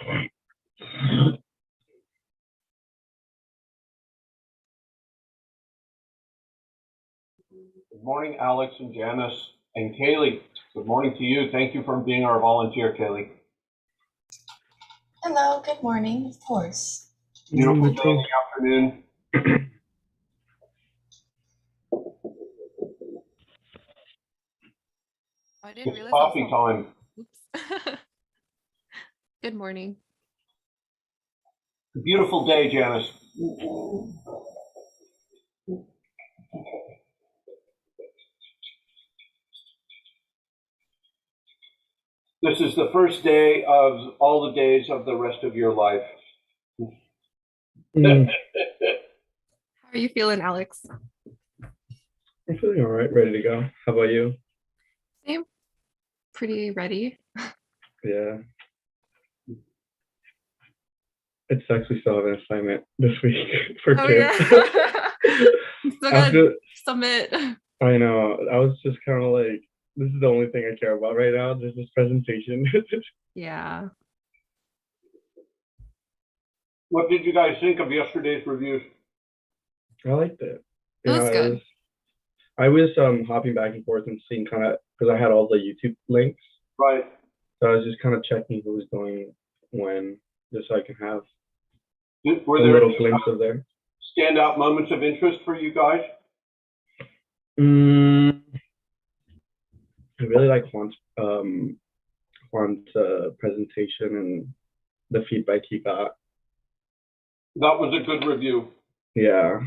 Good morning, Alex and Janice and Kaylee. Good morning to you. Thank you for being our volunteer, Kaylee. Hello, good morning, of course. Beautiful day in the afternoon. I didn't It's realize coffee time. Oops. Good morning. Beautiful day, Janice. This is the first day of all the days of the rest of your life. How are you feeling, Alex? I'm feeling all right, ready to go. How about you? Same. Pretty ready. Yeah. It sucks we still have an assignment this week for Oh kids. yeah. Still gotta submit. I know. I was just kind of like, this is the only thing I care about right now. There's this presentation. Yeah. What did you guys think of yesterday's reviews? I liked it. It was good. I was hopping back and forth and seeing kind of, because I had all the YouTube links. Right. So I was just kind of checking who was going when, just so I can have Were a there little any glimpse of there. standout moments of interest for you guys? I really like Juan's presentation and the feedback he got. That was a good review. Yeah,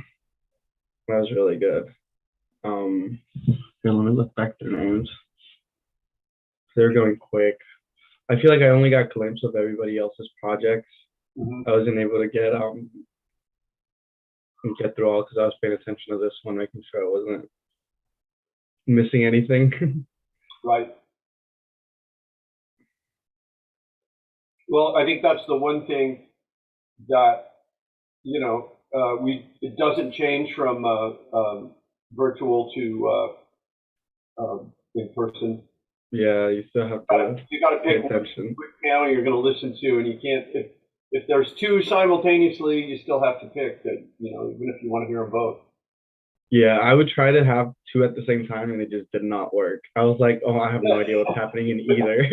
that was really good. Here, let me look back their names. They're going quick. I feel like I only got a glimpse of everybody else's projects. I wasn't able to get through all because I was paying attention to this one, making sure I wasn't missing anything. Right. Well, I think that's the one thing that, you know, it doesn't change from virtual to in person. Yeah, you still have to you got to pick one quick panel you're going to listen to, and you can't, if there's two simultaneously, you still have to pick that, you know, even if you want to hear them both. Yeah, I would try to have two at the same time, and it just did not work. I was like, oh, I have no idea what's happening in either.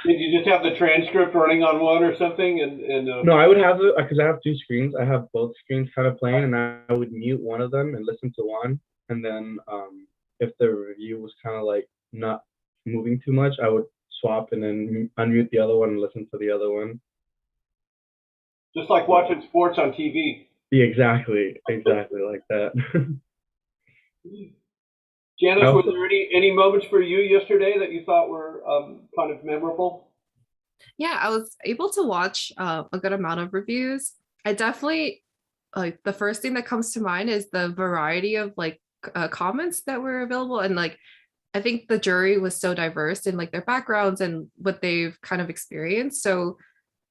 Did you just have the transcript running on one or something? No, I would have it because I have two screens. I have both screens kind of playing, and I would mute one of them and listen to one. And then if the review was kind of like not moving too much, I would swap and then unmute the other one and listen to the other one. Just like watching sports on TV. Yeah, exactly like that. Janice, were there any moments for you yesterday that you thought were kind of memorable? Yeah, I was able to watch a good amount of reviews. I definitely, like, the first thing that comes to mind is the variety of like comments that were available, and like I think the jury was so diverse in like their backgrounds and what they've kind of experienced. So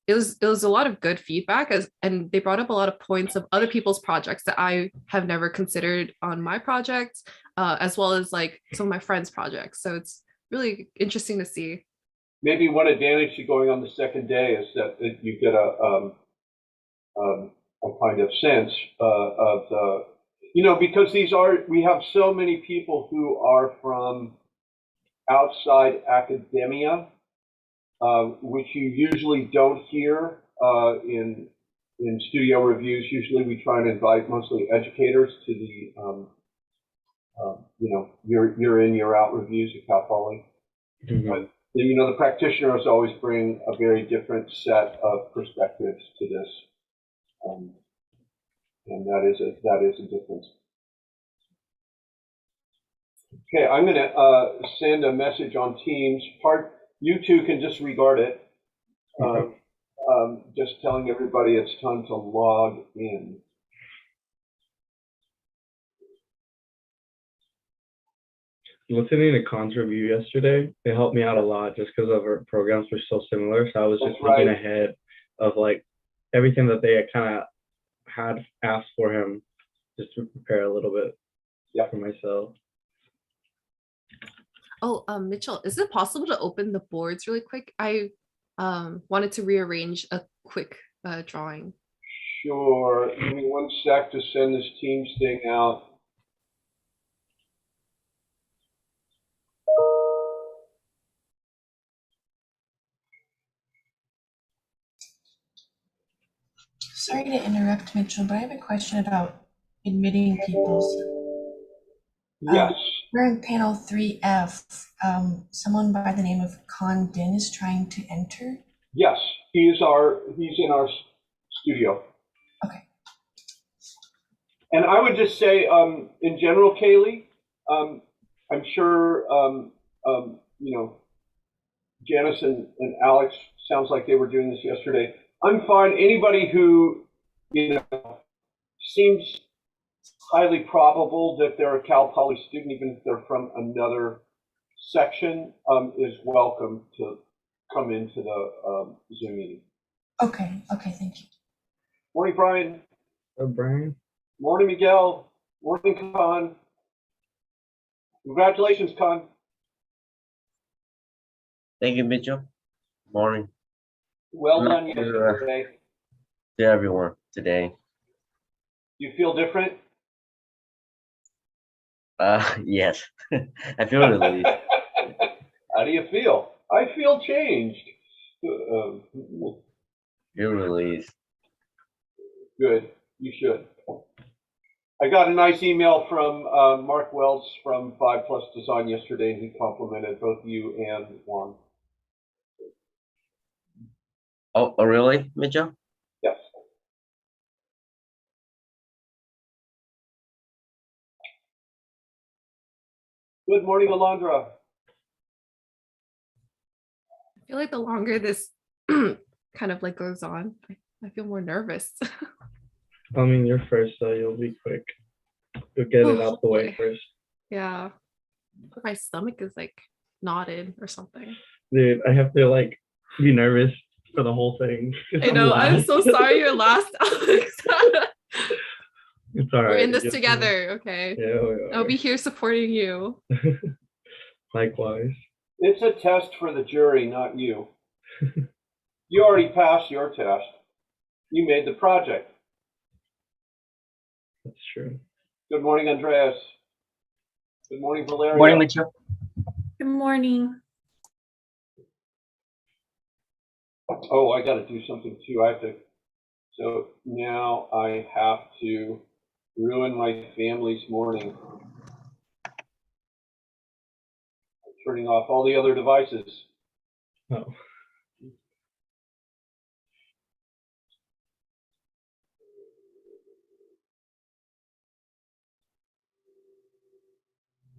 it was a lot of good feedback, and they brought up a lot of points of other people's projects that I have never considered on my project, as well as like some of my friends' projects. So it's really interesting to see. Maybe one advantage to going on the second day is that you get a kind of sense of you know, because we have so many people who are from outside academia, which you usually don't hear in studio reviews. Usually we try and invite mostly educators to the you know, year in, year out reviews at Cal Poly. But you know, the practitioners always bring a very different set of perspectives to this, and that is a difference. Okay, I'm going to send a message on Teams. You two can disregard it. Just telling everybody it's time to log in. Listening to Khan's review yesterday, it helped me out a lot just because of our programs were so similar. So I was just thinking ahead of like everything that they kind of had asked for him, just to prepare a little bit for myself. Oh, Mitchell, is it possible to open the boards really quick? I wanted to rearrange a quick drawing. Sure. Give me one sec to send this Teams thing out. Sorry to interrupt, Mitchell, but I have a question about admitting people's. Yes. We're in panel 3F. Someone by the name of Khan Din is trying to enter. Yes. He's in our studio. Okay. And I would just say, in general, Kaylee, I'm sure, you know, Janice and Alex, sounds like they were doing this yesterday. I'm fine. Anybody who, you know, seems highly probable that they're a Cal Poly student, even if they're from another section, is welcome to come into the Zoom meeting. Okay, thank you. Morning, Brian. Brian. Morning, Miguel. Morning, Con. Congratulations, Con. Thank you, Mitchell. Morning. Well Good done to, yesterday. To everyone today. You feel different? Yes. I feel relieved. How do you feel? I feel changed. Feel relieved. Good. You should. I got a nice email from Mark Wells from 5 Plus Design yesterday, and he complimented both you and Juan. Oh, really, Mitchell? Yes. Good morning, Alondra. I feel like the longer this kind of like goes on, I feel more nervous. I mean, you're first, so you'll be quick. You'll get it out the way first. Yeah. My stomach is like knotted or something. Dude, I have to like be nervous for the whole thing. I know. I'm so sorry you're last, Alex. It's all right. We're in this Just, together, okay? Yeah, we I'll are. be here supporting you. Likewise. It's a test for the jury, not you. You already passed your test. You made the project. That's true. Good morning, Andreas. Good morning, Valeria. Morning, Mitchell. Good morning. Oh, I got to do something too. I have to. So now I have to ruin my family's morning. I'm turning off all the other devices. Oh.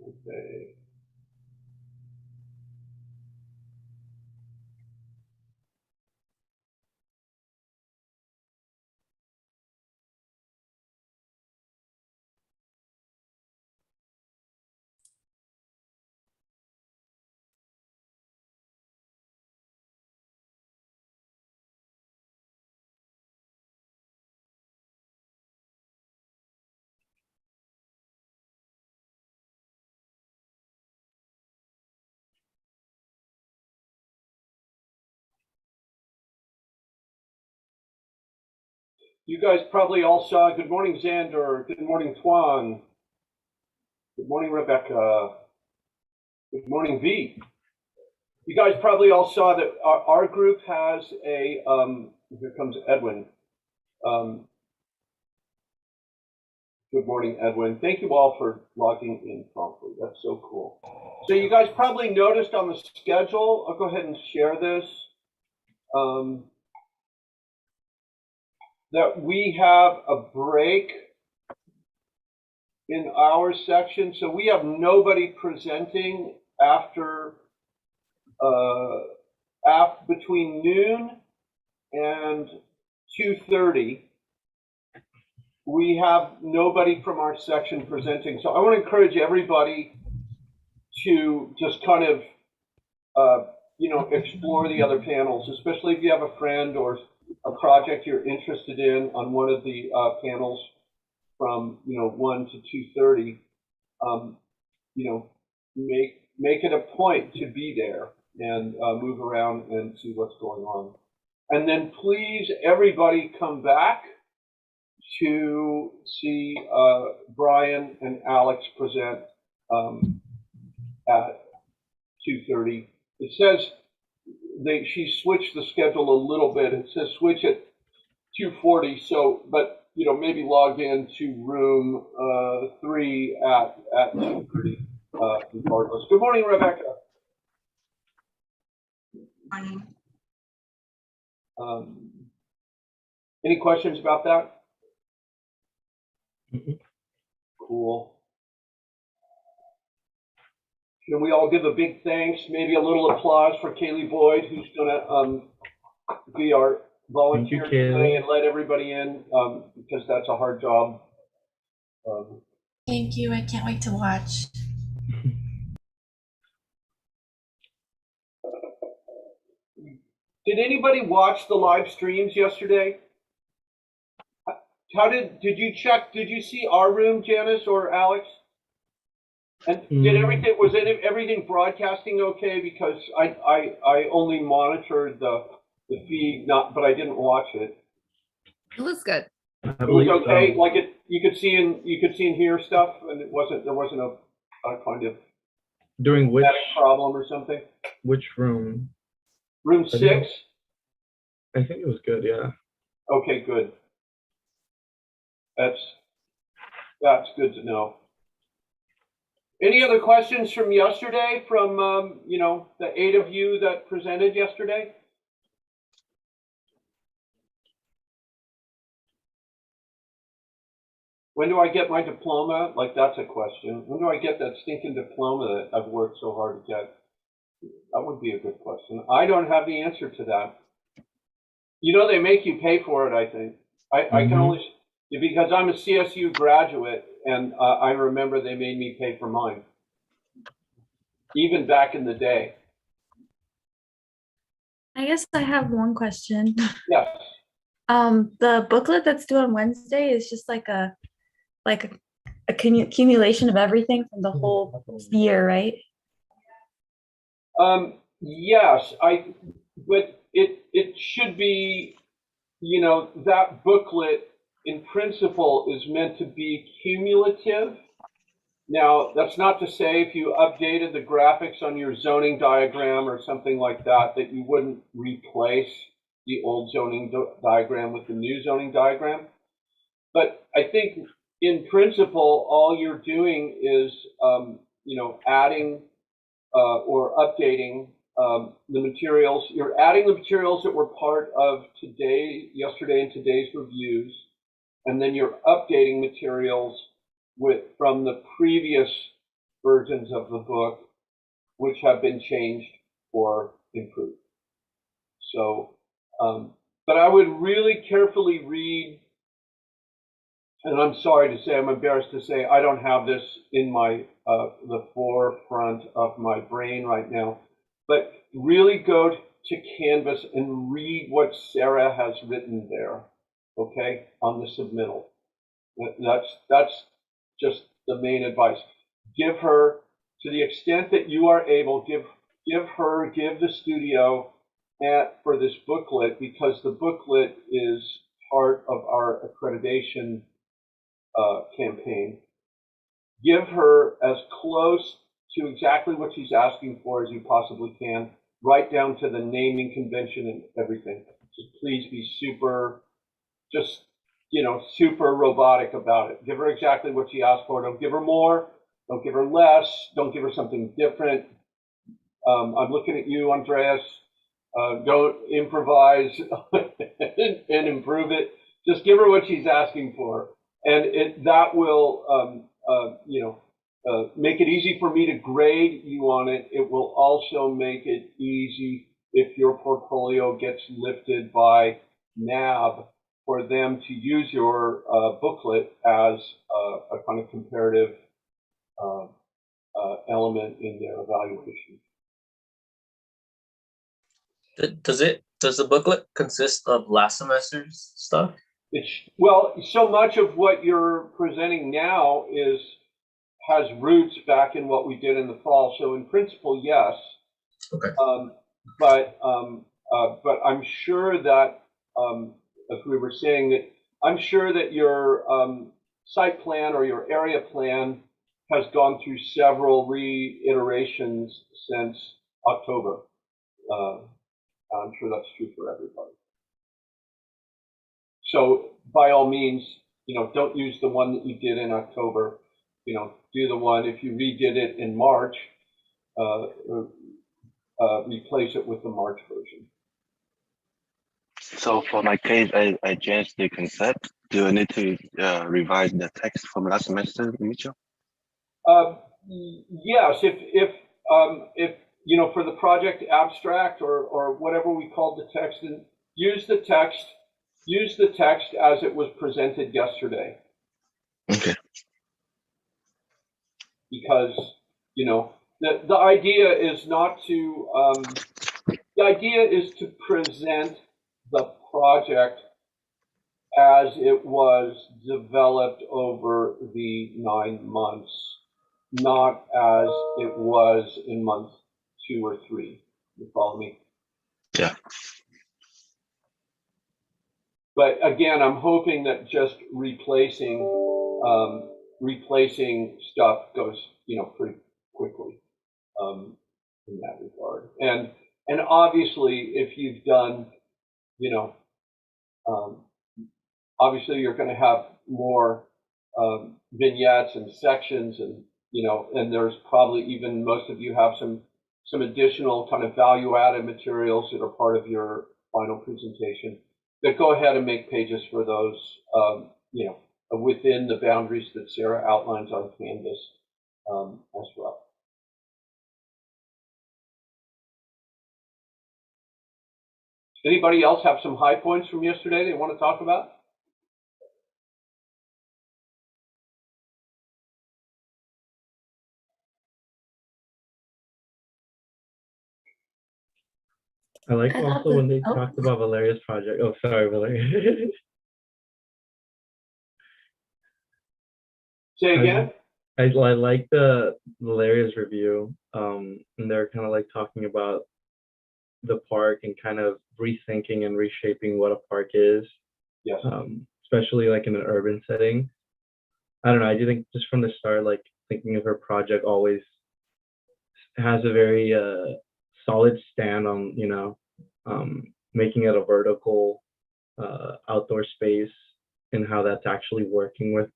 Okay. You guys probably all saw, good morning, Xander. Good morning, Tuan. Good morning, Rebecca. Good morning, V. You guys probably all saw that our group has a, here comes Edwin. Good morning, Edwin. Thank you all for logging in promptly. That's so cool. So you guys probably noticed on the schedule, I'll go ahead and share this, that we have a break in our section. So we have nobody presenting after between noon and 2:30. We have nobody from our section presenting. So I want to encourage everybody to just kind of, you know, explore the other panels, especially if you have a friend or a project you're interested in on one of the panels from, you know, 1 to 2:30. You know, make it a point to be there. and move around and see what's going on. And then please, everybody come back to see Brian and Alex present at 2:30. It says she switched the schedule a little bit. It says switch at 2:40. So, but you know, maybe log in to room 3 at 2:30 regardless. Good morning, Rebecca. Morning. Any questions about that? Mhm. Cool. Can we all give a big thanks, maybe a little applause for Kaylee Boyd, who's gonna be our volunteer Thank you, Kaylee. today and let everybody in, because that's a hard job. Thank you. I can't wait to watch. Did anybody watch the live streams yesterday? How did you check? Did you see our room, Janice or Alex? And did everything broadcasting okay? Because I only monitored the feed, but I didn't watch it. It was good. I It was believe okay. so. Like you could see and hear stuff, and there wasn't a kind of During which static problem or something. room? Room I think- 6. I think it was good. Yeah. Okay, good. That's good to know. Any other questions from yesterday from, the 8 of you that presented yesterday? When do I get my diploma? Like, that's a question. When do I get that stinking diploma that I've worked so hard to get? That would be a good question. I don't have the answer to that. You know, they make you pay for it, I think. I can only, because I'm a CSU graduate, and I remember they made me pay for mine. Even back in the day. I guess I have one question. Yes. The booklet that's due on Wednesday is just like a accumulation of everything from the whole year, right? Yes, but it should be, that booklet in principle is meant to be cumulative. Now, that's not to say if you updated the graphics on your zoning diagram or something like that, that you wouldn't replace the old zoning diagram with the new zoning diagram. But I think in principle, all you're doing is, adding or updating the materials. You're adding the materials that were part of yesterday and today's reviews, and then you're updating materials from the previous versions of the book, which have been changed or improved. So, but I would really carefully read, and I'm sorry to say, I'm embarrassed to say, I don't have this in my the forefront of my brain right now, but really go to Canvas and read what Sarah has written there, okay, on the submittal. That's just the main advice. Give her, to the extent that you are able, give the studio for this booklet, because the booklet is part of our accreditation campaign. Give her as close to exactly what she's asking for as you possibly can, right down to the naming convention and everything. Just please be super robotic about it. Give her exactly what she asked for. Don't give her more. Don't give her less. Don't give her something different. I'm looking at you, Andreas. Don't improvise and improve it. Just give her what she's asking for, and that will, make it easy for me to grade you on it. It will also make it easy if your portfolio gets lifted by NAB for them to use your booklet as a kind of comparative element in their evaluation. Does the booklet consist of last semester's stuff? Well, so much of what you're presenting now has roots back in what we did in the fall. So in principle, yes. Okay. But I'm sure that, as we were saying, that I'm sure that your site plan or your area plan has gone through several reiterations since October. I'm sure that's true for everybody. So by all means, don't use the one that you did in October. Do the one, if you redid it in March, replace it with the March version. So for my case, I changed the concept. Do I need to revise the text from last semester, Mitchell? Yes, if for the project abstract or whatever we called the text, and use the text as it was presented yesterday. Okay. Because the idea is not to the idea is to present the project as it was developed over the 9 months, not as it was in month 2 or 3. You follow me? Yeah. But again, I'm hoping that just replacing stuff goes, pretty quickly in that regard. And obviously, if you've done, obviously you're going to have more vignettes and sections, and and there's probably even most of you have some additional kind of value-added materials that are part of your final presentation. But go ahead and make pages for those, within the boundaries that Sarah outlines on Canvas as well. Anybody else have some high points from yesterday they want to talk about? I like I thought also when they oh. talked about Valeria's project. Oh, sorry, Valeria. Say again? I like the Valeria's review. And they're kind of like talking about the park and kind of rethinking and reshaping what a park is. Yes. Especially like in an urban setting. I don't know. I do think just from the start, like thinking of her project always has a very solid stand on, making it a vertical outdoor space and how that's actually working with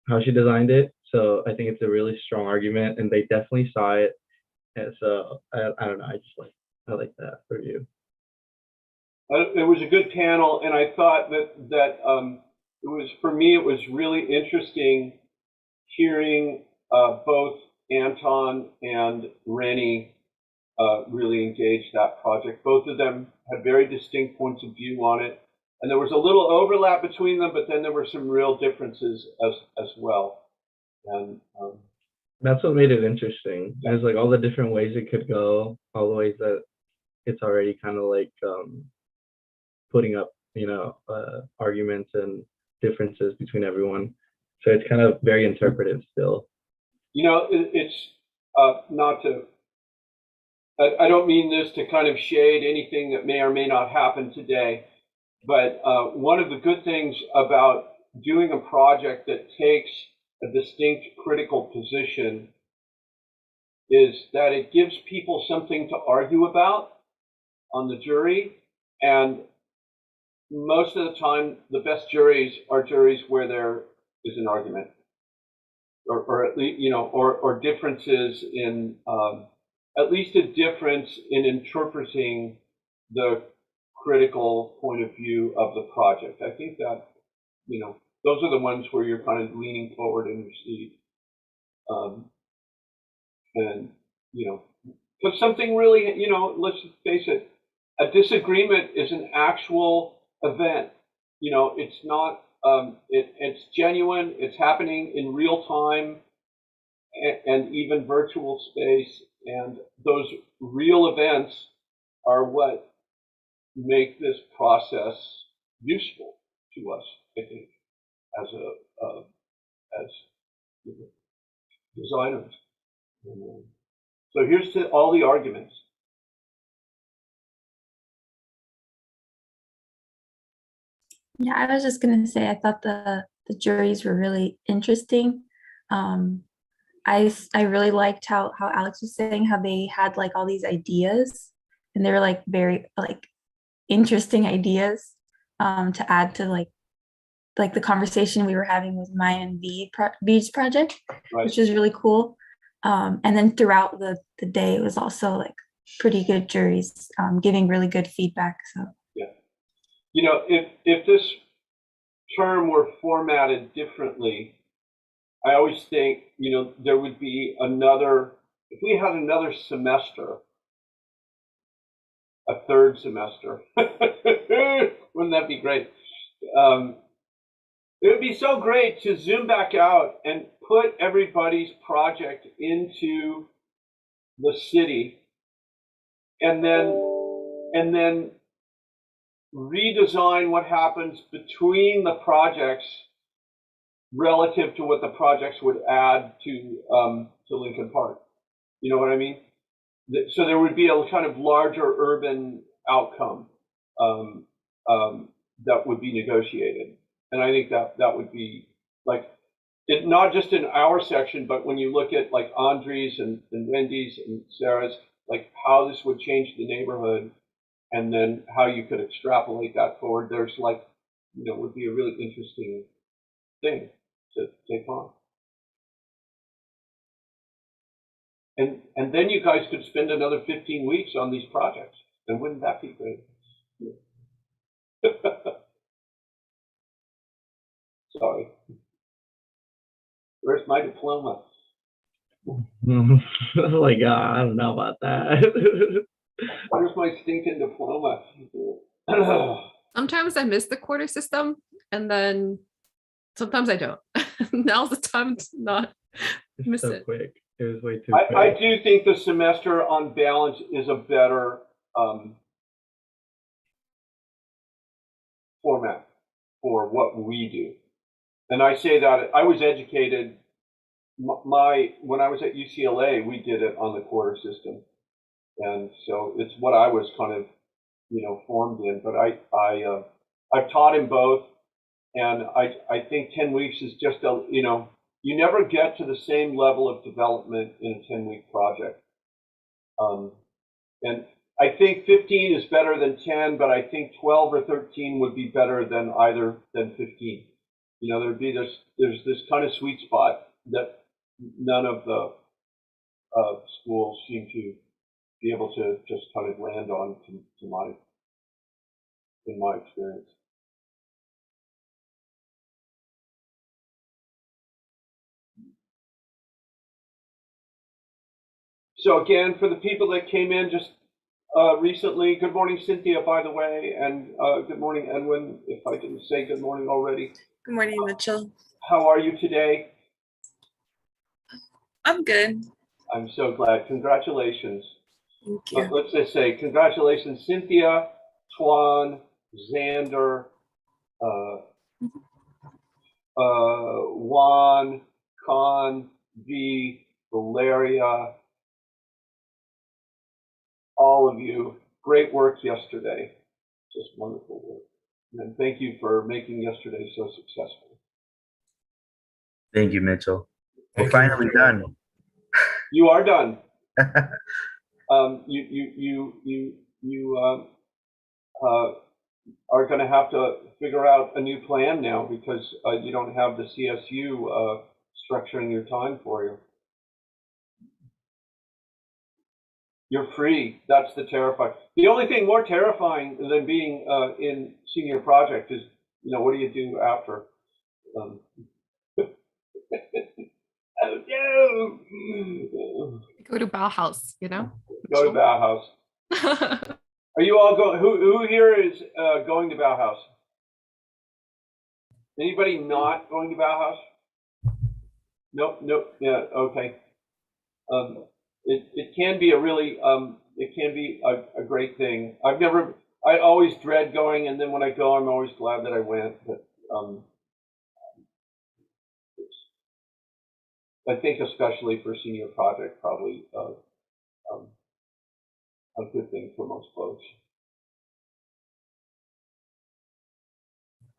how she designed it. So I think it's a really strong argument, and they definitely saw it. And so I don't know. I like that review. It was a good panel, and I thought that it was, for me, it was really interesting hearing both Anton and Rennie really engage that project. Both of them had very distinct points of view on it, and there was a little overlap between them, but then there were some real differences as well. And that's what made it interesting. Yeah. There's like all the different ways it could go, all the ways that it's already kind of like putting up, arguments and differences between everyone. So it's kind of very interpretive still. It's not to, I don't mean this to kind of shade anything that may or may not happen today, but one of the good things about doing a project that takes a distinct critical position is that it gives people something to argue about on the jury. And most of the time, the best juries are juries where there is an argument, or at least, or differences in, at least a difference in interpreting the critical point of view of the project. I think that, those are the ones where you're kind of leaning forward in your seat. And, but something really, let's face it, a disagreement is an actual event. It's not, it's genuine, it's happening in real time and even virtual space. And those real events are what make this process useful to us, I think, as designers. So here's all the arguments. Yeah, I was just gonna say I thought the juries were really interesting. I really liked how Alex was saying how they had like all these ideas and they were like very like interesting ideas to add to like the conversation we were having with Maya and V's project, Right. which was really cool. And then throughout the day, it was also like pretty good juries giving really good feedback. So Yeah. You know, if this term were formatted differently, I always think, you know, there would be another, if we had another semester, a third semester, wouldn't that be great? It would be so great to zoom back out and put everybody's project into the city and then redesign what happens between the projects relative to what the projects would add to Lincoln Park. You know what I mean? So there would be a kind of larger urban outcome that would be negotiated, and I think that would be like it, not just in our section, but when you look at like Andre's and Wendy's and Sarah's, like how this would change the neighborhood, and then how you could extrapolate that forward. There's like, you know, would be a really interesting thing to take on. And then you guys could spend another 15 weeks on these projects, and wouldn't that be great? Sorry. Where's my diploma? Like, I don't know about that. Where's my stinking diploma? Sometimes I miss the quarter system, and then sometimes I don't. Now's the time to not miss so it. quick. It was way too I quick. do think the semester on balance is a better format for what we do. And I say that I was educated, when I was at UCLA, we did it on the quarter system. And so it's what I was kind of, you know, formed in. But I've taught in both. And I think 10 weeks is just a, you know, you never get to the same level of development in a 10-week project. And I think 15 is better than 10, but I think 12 or 13 would be better than either than 15. You know, there's this kind of sweet spot that none of the schools seem to be able to just kind of land on in my experience. So again, for the people that came in just recently, good morning, Cynthia, by the way, and good morning, Edwin, if I didn't say good morning already. Good morning, Mitchell. How are you today? I'm good. I'm so glad. Congratulations. Thank you. Let's just say congratulations, Cynthia, Tuan, Xander, Juan, Con, V, Valeria, all of you. Great work yesterday. Just wonderful work. And thank you for making yesterday so successful. Thank you, Mitchell. We're finally done. You are done. You are going to have to figure out a new plan now because you don't have the CSU structuring your time for you. You're free. That's the terrifying. The only thing more terrifying than being in senior project is, you know, what do you do after? Oh no! Go to Bauhaus, you know? Go to Bauhaus. Are you all going? Who here is going to Bauhaus? Anybody not going to Bauhaus? Nope. Yeah. Okay. It can be a really it can be a great thing. I always dread going, and then when I go, I'm always glad that I went. But I think especially for senior project, probably a good thing for most folks.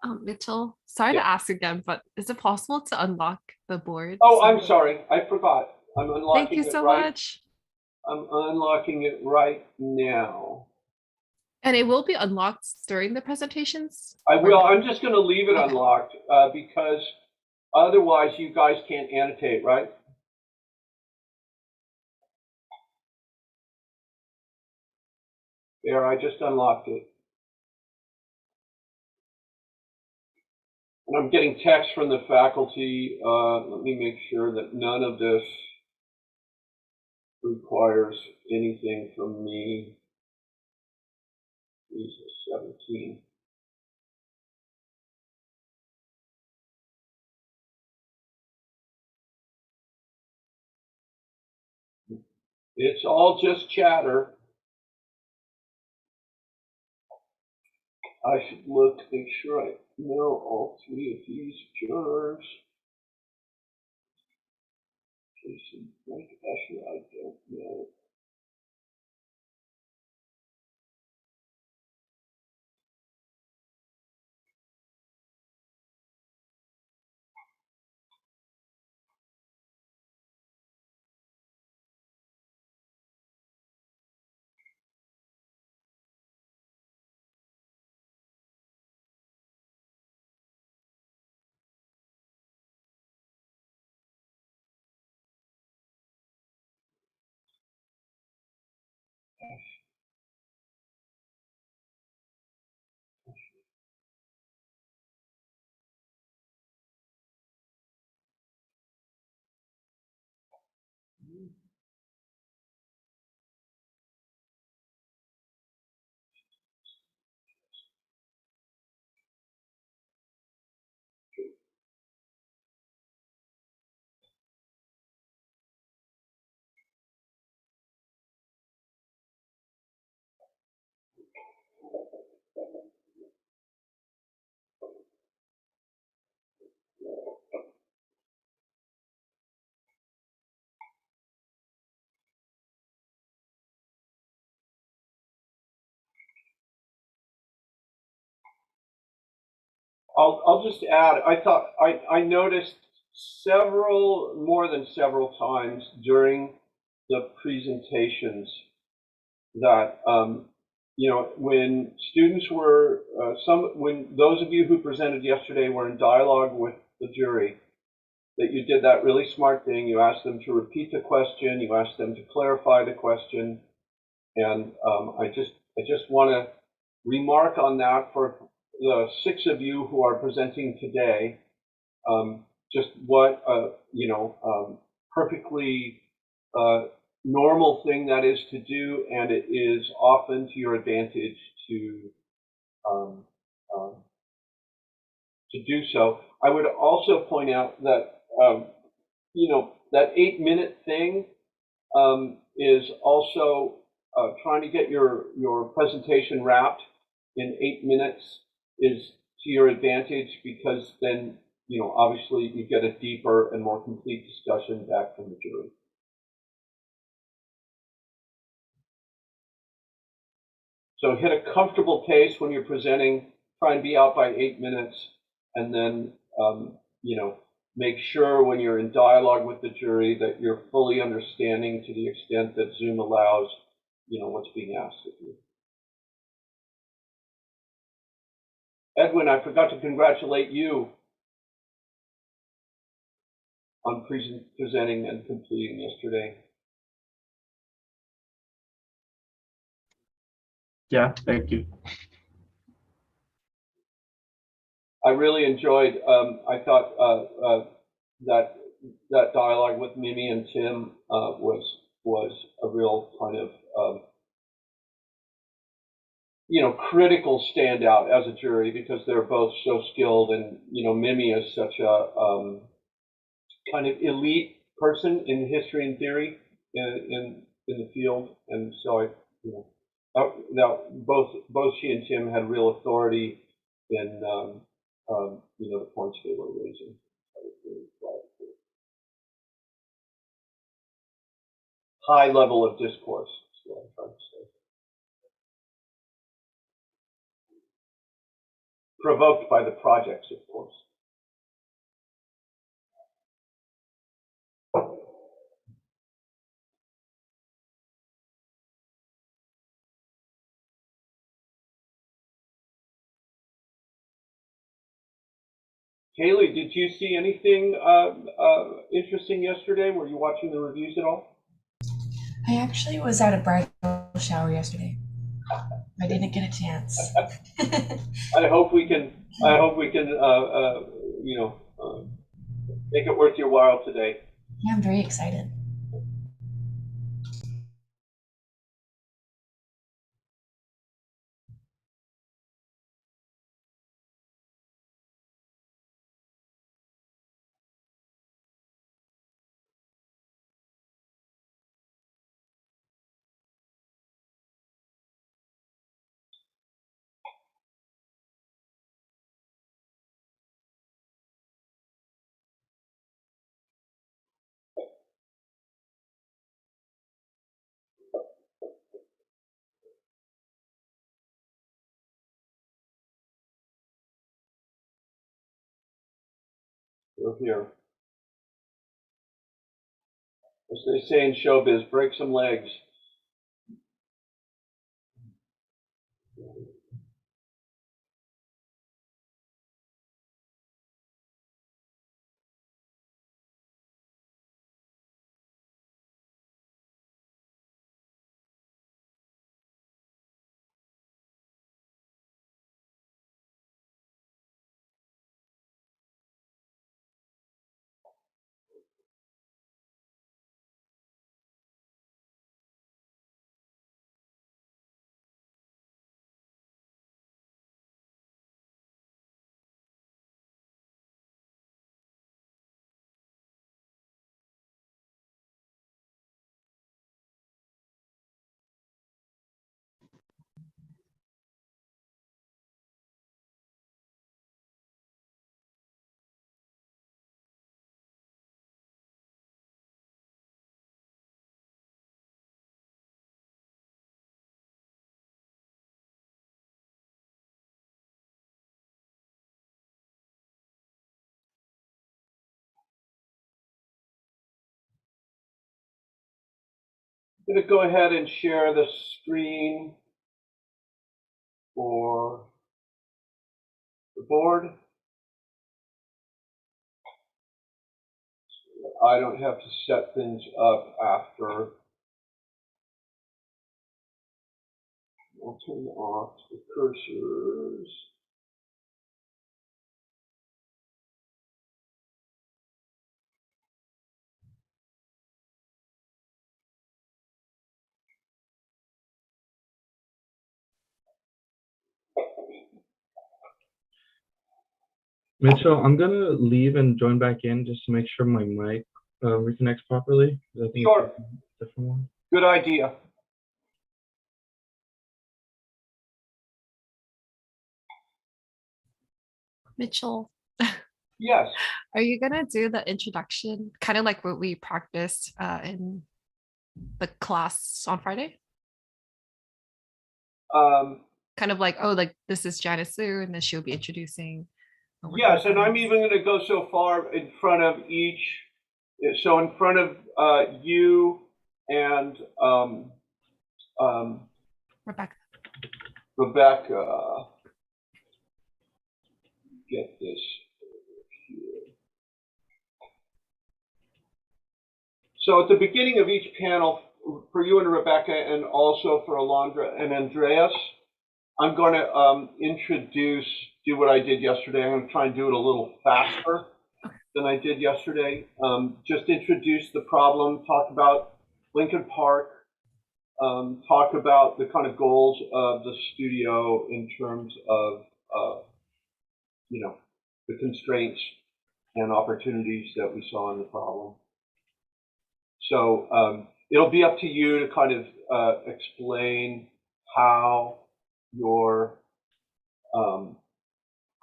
Mitchell, sorry Yeah. to ask again, but is it possible to unlock the board? Oh, so I'm that- sorry. I forgot. I'm unlocking Thank you it so right. much. I'm unlocking it right now. And it will be unlocked during the presentations? I or will. no? I'm just going to leave it Okay. unlocked because otherwise you guys can't annotate, right? There, I just unlocked it. And I'm getting text from the faculty. Let me make sure that none of this requires anything from me. Jesus, 17. It's all just chatter. I should look to make sure I know all three of these jurors. Jason, Frank, Asher, I don't know. I'll just add, I noticed more than several times during the presentations that, when students were, when those of you who presented yesterday were in dialogue with the jury, that you did that really smart thing. You asked them to repeat the question, you asked them to clarify the question, and I just want to remark on that for the 6 of you who are presenting today, just what perfectly normal thing that is to do, and it is often to your advantage to do so. I would also point out that that 8-minute thing is also trying to get your presentation wrapped in 8 minutes is to your advantage, because then, obviously you get a deeper and more complete discussion back from the jury. So hit a comfortable pace when you're presenting, try and be out by 8 minutes, and then, make sure when you're in dialogue with the jury that you're fully understanding, to the extent that Zoom allows, what's being asked of you. Edwin, I forgot to congratulate you on presenting and completing yesterday. Yeah, thank you. I really enjoyed, I thought that dialogue with Mimi and Tim was a real kind of, critical standout as a jury, because they're both so skilled, and, Mimi is such a kind of elite person in history and theory in the field, and so both she and Tim had real authority in the points they were raising. High level of discourse, is what I'm trying to say. provoked by the projects, of course. Haley, did you see anything interesting yesterday? Were you watching the reviews at all? I actually was at a bridal shower yesterday. I didn't get a chance. I hope we can. Make it worth your while today. Yeah, I'm very excited. We're here. As they say in showbiz, break some legs. I'm going to go ahead and share the screen for the board. I don't have to set things up after. I'll turn off the cursors. Mitchell, I'm gonna leave and join back in just to make sure my mic reconnects properly. I think Sure. it's a different one. Good idea. Mitchell, Yes. are you gonna do the introduction, kind of like what we practiced in the class on Friday? Kind of like, oh, like this is Janice Liu, and then she'll be introducing. Yes, and I'm even going to go so far in front of each. So in front of you and Rebecca. Rebecca. Get this here. So at the beginning of each panel, for you and Rebecca, and also for Alondra and Andreas, I'm going to do what I did yesterday. I'm going to try and do it a little faster than I did yesterday. Just introduce the problem, talk about Lincoln Park, talk about the kind of goals of the studio in terms of, the constraints and opportunities that we saw in the problem. So it'll be up to you to kind of explain how your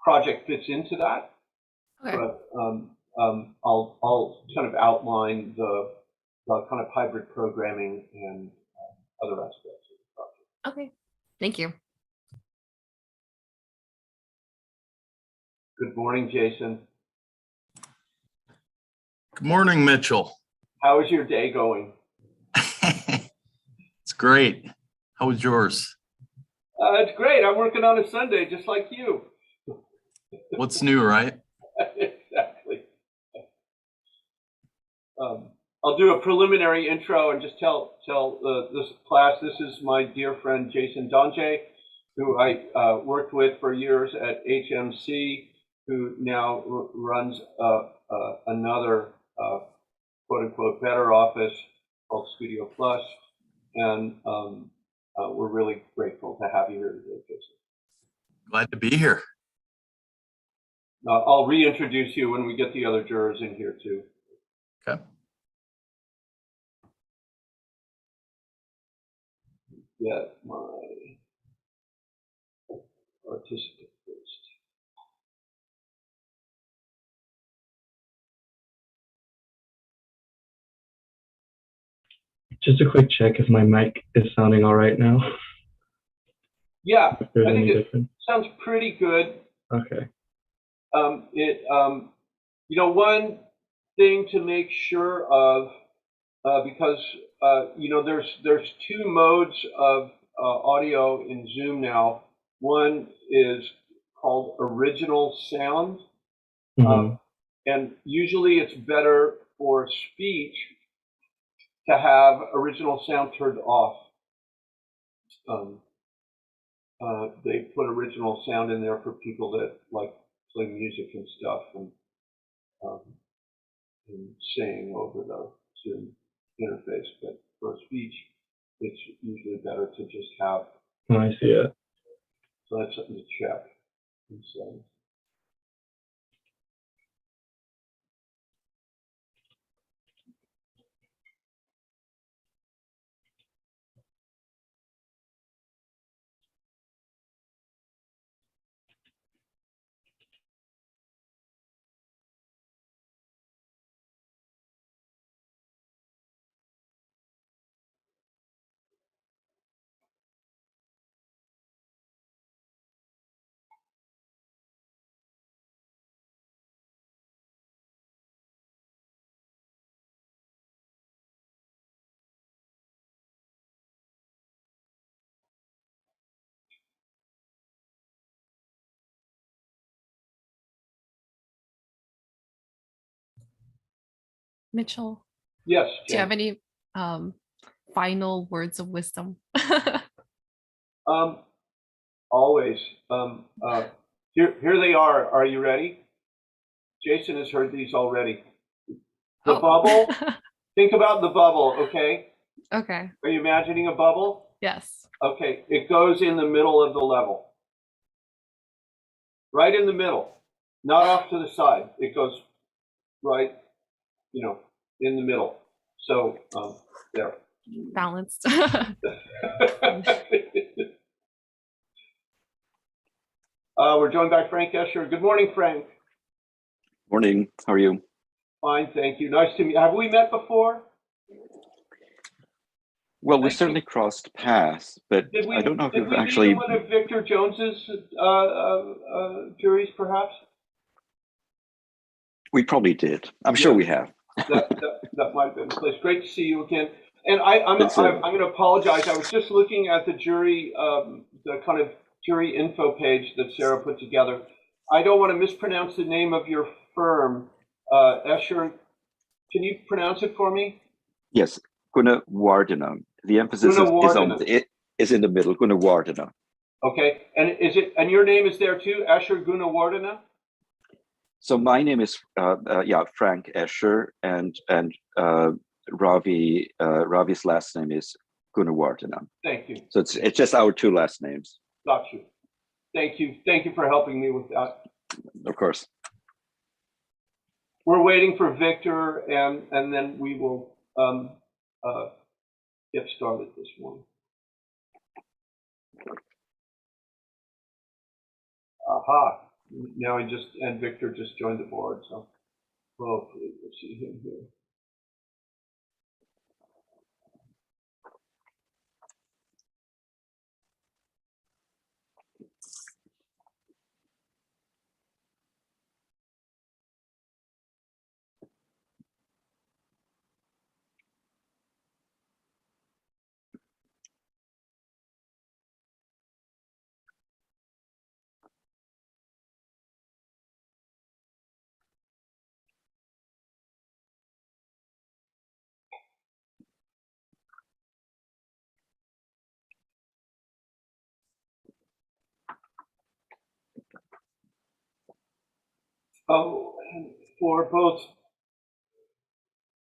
project fits into that. Okay. But I'll kind of outline the kind of hybrid programming and other aspects of the project. Okay. Thank you. Good morning, Jason. Good morning, Mitchell. How is your day going? It's great. How was yours? It's great. I'm working on a Sunday just like you. What's new, right? Exactly. I'll do a preliminary intro and just tell this class, this is my dear friend Jason Donje, who I worked with for years at HMC, who now runs another quote-unquote better office called Studio Plus. And we're really grateful to have you here today, Jason. Glad to be here. I'll reintroduce you when we get the other jurors in here too. Okay. Get my participant first. Just a quick check if my mic is sounding all right now. Yeah, If there's I think any it difference. sounds pretty good. Okay. One thing to make sure of, because there's two modes of audio in Zoom now. One is called original sound, and usually it's better for speech to have original sound turned off. They put original sound in there for people that like play music and stuff and sing over the Zoom interface. But for speech, it's usually better to just have. Oh, I see it. So that's something to check. And so, Mitchell, yes. do you have Jen. any final words of wisdom? Always. Here they are. Are you ready? Jason has heard these already. The bubble. Think about the bubble, okay? Okay. Are you imagining a bubble? Yes. Okay, it goes in the middle of the level. Right in the middle, not off to the side. It goes right, in the middle. So, there. Balanced. We're joined by Frank Escher. Good morning, Frank. Morning. How are you? Fine, thank you. Nice to meet you. Have we met before? Well, we certainly crossed paths, but I don't know if we've actually. Did we meet in one of Victor Jones's juries, perhaps? We probably did. I'm sure we have. That might have been the place. Great to see you again. And I'm going to apologize. I was just looking at the jury, the kind of jury info page that Sarah put together. I don't want to mispronounce the name of your firm, Escher. Can you pronounce it for me? Yes, Gunnewardena. The emphasis is in the middle. Gunnewardena. Okay, and your name is there too, Escher Gunnewardena? So my name is Frank Escher, and Ravi's last name is Gunnewardena. Thank you. So it's just our two last names. Got you. Thank you for helping me with that. Of course. We're waiting for Victor, and then we will get started this morning. Aha! Now Victor just joined the board, so hopefully we'll see him here. Oh, and for both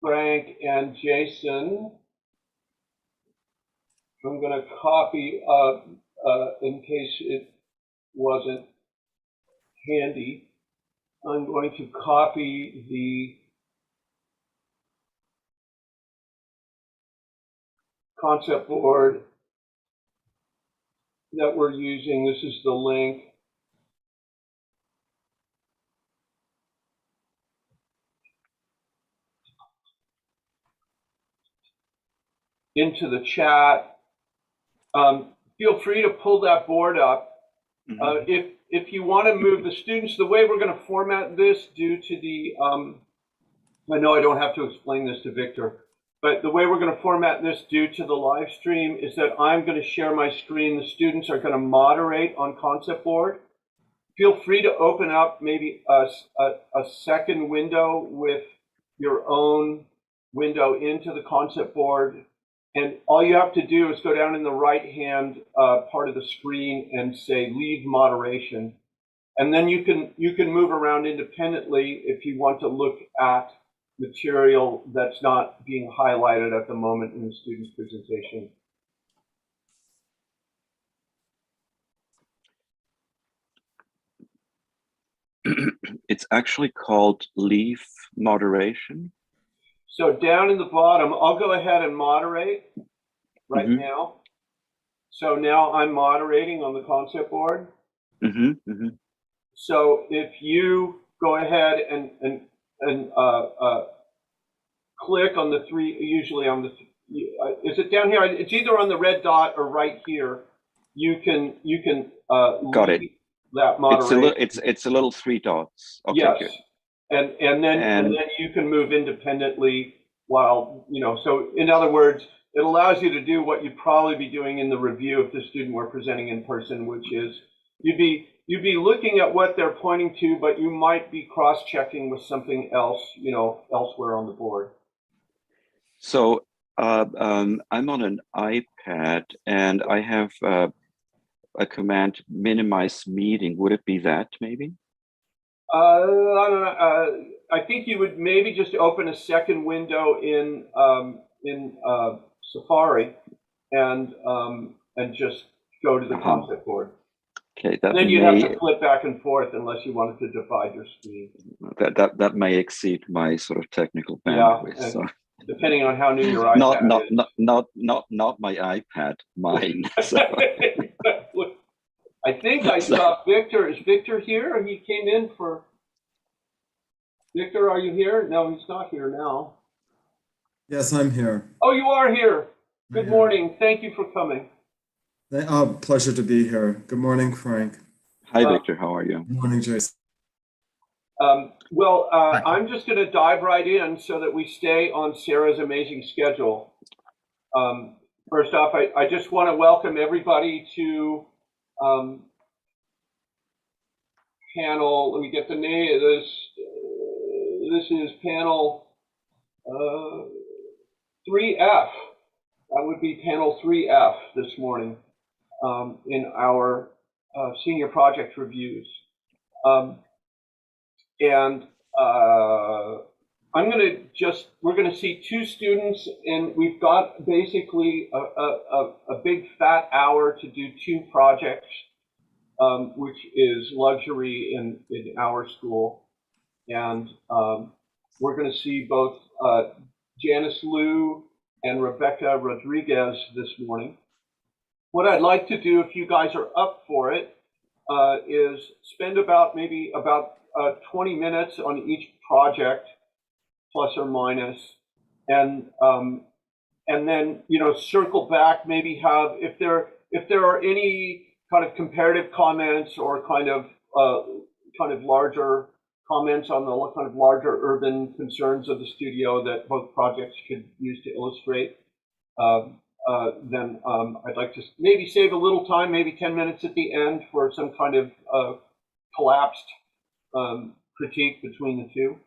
Frank and Jason, I'm going to copy in case it wasn't handy. I'm going to copy the concept board that we're using. This is the link. Into the chat. Feel free to pull that board up. If you want to move the students, the way we're going to format this due to the, I know I don't have to explain this to Victor, but the way we're going to format this due to the live stream is that I'm going to share my screen. The students are going to moderate on concept board. Feel free to open up maybe a second window with your own window into the concept board. And all you have to do is go down in the right-hand part of the screen and say leave moderation. And then you can move around independently if you want to look at material that's not being highlighted at the moment in the student's presentation. It's actually called leave moderation. So down in the bottom, I'll go ahead and moderate right now. So now I'm moderating on the concept board. So if you go ahead and click on the three, usually on the, is it down here? It's either on the red dot or right here. You can Got it. That moderation. It's a little three dots. Okay, yes. good. And then you can move independently while, so in other words, it allows you to do what you'd probably be doing in the review if the student were presenting in person, which is you'd be looking at what they're pointing to, but you might be cross-checking with something else, elsewhere on the board. So I'm on an iPad and I have a command minimize meeting. Would it be that maybe? I don't know. I think you would maybe just open a second window in Safari and just go to the concept board. Okay, then you'd have to flip back and forth unless you wanted to divide your screen. That may exceed my sort of technical bandwidth. Yeah, so. Depending on how new your iPad is. Not my iPad, mine. So. I think I saw Victor. Is Victor here? He came in for. Victor, are you here? No, he's not here now. Yes, I'm here. Oh, you are here. Good morning. Thank you for coming. Pleasure to be here. Good morning, Frank. Hi, Victor. How are you? Good morning, Jason. I'm just going to dive right in so that we stay on Sarah's amazing schedule. First off, I just want to welcome everybody to panel. Let me get the name of this. This is panel 3F. That would be panel 3F this morning in our senior project reviews. We're going to see two students, and we've got basically a big fat hour to do two projects, which is luxury in our school. And we're going to see both Janice Liu and Rebecca Rodriguez this morning. What I'd like to do, if you guys are up for it, is spend about 20 minutes on each project, plus or minus, and then circle back. Maybe have if there are any kind of comparative comments or kind of larger comments on the kind of larger urban concerns of the studio that both projects could use to illustrate. Then I'd like to maybe save a little time, maybe 10 minutes at the end for some kind of collapsed critique between the two,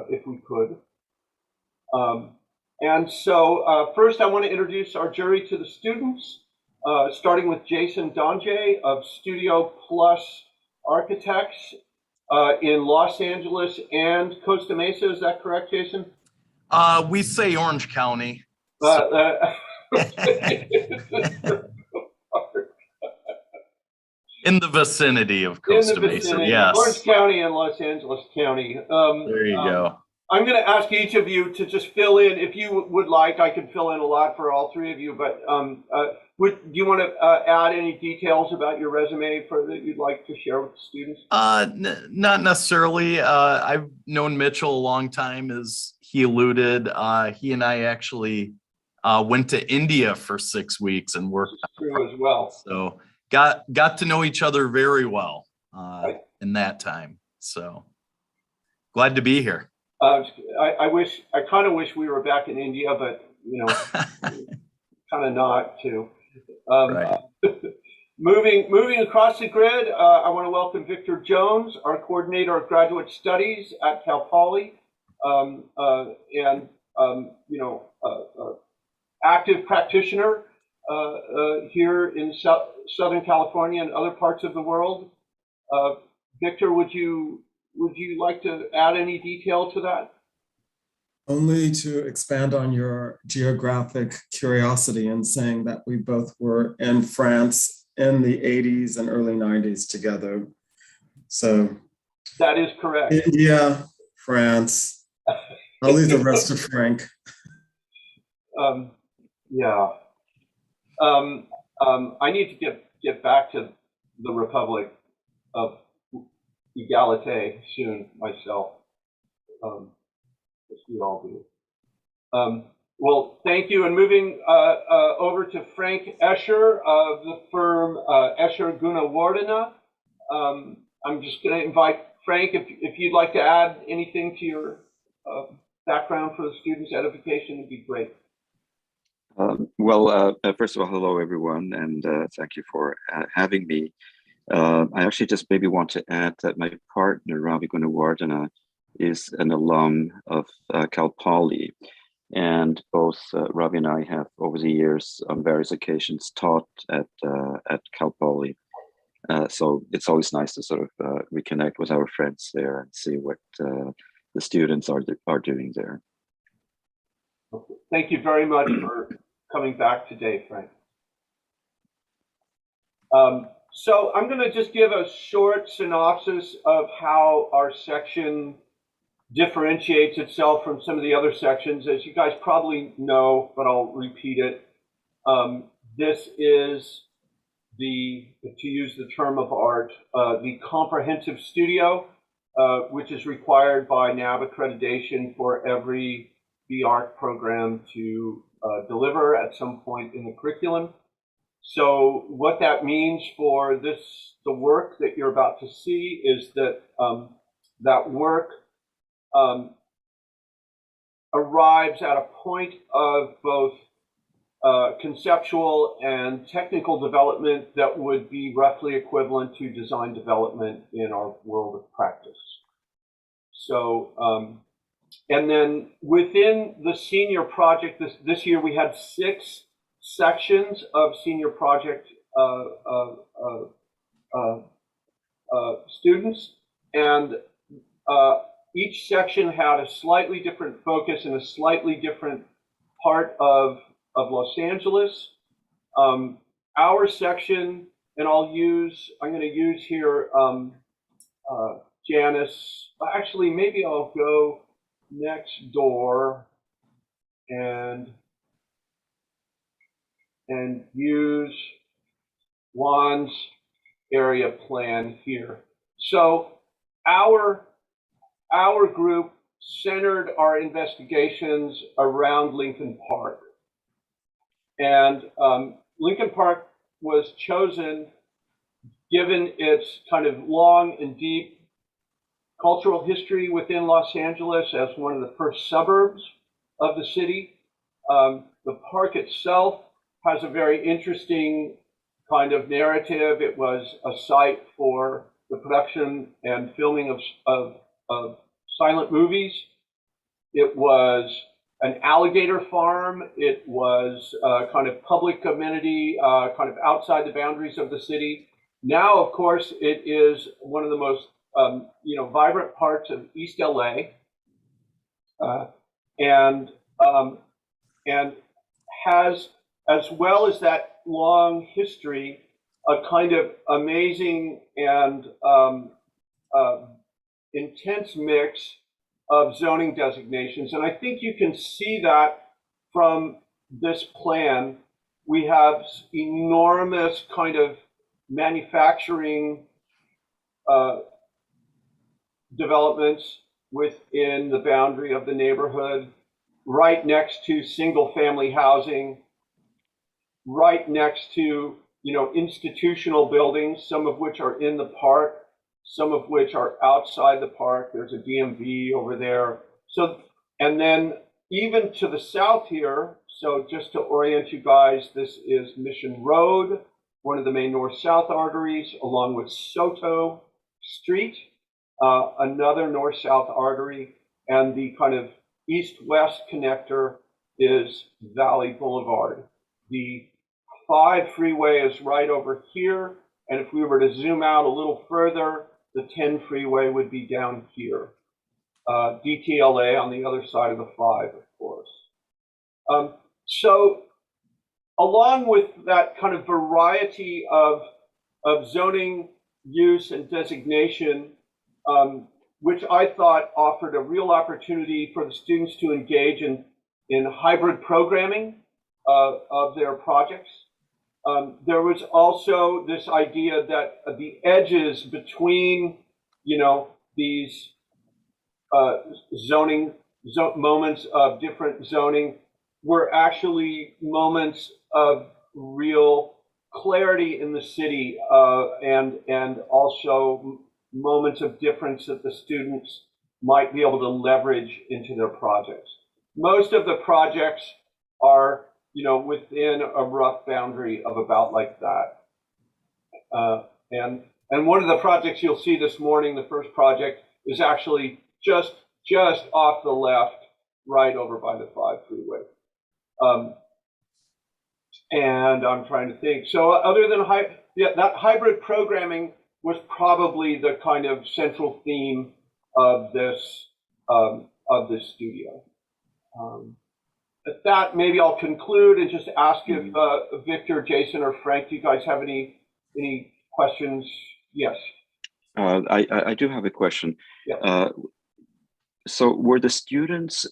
if we could. And so first I want to introduce our jury to the students, starting with Jason Donje of Studio Plus Architects. in Los Angeles and Costa Mesa. Is that correct, Jason? We say Orange County. In the vicinity of Costa Mesa, yes. Orange County and Los Angeles County. There you go. I'm going to ask each of you to just fill in, if you would like. I could fill in a lot for all three of you, but do you want to add any details about your resume that you'd like to share with the students? Not necessarily. I've known Mitchell a long time, as he alluded. He and I actually went to India for 6 weeks and worked. True as well. So got to know each other very well in that time. So glad to be here. I kind of wish we were back in India, but kind of not too. Right. Moving across the grid, I want to welcome Victor Jones, our coordinator of graduate studies at Cal Poly, active practitioner here in Southern California and other parts of the world. Victor, would you like to add any detail to that? Only to expand on your geographic curiosity in saying that we both were in France in the 80s and early 90s together. So that is correct. India, France. I'll leave the rest to Frank. Yeah. I need to get back to the Republic of Egalite soon myself. As we all do. Well, thank you. And moving over to Frank Escher of the firm Escher Gunawardena. I'm just going to invite Frank, if you'd like to add anything to your background for the students' edification, it'd be great. First of all, hello everyone, and thank you for having me. I actually just maybe want to add that my partner, Ravi Gunawardena, is an alum of Cal Poly, and both Ravi and I have over the years on various occasions taught at Cal Poly. So it's always nice to sort of reconnect with our friends there and see what the students are doing there. Thank you very much for coming back today, Frank. So I'm going to just give a short synopsis of how our section differentiates itself from some of the other sections. As you guys probably know, but I'll repeat it. This is to use the term of art, the comprehensive studio, which is required by NAB accreditation for every BARC program to deliver at some point in the curriculum. So what that means for the work that you're about to see is that that work arrives at a point of both conceptual and technical development that would be roughly equivalent to design development in our world of practice. So, and then within the senior project, this year we had 6 sections of senior project students, and each section had a slightly different focus in a slightly different part of Los Angeles. Our section, and I'm going to use here Janice. Actually, maybe I'll go next door and use Juan's area plan here. So our group centered our investigations around Lincoln Park. And Lincoln Park was chosen given its kind of long and deep cultural history within Los Angeles as one of the first suburbs of the city. The park itself has a very interesting kind of narrative. It was a site for the production and filming of silent movies. It was an alligator farm. It was kind of public amenity, kind of outside the boundaries of the city. Now, of course, it is one of the most vibrant parts of East LA, and has, as well as that long history, a kind of amazing and intense mix of zoning designations. And I think you can see that from this plan. We have enormous kind of manufacturing developments within the boundary of the neighborhood, right next to single family housing, right next to institutional buildings, some of which are in the park, some of which are outside the park. There's a DMV over there. So, and then even to the south here, so just to orient you guys, this is Mission Road, one of the main north-south arteries, along with Soto Street, another north-south artery, and the kind of east-west connector is Valley Boulevard. The 5 freeway is right over here, and if we were to zoom out a little further, the 10 freeway would be down here. DTLA on the other side of the 5, of course. So along with that kind of variety of zoning use and designation, which I thought offered a real opportunity for the students to engage in hybrid programming of their projects. There was also this idea that the edges between, these moments of different zoning were actually moments of real clarity in the city, and also moments of difference that the students might be able to leverage into their projects. Most of the projects are, within a rough boundary of about like that. And one of the projects you'll see this morning, the first project, is actually just off the left, right over by the 5 freeway. And I'm trying to think. So other than that hybrid programming was probably the kind of central theme of this studio. At that, maybe I'll conclude and just ask if Victor, Jason, or Frank, do you guys have any questions? Yes. I do have a question. Yeah. So were the students,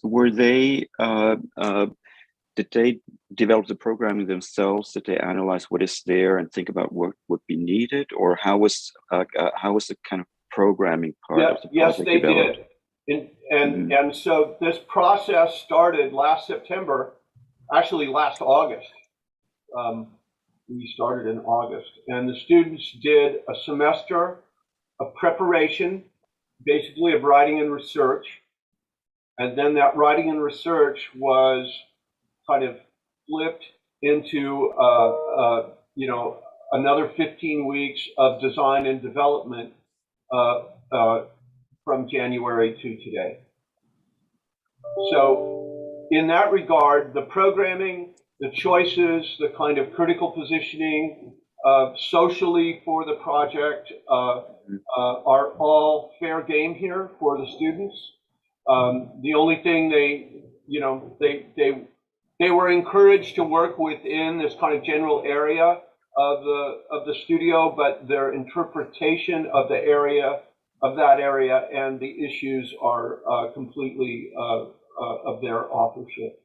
did they develop the programming themselves? Did they analyze what is there and think about what would be needed? Or how was the kind of programming part of the project Yes, they developed? did. And so this process started last September, actually last August. We started in August, and the students did a semester of preparation, basically of writing and research. And then that writing and research was kind of flipped into, another 15 weeks of design and development from January to today. So in that regard, the programming, the choices, the kind of critical positioning socially for the project are all fair game here for the students. The only thing they were encouraged to work within this kind of general area of the studio, but their interpretation of the area, of that area, and the issues are completely of their authorship.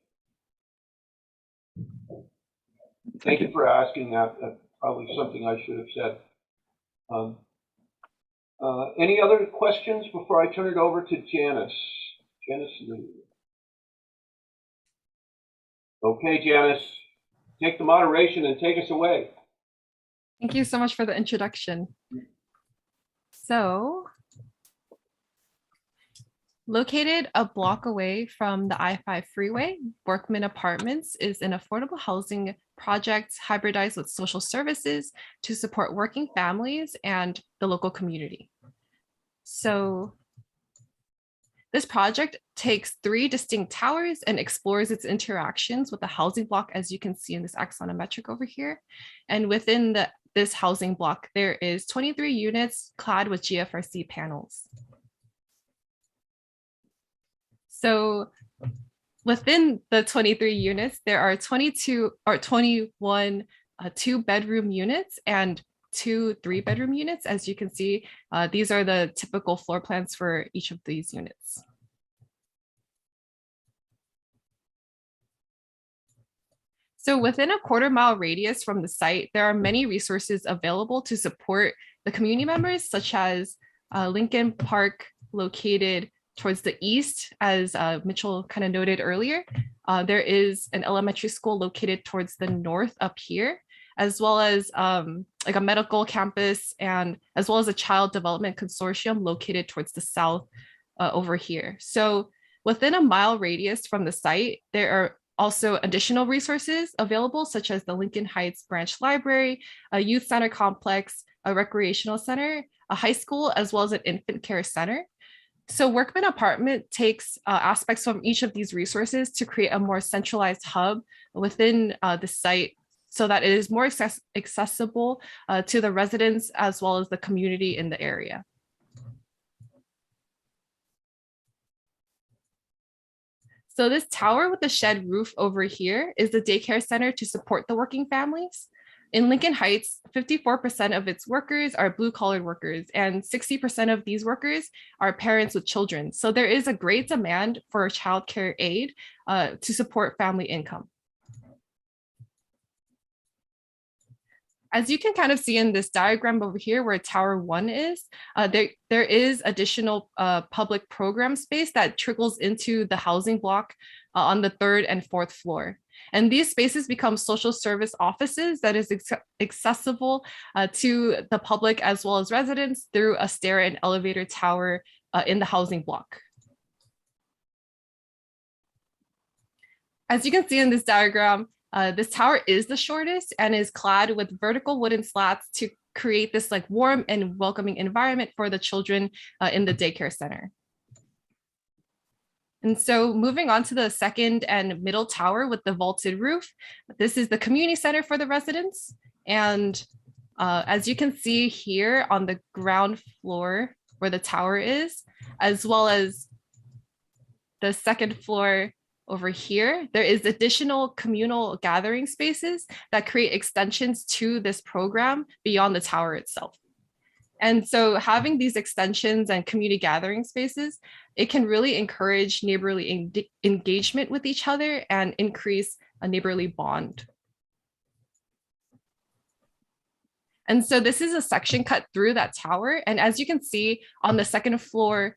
Thank you for asking that. That's probably something I should have said. Any other questions before I turn it over to Janice? Janice Lee. Okay, Janice, take the moderation and take us away. Thank you so much for the introduction. So, located a block away from the I-5 freeway, Workman Apartments is an affordable housing project hybridized with social services to support working families and the local community. So this project takes 3 distinct towers and explores its interactions with the housing block, as you can see in this axonometric over here. And within the this housing block, there is 23 units clad with GFRC panels. So within the 23 units, there are 21 2-bedroom units and 2 3-bedroom units. As you can see, these are the typical floor plans for each of these units. So within a 1/4-mile radius from the site, there are many resources available to support the community members, such as Lincoln Park, located towards the east, as Mitchell kind of noted earlier. There is an elementary school located towards the north up here, as well as like a medical campus, and as well as a child development consortium located towards the south over here. So within a mile radius from the site, there are also additional resources available, such as the Lincoln Heights Branch Library, a youth center complex, a recreational center, a high school, as well as an infant care center. So Workman Apartment takes aspects from each of these resources to create a more centralized hub within the site, so that it is more accessible to the residents as well as the community in the area. So this tower with the shed roof over here is the daycare center to support the working families. In Lincoln Heights, 54% of its workers are blue-collar workers, and 60% of these workers are parents with children. So there is a great demand for childcare aid to support family income. As you can kind of see in this diagram over here where Tower 1 is, there is additional public program space that trickles into the housing block on the 3rd and 4th floor. And these spaces become social service offices that is accessible to the public as well as residents through a stair and elevator tower in the housing block. As you can see in this diagram, this tower is the shortest and is clad with vertical wooden slats to create this like warm and welcoming environment for the children in the daycare center. And so moving on to the 2nd and middle tower with the vaulted roof, this is the community center for the residents. And as you can see here on the ground floor where the tower is, as well as the 2nd floor over here, there is additional communal gathering spaces that create extensions to this program beyond the tower itself. And so having these extensions and community gathering spaces, it can really encourage neighborly engagement with each other and increase a neighborly bond. And so this is a section cut through that tower. And as you can see on the 2nd floor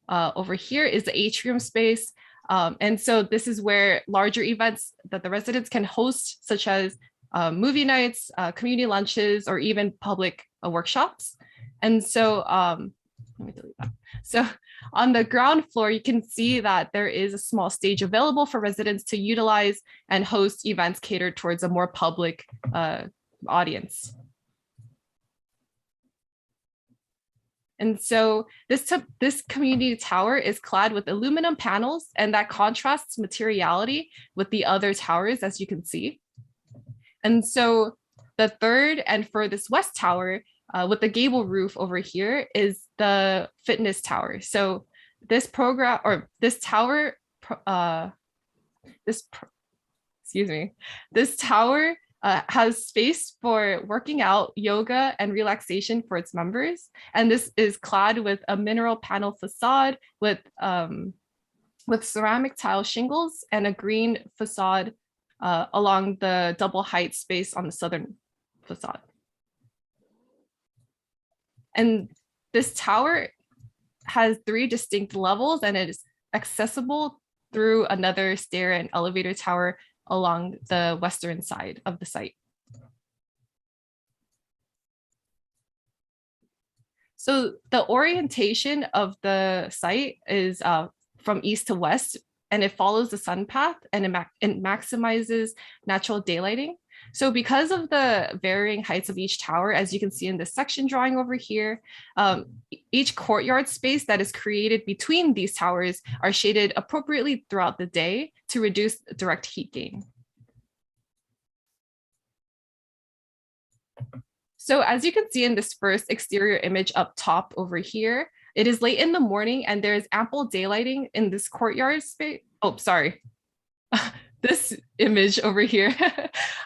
over here is the atrium space. And so this is where larger events that the residents can host, such as movie nights, community lunches, or even public workshops. And so let me delete that. So on the ground floor, you can see that there is a small stage available for residents to utilize and host events catered towards a more public audience. And so this community tower is clad with aluminum panels, and that contrasts materiality with the other towers, as you can see. And so the 3rd and furthest west tower with the gable roof over here is the fitness tower. So this program, or this tower, this tower has space for working out, yoga, and relaxation for its members. And this is clad with a mineral panel facade with ceramic tile shingles and a green facade along the double height space on the southern facade. And this tower has 3 distinct levels, and it is accessible through another stair and elevator tower along the western side of the site. So the orientation of the site is from east to west, and it follows the sun path, and it maximizes natural daylighting. So because of the varying heights of each tower, as you can see in this section drawing over here, each courtyard space that is created between these towers are shaded appropriately throughout the day to reduce direct heat gain. So as you can see in this first exterior image up top over here, it is late in the morning and there is ample daylighting in this courtyard space. Oh, sorry. This image over here.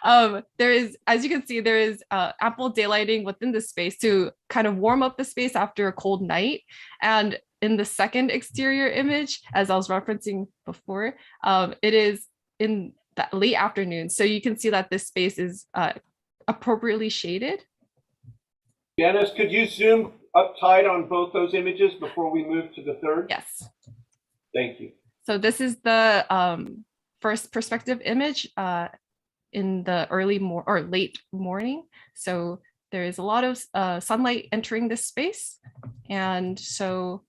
There is, as you can see, there is ample daylighting within the space to kind of warm up the space after a cold night. And in the second exterior image, as I was referencing before, it is in the late afternoon. So you can see that this space is appropriately shaded. Janice, could you zoom up tight on both those images before we move to the third? Yes. Thank you. So this is the first perspective image in the late morning. So there is a lot of sunlight entering this space. And so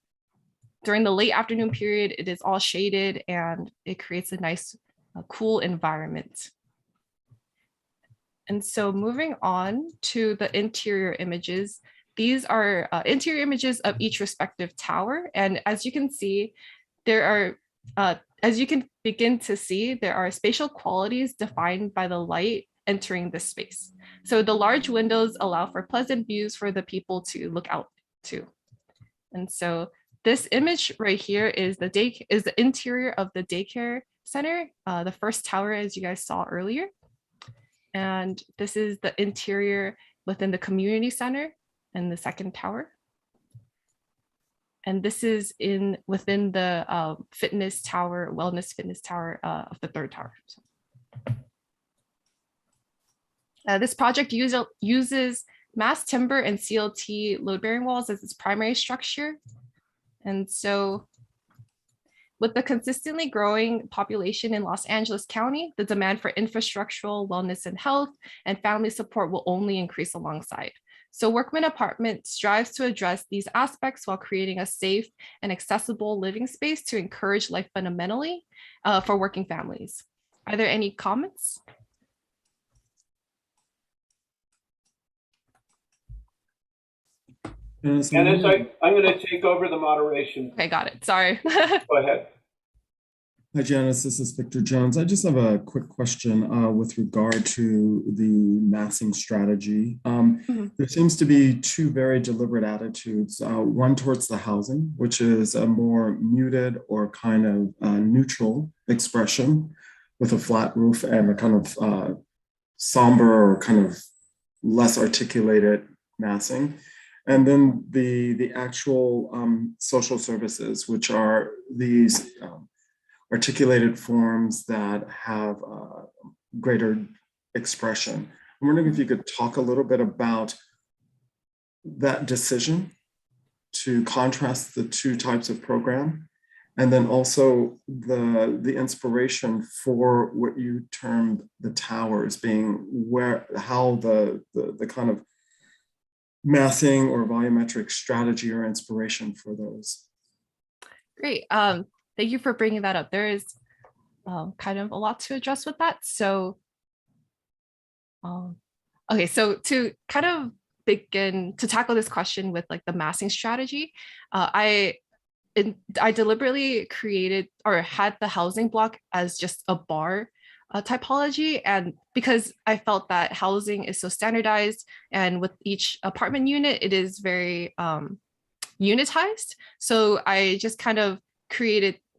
during the late afternoon period, it is all shaded and it creates a nice cool environment. And so moving on to the interior images, these are interior images of each respective tower. And as you can see, there are, as you can begin to see, there are spatial qualities defined by the light entering the space. So the large windows allow for pleasant views for the people to look out to. And so this image right here is the interior of the daycare center, the first tower, as you guys saw earlier. And this is the interior within the community center and the second tower. And this is within the fitness tower, wellness fitness tower of the third tower. This project uses mass timber and CLT load-bearing walls as its primary structure. And so with the consistently growing population in Los Angeles County, the demand for infrastructural wellness and health and family support will only increase alongside. So Workman Apartment strives to address these aspects while creating a safe and accessible living space to encourage life fundamentally for working families. Are there any comments? Dennis, I'm going to take over the moderation. Okay, got it. Sorry. Go ahead. Hi, Janice. This is Victor Jones. I just have a quick question with regard to the massing strategy. There seems to be two very deliberate attitudes. One towards the housing, which is a more muted or kind of neutral expression with a flat roof and a kind of somber or kind of less articulated massing. And then the actual social services, which are these articulated forms that have greater expression. I'm wondering if you could talk a little bit about that decision to contrast the two types of program, and then also the inspiration for what you termed the towers being how the kind of massing or volumetric strategy or inspiration for those. Great. Thank you for bringing that up. There is kind of a lot to address with that. So, okay, so to kind of begin to tackle this question with like the massing strategy, I deliberately created or had the housing block as just a bar typology, and because I felt that housing is so standardized and with each apartment unit, it is very unitized. So I just kind of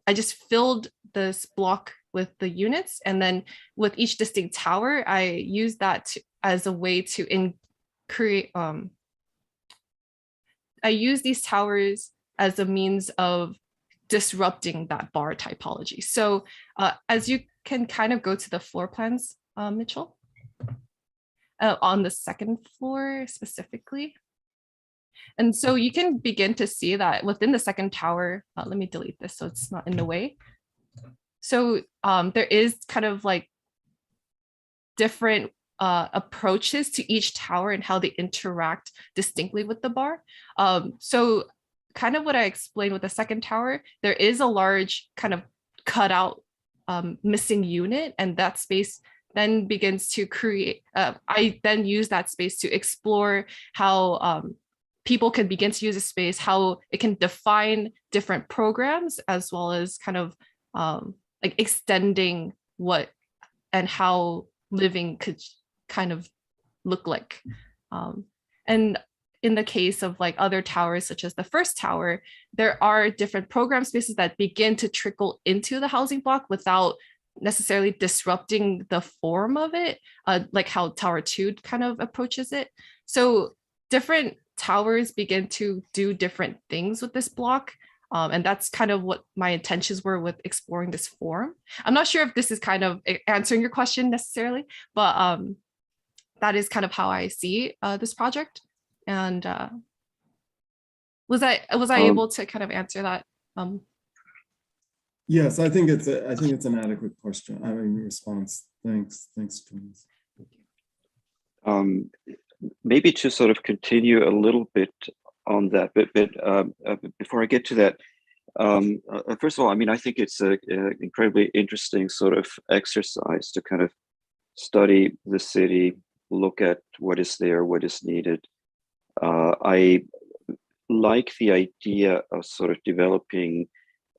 I just filled this block with the units, and then with each distinct tower, I used that as a way to create. I use these towers as a means of disrupting that bar typology. So as you can kind of go to the floor plans, Mitchell, on the second floor specifically. And so you can begin to see that within the second tower, let me delete this so it's not in the way. So there is kind of like different approaches to each tower and how they interact distinctly with the bar. So kind of what I explained with the second tower, there is a large kind of cutout missing unit, and that space then begins to create, I then use that space to explore how people can begin to use a space, how it can define different programs, as well as kind of like extending what and how living could kind of look like. And in the case of like other towers, such as the first tower, there are different program spaces that begin to trickle into the housing block without necessarily disrupting the form of it, like how Tower 2 kind of approaches it. So different towers begin to do different things with this block. And that's kind of what my intentions were with exploring this form. I'm not sure if this is kind of answering your question necessarily, but that is kind of how I see this project. And was I able to kind of answer that? Yes, I think it's an adequate question. I mean, response. Thanks, Thomas. Maybe to sort of continue a little bit on that, but before I get to that, first of all, I mean, I think it's an incredibly interesting sort of exercise to kind of study the city, look at what is there, what is needed. I like the idea of sort of developing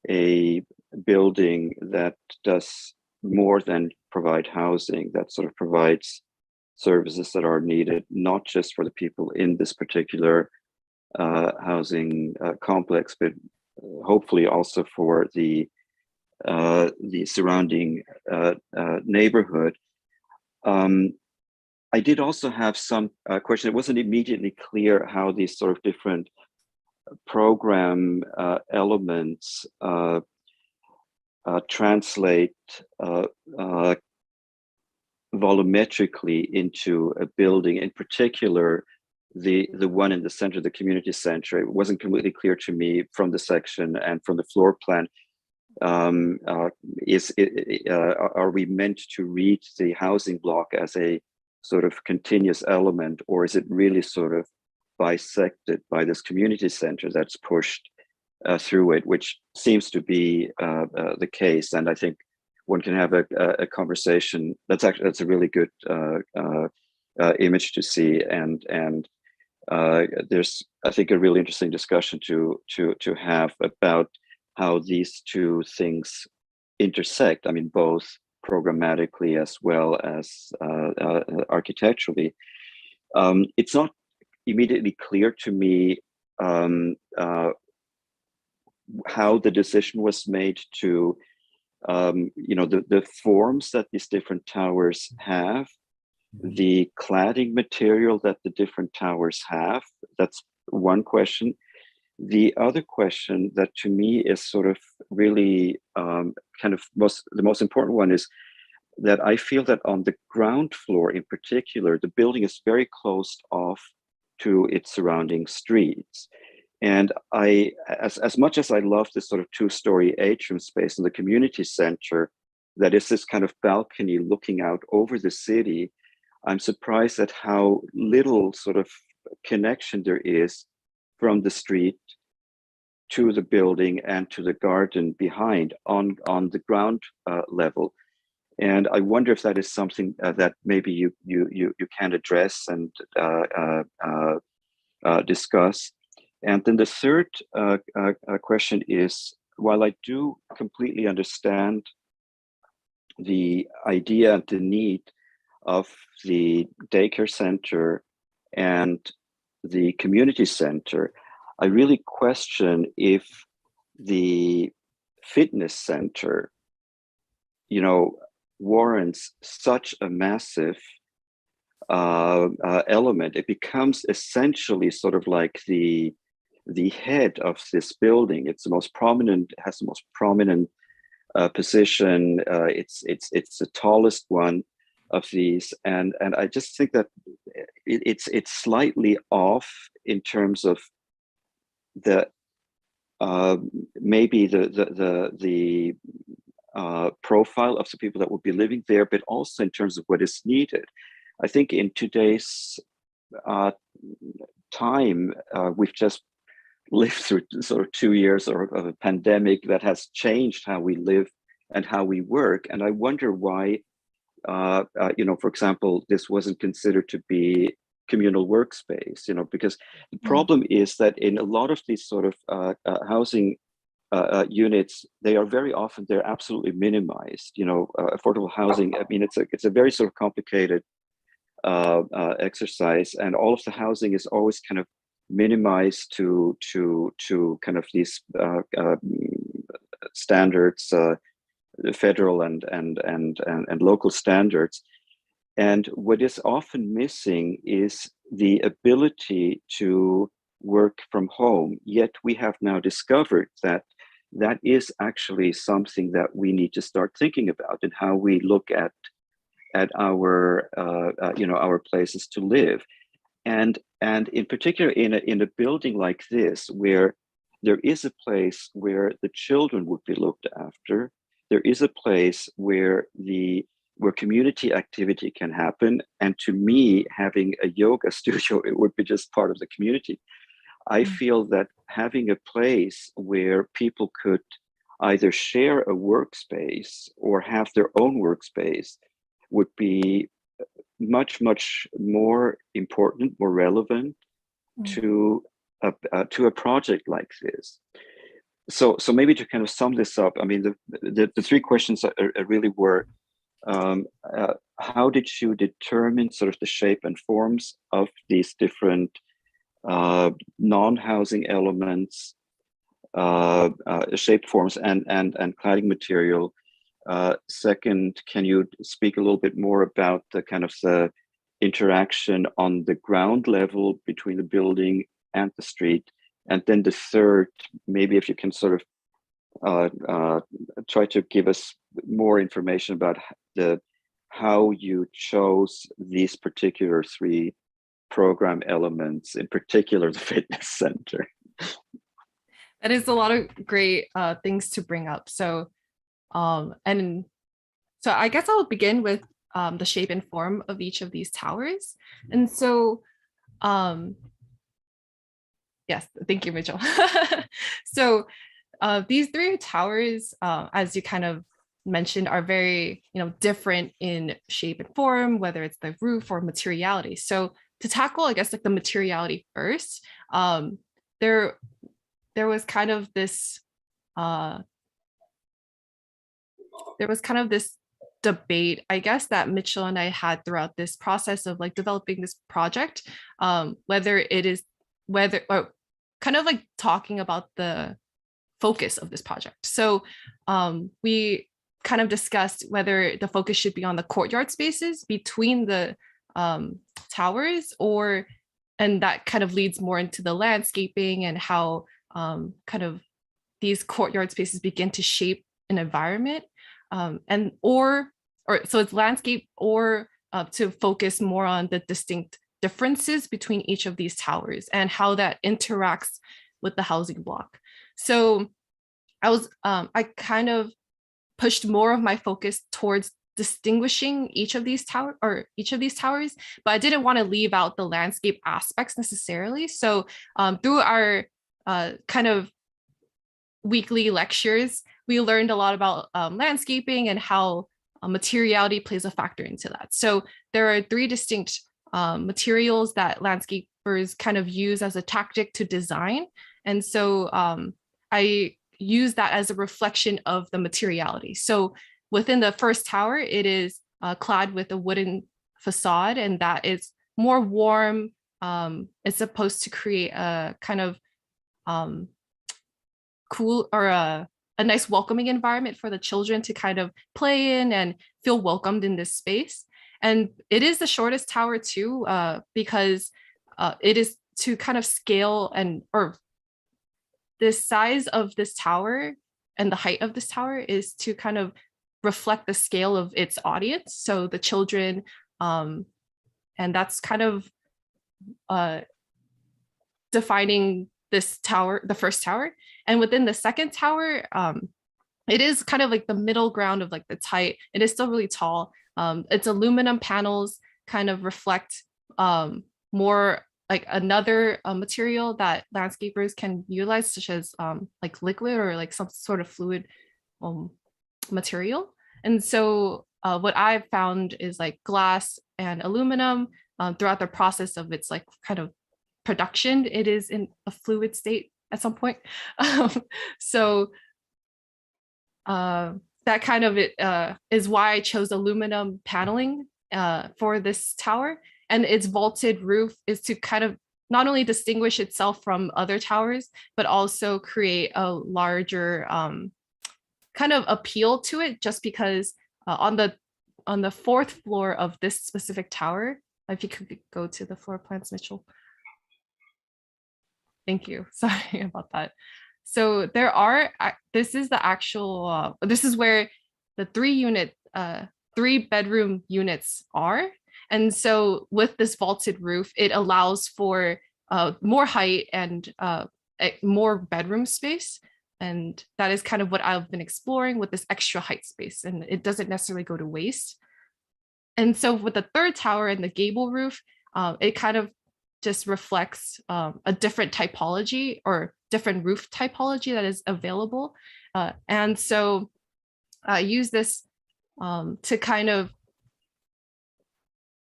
a building that does more than provide housing, that sort of provides services that are needed, not just for the people in this particular housing complex, but hopefully also for the surrounding neighborhood. I did also have some question. It wasn't immediately clear how these sort of different program elements translate volumetrically into a building, in particular the one in the center, the community center. It wasn't completely clear to me from the section and from the floor plan. Are we meant to read the housing block as a sort of continuous element, or is it really sort of bisected by this community center that's pushed through it, which seems to be the case? And I think one can have a conversation. That's a really good image to see, and there's, I think, a really interesting discussion to have about how these two things intersect. I mean, both programmatically as well as architecturally. It's not immediately clear to me how the decision was made to, the forms that these different towers have, the cladding material that the different towers have. That's one question. The other question that to me is sort of really kind of the most important one is that I feel that on the ground floor in particular, the building is very closed off to its surrounding streets. And as much as I love this sort of two-story atrium space in the community center, that is this kind of balcony looking out over the city, I'm surprised at how little sort of connection there is from the street to the building and to the garden behind on the ground level. And I wonder if that is something that maybe you can address and discuss. And then the third question is, while I do completely understand the idea and the need of the daycare center and the community center, I really question if the fitness center, warrants such a massive element. It becomes essentially sort of like the head of this building. It's the most prominent, has the most prominent position. It's the tallest one of these, and I just think that it's slightly off in terms of the maybe the profile of the people that will be living there, but also in terms of what is needed. I think in today's time, we've just lived through sort of 2 years of a pandemic that has changed how we live and how we work. And I wonder why, for example, this wasn't considered to be communal workspace, because the problem is that in a lot of these sort of housing units, they are very often, they're absolutely minimized. Affordable housing, I mean, it's a very sort of complicated exercise, and all of the housing is always kind of minimized to kind of these standards, federal and local standards. And what is often missing is the ability to work from home. Yet we have now discovered that that is actually something that we need to start thinking about, and how we look at our our places to live, and in particular in a building like this, where there is a place where the children would be looked after, there is a place where community activity can happen. And to me, having a yoga studio, it would be just part of the community. I feel that having a place where people could either share a workspace or have their own workspace would be much more important, more relevant to a project like this. So maybe to kind of sum this up, I mean, the three questions really were, how did you determine sort of the shape and forms of these different non-housing elements, shape forms and cladding material? Second, can you speak a little bit more about the kind of the interaction on the ground level between the building and the street? And then the third, maybe if you can sort of try to give us more information about how you chose these particular three program elements, in particular the fitness center. That is a lot of great things to bring up. So, and so I guess I'll begin with the shape and form of each of these towers. And so, yes, thank you, Mitchell. So these three towers, as you kind of mentioned, are very, different in shape and form, whether it's the roof or materiality. So to tackle, I guess, like the materiality first, there was kind of this debate, I guess, that Mitchell and I had throughout this process of like developing this project, or kind of like talking about the focus of this project. So we kind of discussed whether the focus should be on the courtyard spaces between the towers, and that kind of leads more into the landscaping and how kind of these courtyard spaces begin to shape an environment, so it's landscape, or to focus more on the distinct differences between each of these towers and how that interacts with the housing block. So I kind of pushed more of my focus towards distinguishing each of these towers, but I didn't want to leave out the landscape aspects necessarily. So through our kind of weekly lectures, we learned a lot about landscaping and how materiality plays a factor into that. So there are three distinct materials that landscapers kind of use as a tactic to design. And so I use that as a reflection of the materiality. So within the first tower, it is clad with a wooden facade, and that is more warm. It's supposed to create a kind of cool, or a nice welcoming environment for the children to kind of play in and feel welcomed in this space. And it is the shortest tower too, because it is to kind of scale or the size of this tower and the height of this tower is to kind of reflect the scale of its audience. So the children, and that's kind of defining this tower, the first tower. And within the second tower, it is kind of like the middle ground of like the height. It is still really tall. Its aluminum panels kind of reflect more like another material that landscapers can utilize, such as like liquid or like some sort of fluid material. And so what I've found is like glass and aluminum throughout the process of its like kind of production, it is in a fluid state at some point. So that kind of is why I chose aluminum paneling for this tower, and its vaulted roof is to kind of not only distinguish itself from other towers, but also create a larger kind of appeal to it, just because on the fourth floor of this specific tower, if you could go to the floor plans, Mitchell. Thank you. Sorry about that. So there are, this is the actual, this is where the 3-bedroom units are. And so with this vaulted roof, it allows for more height and more bedroom space. And that is kind of what I've been exploring with this extra height space, and it doesn't necessarily go to waste. And so with the third tower and the gable roof, it kind of just reflects a different typology or different roof typology that is available. And so I use this to kind of,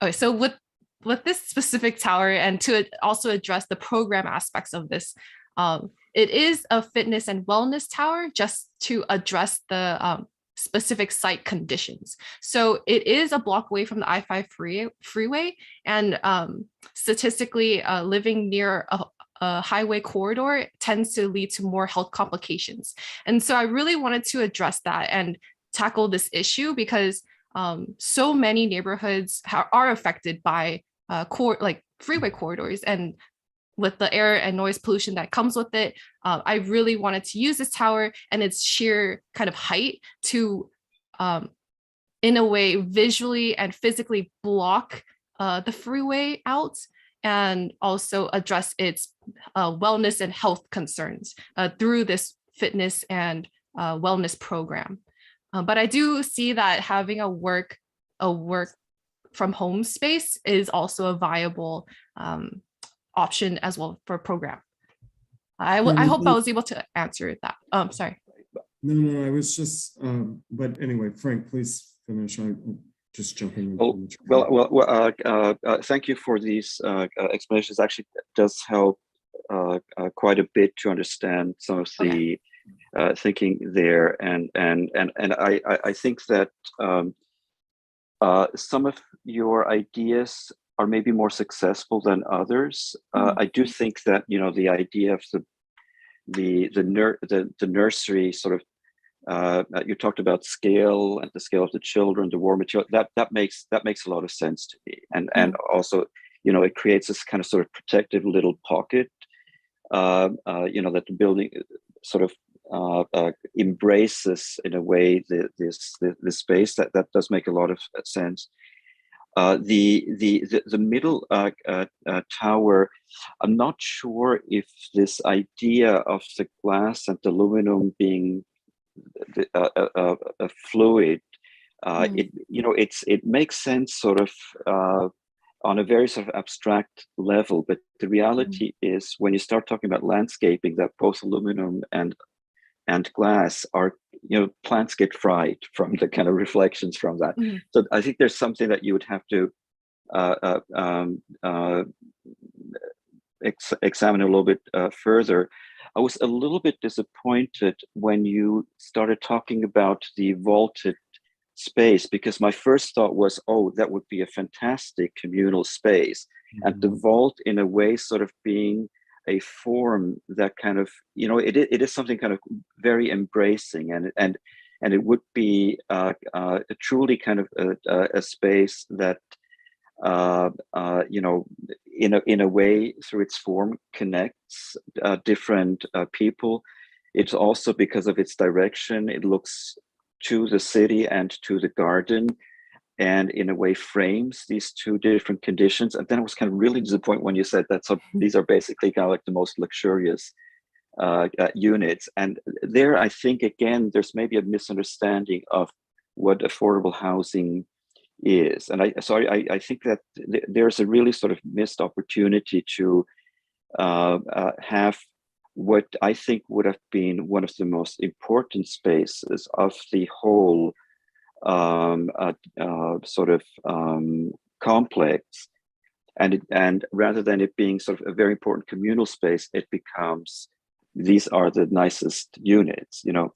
okay, so with this specific tower, and to also address the program aspects of this, it is a fitness and wellness tower just to address the specific site conditions. So it is a block away from the I-5 freeway, and statistically living near a highway corridor tends to lead to more health complications. And so I really wanted to address that and tackle this issue, because so many neighborhoods are affected by like freeway corridors, and with the air and noise pollution that comes with it, I really wanted to use this tower and its sheer kind of height to, in a way, visually and physically block the freeway out, and also address its wellness and health concerns through this fitness and wellness program. But I do see that having a work from home space is also a viable option as well for a program. I hope I was able to answer that. Sorry. No, I was just, but anyway, Frank, please finish. I'm just jumping. Thank you for these explanations. Actually, it does help quite a bit to understand some of the thinking there, and I think that some of your ideas are maybe more successful than others. I do think that, you know, the idea of the nursery sort of, you talked about scale and the scale of the children, the war material, that makes a lot of sense to me, and also, you know, it creates this kind of sort of protective little pocket, you know, that the building sort of embraces in a way this space. That does make a lot of sense. The middle tower, I'm not sure if this idea of the glass and the aluminum being a fluid, it makes sense sort of on a very sort of abstract level, but the reality is when you start talking about landscaping, that both aluminum and glass are, you know, plants get fried from the kind of reflections from that. So I think there's something that you would have to examine a little bit further. I was a little bit disappointed when you started talking about the vaulted space, because my first thought was, oh, that would be a fantastic communal space. And the vault, in a way, sort of being a form that kind of, you know, it is something kind of very embracing, and it would be truly kind of a space that you know, in a way, through its form, connects different people. It's also, because of its direction, it looks to the city and to the garden, and in a way frames these two different conditions. And then I was kind of really disappointed when you said that these are basically kind of like the most luxurious units. And there, I think, again, there's maybe a misunderstanding of what affordable housing is. And I think that there's a really sort of missed opportunity to have what I think would have been one of the most important spaces of the whole sort of complex, and rather than it being sort of a very important communal space, it becomes, these are the nicest units, you know.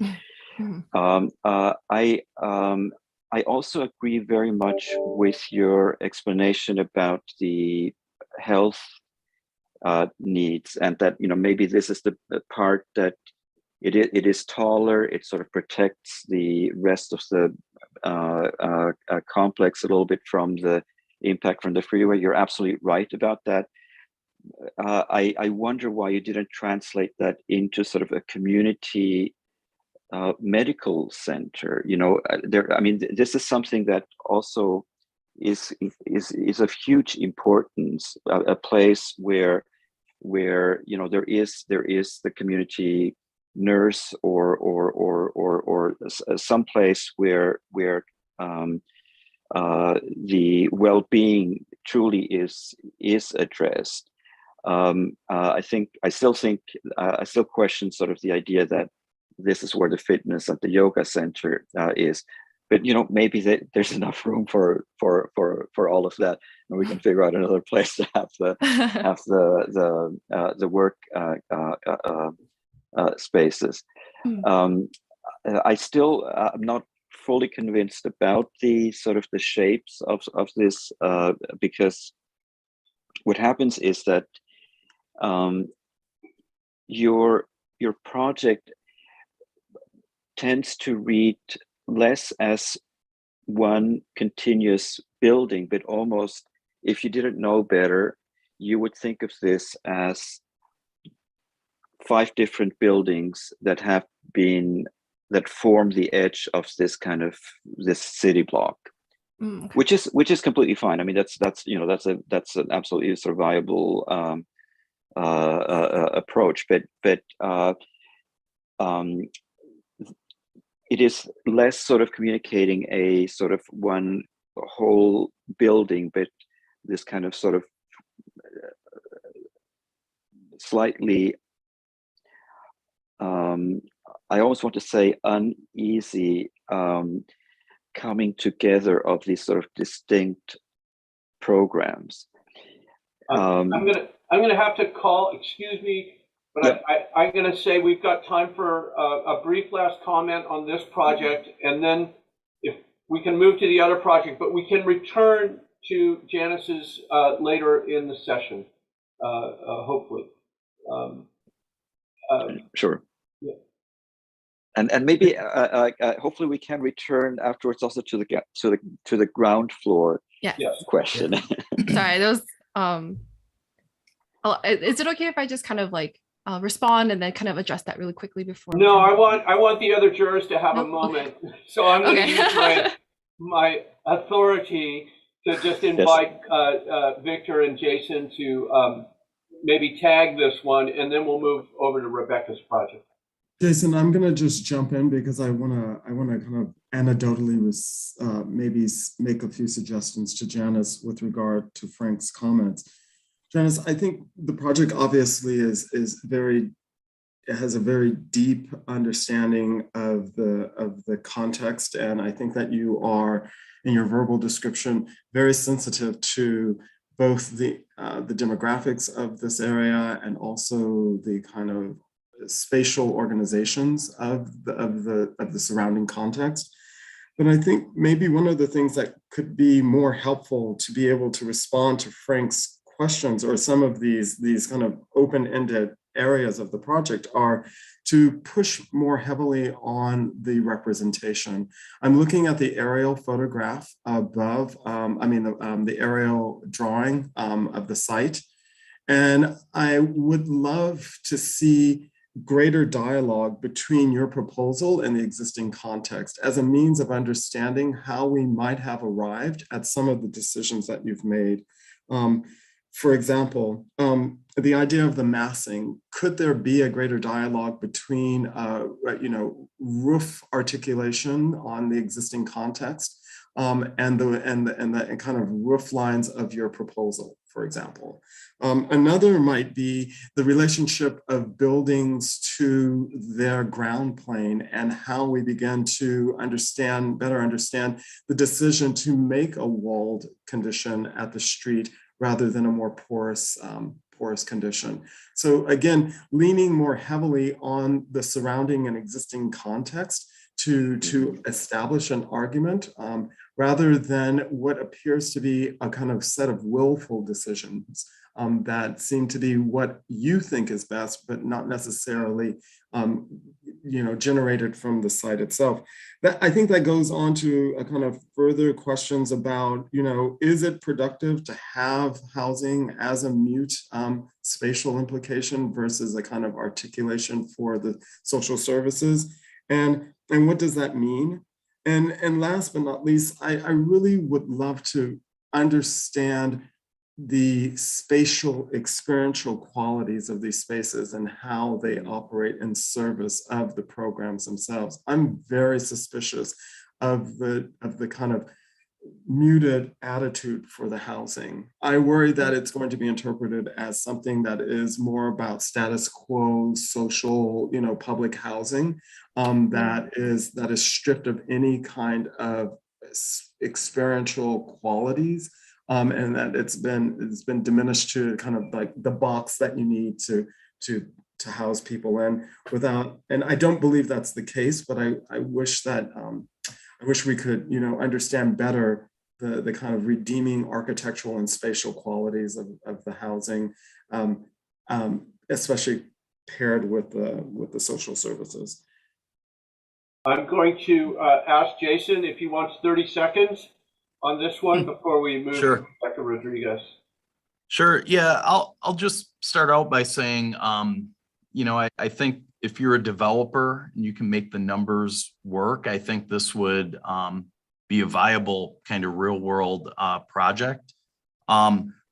I also agree very much with your explanation about the health needs, and that, you know, maybe this is the part that it is taller. It sort of protects the rest of the complex a little bit from the impact from the freeway. You're absolutely right about that. I wonder why you didn't translate that into sort of a community medical center. You know, I mean, this is something that also is of huge importance. A place where you know there is the community nurse or some place where the well-being truly is addressed. I still question sort of the idea that this is where the fitness of the yoga center is, but you know, maybe there's enough room for all of that, and we can figure out another place to have the work spaces. I still am not fully convinced about the sort of the shapes of this, because what happens is that your project tends to read less as one continuous building, but almost, if you didn't know better, you would think of this as 5 different buildings that form the edge of this kind of this city block. Okay. which is completely fine. I mean, that's you know, that's an absolutely survivable approach, but it is less sort of communicating a sort of one whole building, but this kind of sort of slightly, I always want to say uneasy coming together of these sort of distinct programs. I'm gonna have to call. Excuse me, but I'm gonna say we've got time for a brief last comment on this project, and then if we can move to the other project, but we can return to Janice's later in the session, hopefully. Sure. Yeah. And maybe hopefully we can return afterwards also to the ground floor question. Sorry, those is it okay if I just kind of like respond and then kind of address that really quickly before? No, I want the other jurors to have a moment. Okay. So I'm going to use my authority to just invite Victor and Jason to maybe tag this one, and then we'll move over to Rebecca's project. Jason, I'm going to just jump in because I want to kind of anecdotally maybe make a few suggestions to Janice with regard to Frank's comments. Janice, I think the project obviously has a very deep understanding of the context, and I think that you are, in your verbal description, very sensitive to both the demographics of this area and also the kind of spatial organizations of the surrounding context. But I think maybe one of the things that could be more helpful to be able to respond to Frank's questions or some of these kind of open-ended areas of the project are to push more heavily on the representation. I'm looking at the aerial photograph above, the aerial drawing of the site, and I would love to see greater dialogue between your proposal and the existing context as a means of understanding how we might have arrived at some of the decisions that you've made. For example, the idea of the massing, could there be a greater dialogue between roof articulation on the existing context and the kind of roof lines of your proposal, for example? Another might be the relationship of buildings to their ground plane and how we begin to better understand the decision to make a walled condition at the street rather than a more porous condition. So again, leaning more heavily on the surrounding and existing context to establish an argument rather than what appears to be a kind of set of willful decisions that seem to be what you think is best, but not necessarily generated from the site itself. I think that goes on to a kind of further questions about, is it productive to have housing as a mute spatial implication versus a kind of articulation for the social services? And what does that mean? And last but not least, I really would love to understand the spatial experiential qualities of these spaces and how they operate in service of the programs themselves. I'm very suspicious of the kind of muted attitude for the housing. I worry that it's going to be interpreted as something that is more about status quo, social, public housing that is stripped of any kind of experiential qualities. And that it's been diminished to kind of like the box that you need to house people in and I don't believe that's the case, but I wish that I wish we could understand better the kind of redeeming architectural and spatial qualities of the housing, especially paired with the social services. I'm going to ask Jason if he wants 30 seconds on this one before we move to Rebecca Rodriguez. Sure. Yeah, I'll just start out by saying, I think if you're a developer and you can make the numbers work, I think this would be a viable kind of real world project.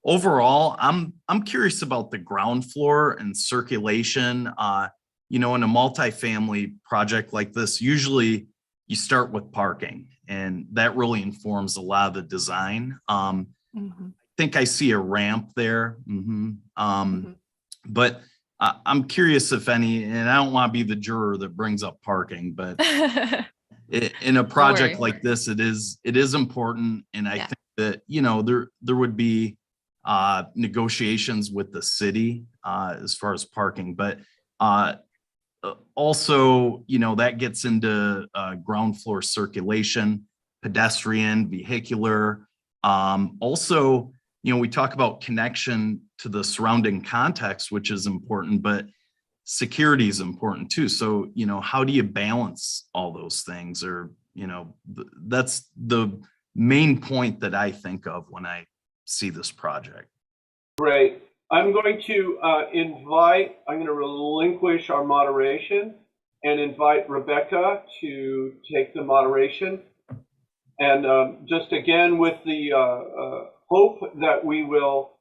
Overall, I'm curious about the ground floor and circulation. In a multifamily project like this, usually you start with parking, and that really informs a lot of the design. I think I see a ramp there. But I'm curious if any, and I don't want to be the juror that brings up parking, but in a project like this, it is important. And I think that, there would be negotiations with the city as far as parking, but also, that gets into ground floor circulation, pedestrian, vehicular. Also, we talk about connection to the surrounding context, which is important, but security is important too. So, how do you balance all those things? Or, that's the main point that I think of when I see this project. Great. I'm going to relinquish our moderation and invite Rebecca to take the moderation. And just again, with the hope that we will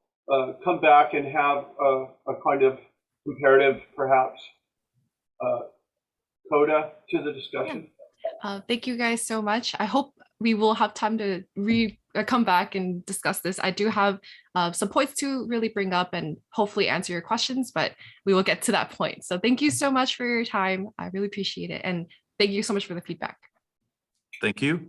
come back and have a kind of comparative, perhaps, coda to the discussion. Thank you guys so much. I hope we will have time to come back and discuss this. I do have some points to really bring up and hopefully answer your questions, but we will get to that point. So thank you so much for your time. I really appreciate it. And thank you so much for the feedback. Thank you.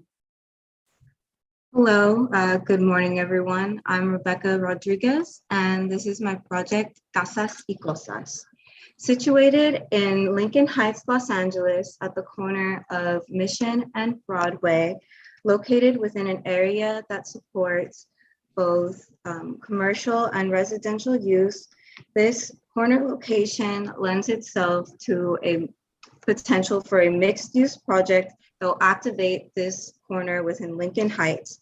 Hello, good morning, everyone. I'm Rebecca Rodriguez, and this is my project, Casas y Cosas. Situated in Lincoln Heights, Los Angeles, at the corner of Mission and Broadway, located within an area that supports both commercial and residential use, this corner location lends itself to a potential for a mixed-use project that will activate this corner within Lincoln Heights.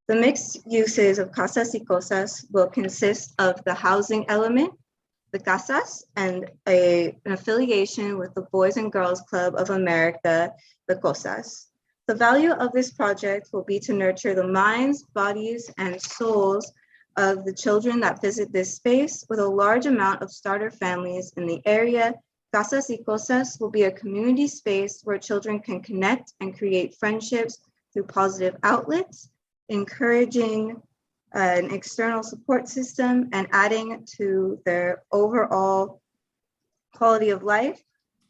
The mixed uses of Casas y Cosas will consist of the housing element, the Casas, and an affiliation with the Boys and Girls Club of America, the Cosas. The value of this project will be to nurture the minds, bodies, and souls of the children that visit this space. With a large amount of starter families in the area, Casas y Cosas will be a community space where children can connect and create friendships through positive outlets, encouraging an external support system and adding to their overall quality of life.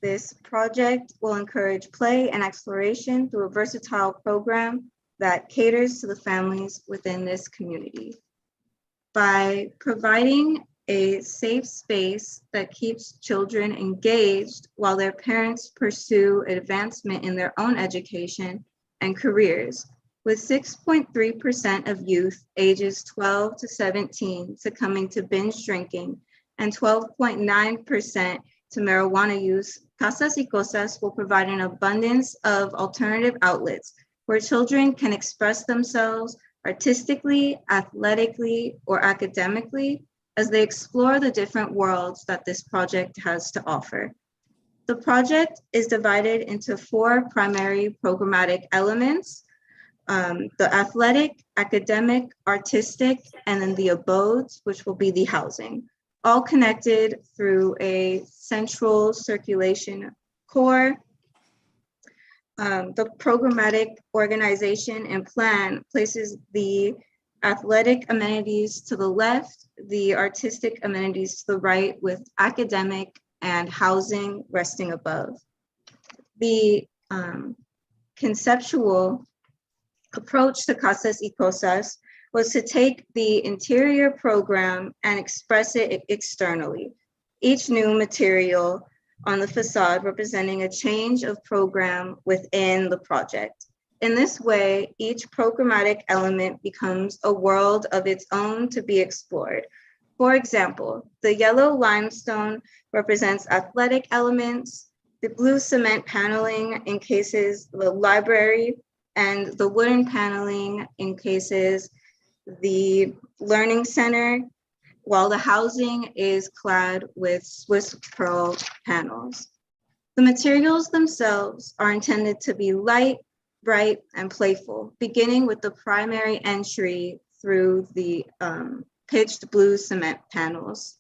This project will encourage play and exploration through a versatile program that caters to the families within this community. By providing a safe space that keeps children engaged while their parents pursue advancement in their own education and careers, with 6.3% of youth ages 12 to 17 succumbing to binge drinking and 12.9% to marijuana use. Casas y Cosas will provide an abundance of alternative outlets where children can express themselves artistically, athletically, or academically as they explore the different worlds that this project has to offer. The project is divided into 4 primary programmatic elements: the athletic, academic, artistic, and then the abodes, which will be the housing, all connected through a central circulation core. The programmatic organization and plan places the athletic amenities to the left, the artistic amenities to the right, with academic and housing resting above. The conceptual approach to Casas y Cosas was to take the interior program and express it externally. Each new material on the facade representing a change of program within the project. In this way, each programmatic element becomes a world of its own to be explored. For example, the yellow limestone represents athletic elements, the blue cement paneling encases the library, and the wooden paneling encases the learning center, while the housing is clad with Swiss pearl panels. The materials themselves are intended to be light, bright, and playful, beginning with the primary entry through the pitched blue cement panels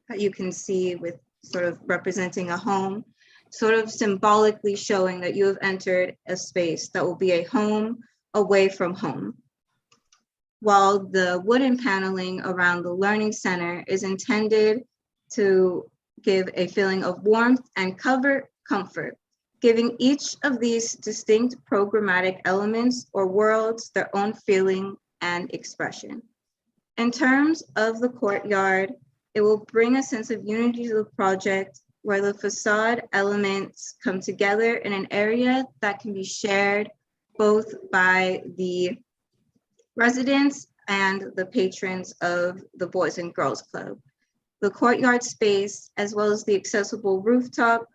that you can see with sort of representing a home, sort of symbolically showing that you have entered a space that will be a home away from home. While the wooden paneling around the learning center is intended to give a feeling of warmth and comfort, giving each of these distinct programmatic elements or worlds their own feeling and expression. In terms of the courtyard, it will bring a sense of unity to the project, where the facade elements come together in an area that can be shared both by the residents and the patrons of the Boys and Girls Club. The courtyard space, as well as the accessible rooftop,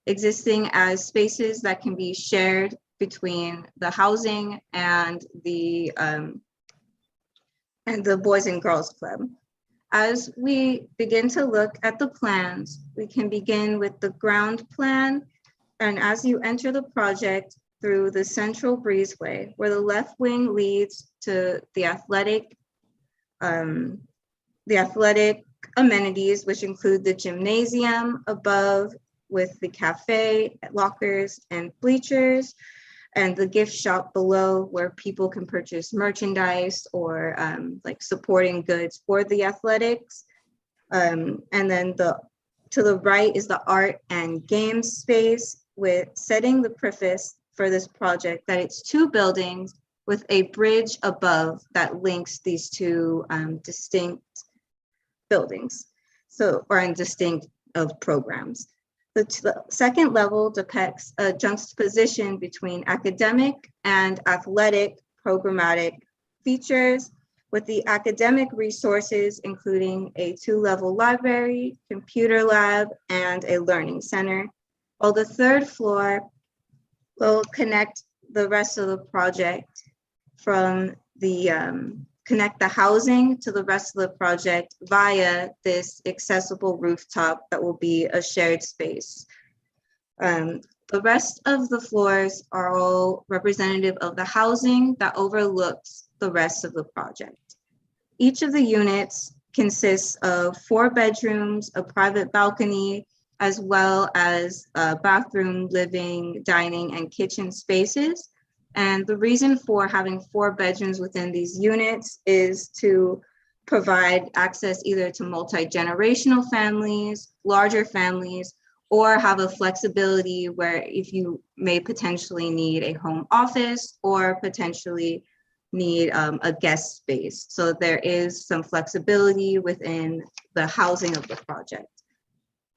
existing as spaces that can be shared between the housing and the Boys and Girls Club. As we begin to look at the plans, we can begin with the ground plan. And as you enter the project through the central breezeway, where the left wing leads to the athletic amenities, which include the gymnasium above with the cafe, lockers, and bleachers, and the gift shop below where people can purchase merchandise or like supporting goods for the athletics. And then to the right is the art and games space, with setting the preface for this project that it's 2 buildings with a bridge above that links these 2 distinct buildings, or in distinct of programs. The second level depicts a juxtaposition between academic and athletic programmatic features, with the academic resources including a 2-level library, computer lab, and a learning center, while the 3rd floor will connect the rest of the project from the connect the housing to the rest of the project via this accessible rooftop that will be a shared space. The rest of the floors are all representative of the housing that overlooks the rest of the project. Each of the units consists of 4 bedrooms, a private balcony, as well as bathroom, living, dining, and kitchen spaces. And the reason for having 4 bedrooms within these units is to provide access either to multi-generational families, larger families, or have a flexibility where if you may potentially need a home office or potentially need a guest space. So there is some flexibility within the housing of the project.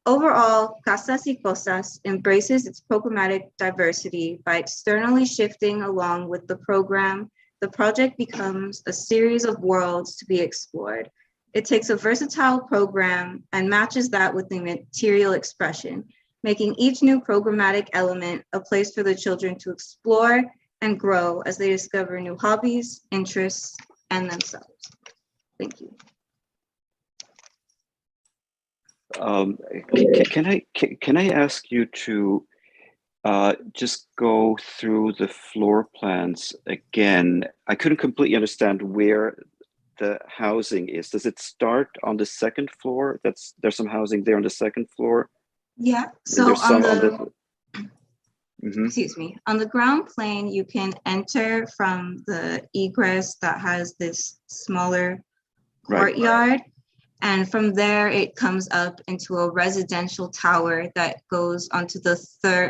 Overall, Casas y Cosas embraces its programmatic diversity by externally shifting along with the program. The project becomes a series of worlds to be explored. It takes a versatile program and matches that with the material expression, making each new programmatic element a place for the children to explore and grow as they discover new hobbies, interests, and themselves. Thank you. Can I ask you to just go through the floor plans again? I couldn't completely understand where the housing is. Does it start on the second floor? There's some housing there on the second floor. Yeah. So There's on some the Mhm. excuse me, on the ground plane, you can enter from the egress that has this smaller Right. courtyard. And from there, it comes up into a residential tower that goes onto the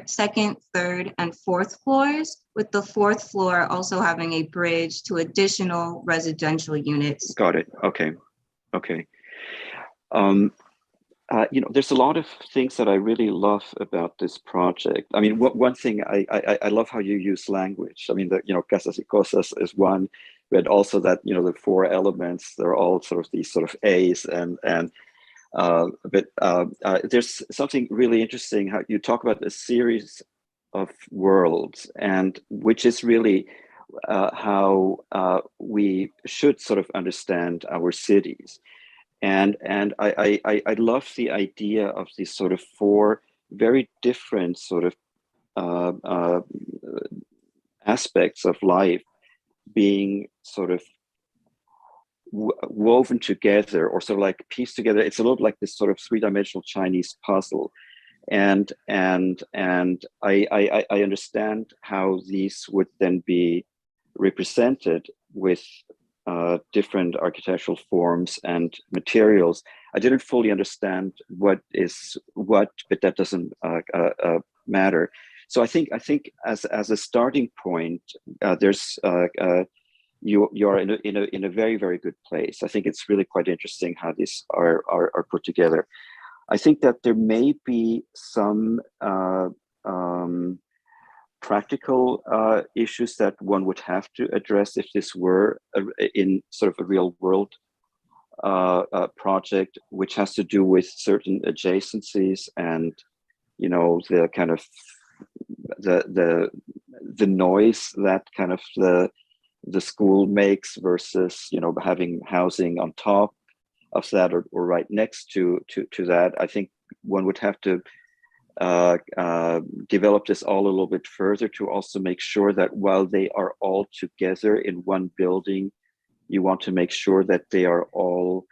second, third, and fourth floors, with the fourth floor also having a bridge to additional residential units. Got it. Okay. Okay. There's a lot of things that I really love about this project. I mean, one thing I love how you use language. I mean, Casas y Cosas is one, but also that the four elements, they're all sort of these sort of A's, but there's something really interesting how you talk about a series of worlds, and which is really how we should sort of understand our cities. And I love the idea of these sort of four very different sort of aspects of life being sort of woven together, or sort of like pieced together. It's a little like this sort of three-dimensional Chinese puzzle. And I understand how these would then be represented with different architectural forms and materials. I didn't fully understand what is what, but that doesn't matter. So I think as a starting point, there's you are in a very, very good place. I think it's really quite interesting how these are put together. I think that there may be some practical issues that one would have to address if this were in sort of a real world project, which has to do with certain adjacencies and the kind of the noise that kind of the school makes versus having housing on top of that or right next to that. I think one would have to develop this all a little bit further to also make sure that while they are all together in one building, you want to make sure that they are all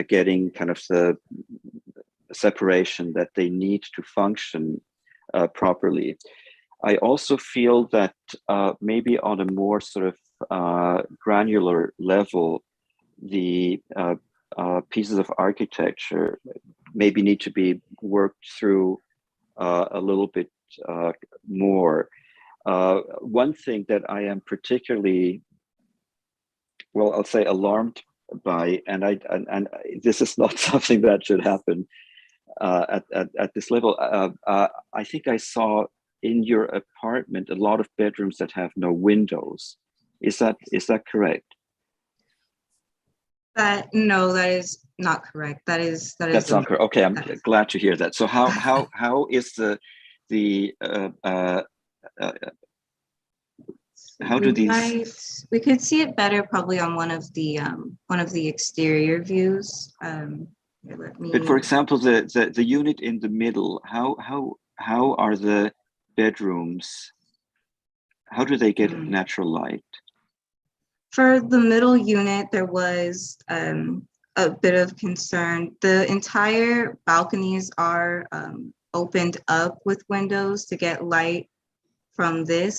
getting kind of the separation that they need to function properly. I also feel that maybe on a more sort of granular level, the pieces of architecture maybe need to be worked through a little bit more. One thing that I am particularly, well, I'll say alarmed by, and this is not something that should happen at this level. I think I saw in your apartment a lot of bedrooms that have no windows. Is that correct? No, that is not correct. That's not correct. Okay, I'm glad to hear that. So how is how do these? We could see it better probably on one of the exterior views. But for example, the unit in the middle, how are the bedrooms? How do they get natural light? For the middle unit, there was a bit of concern. The entire balconies are opened up with windows to get light from the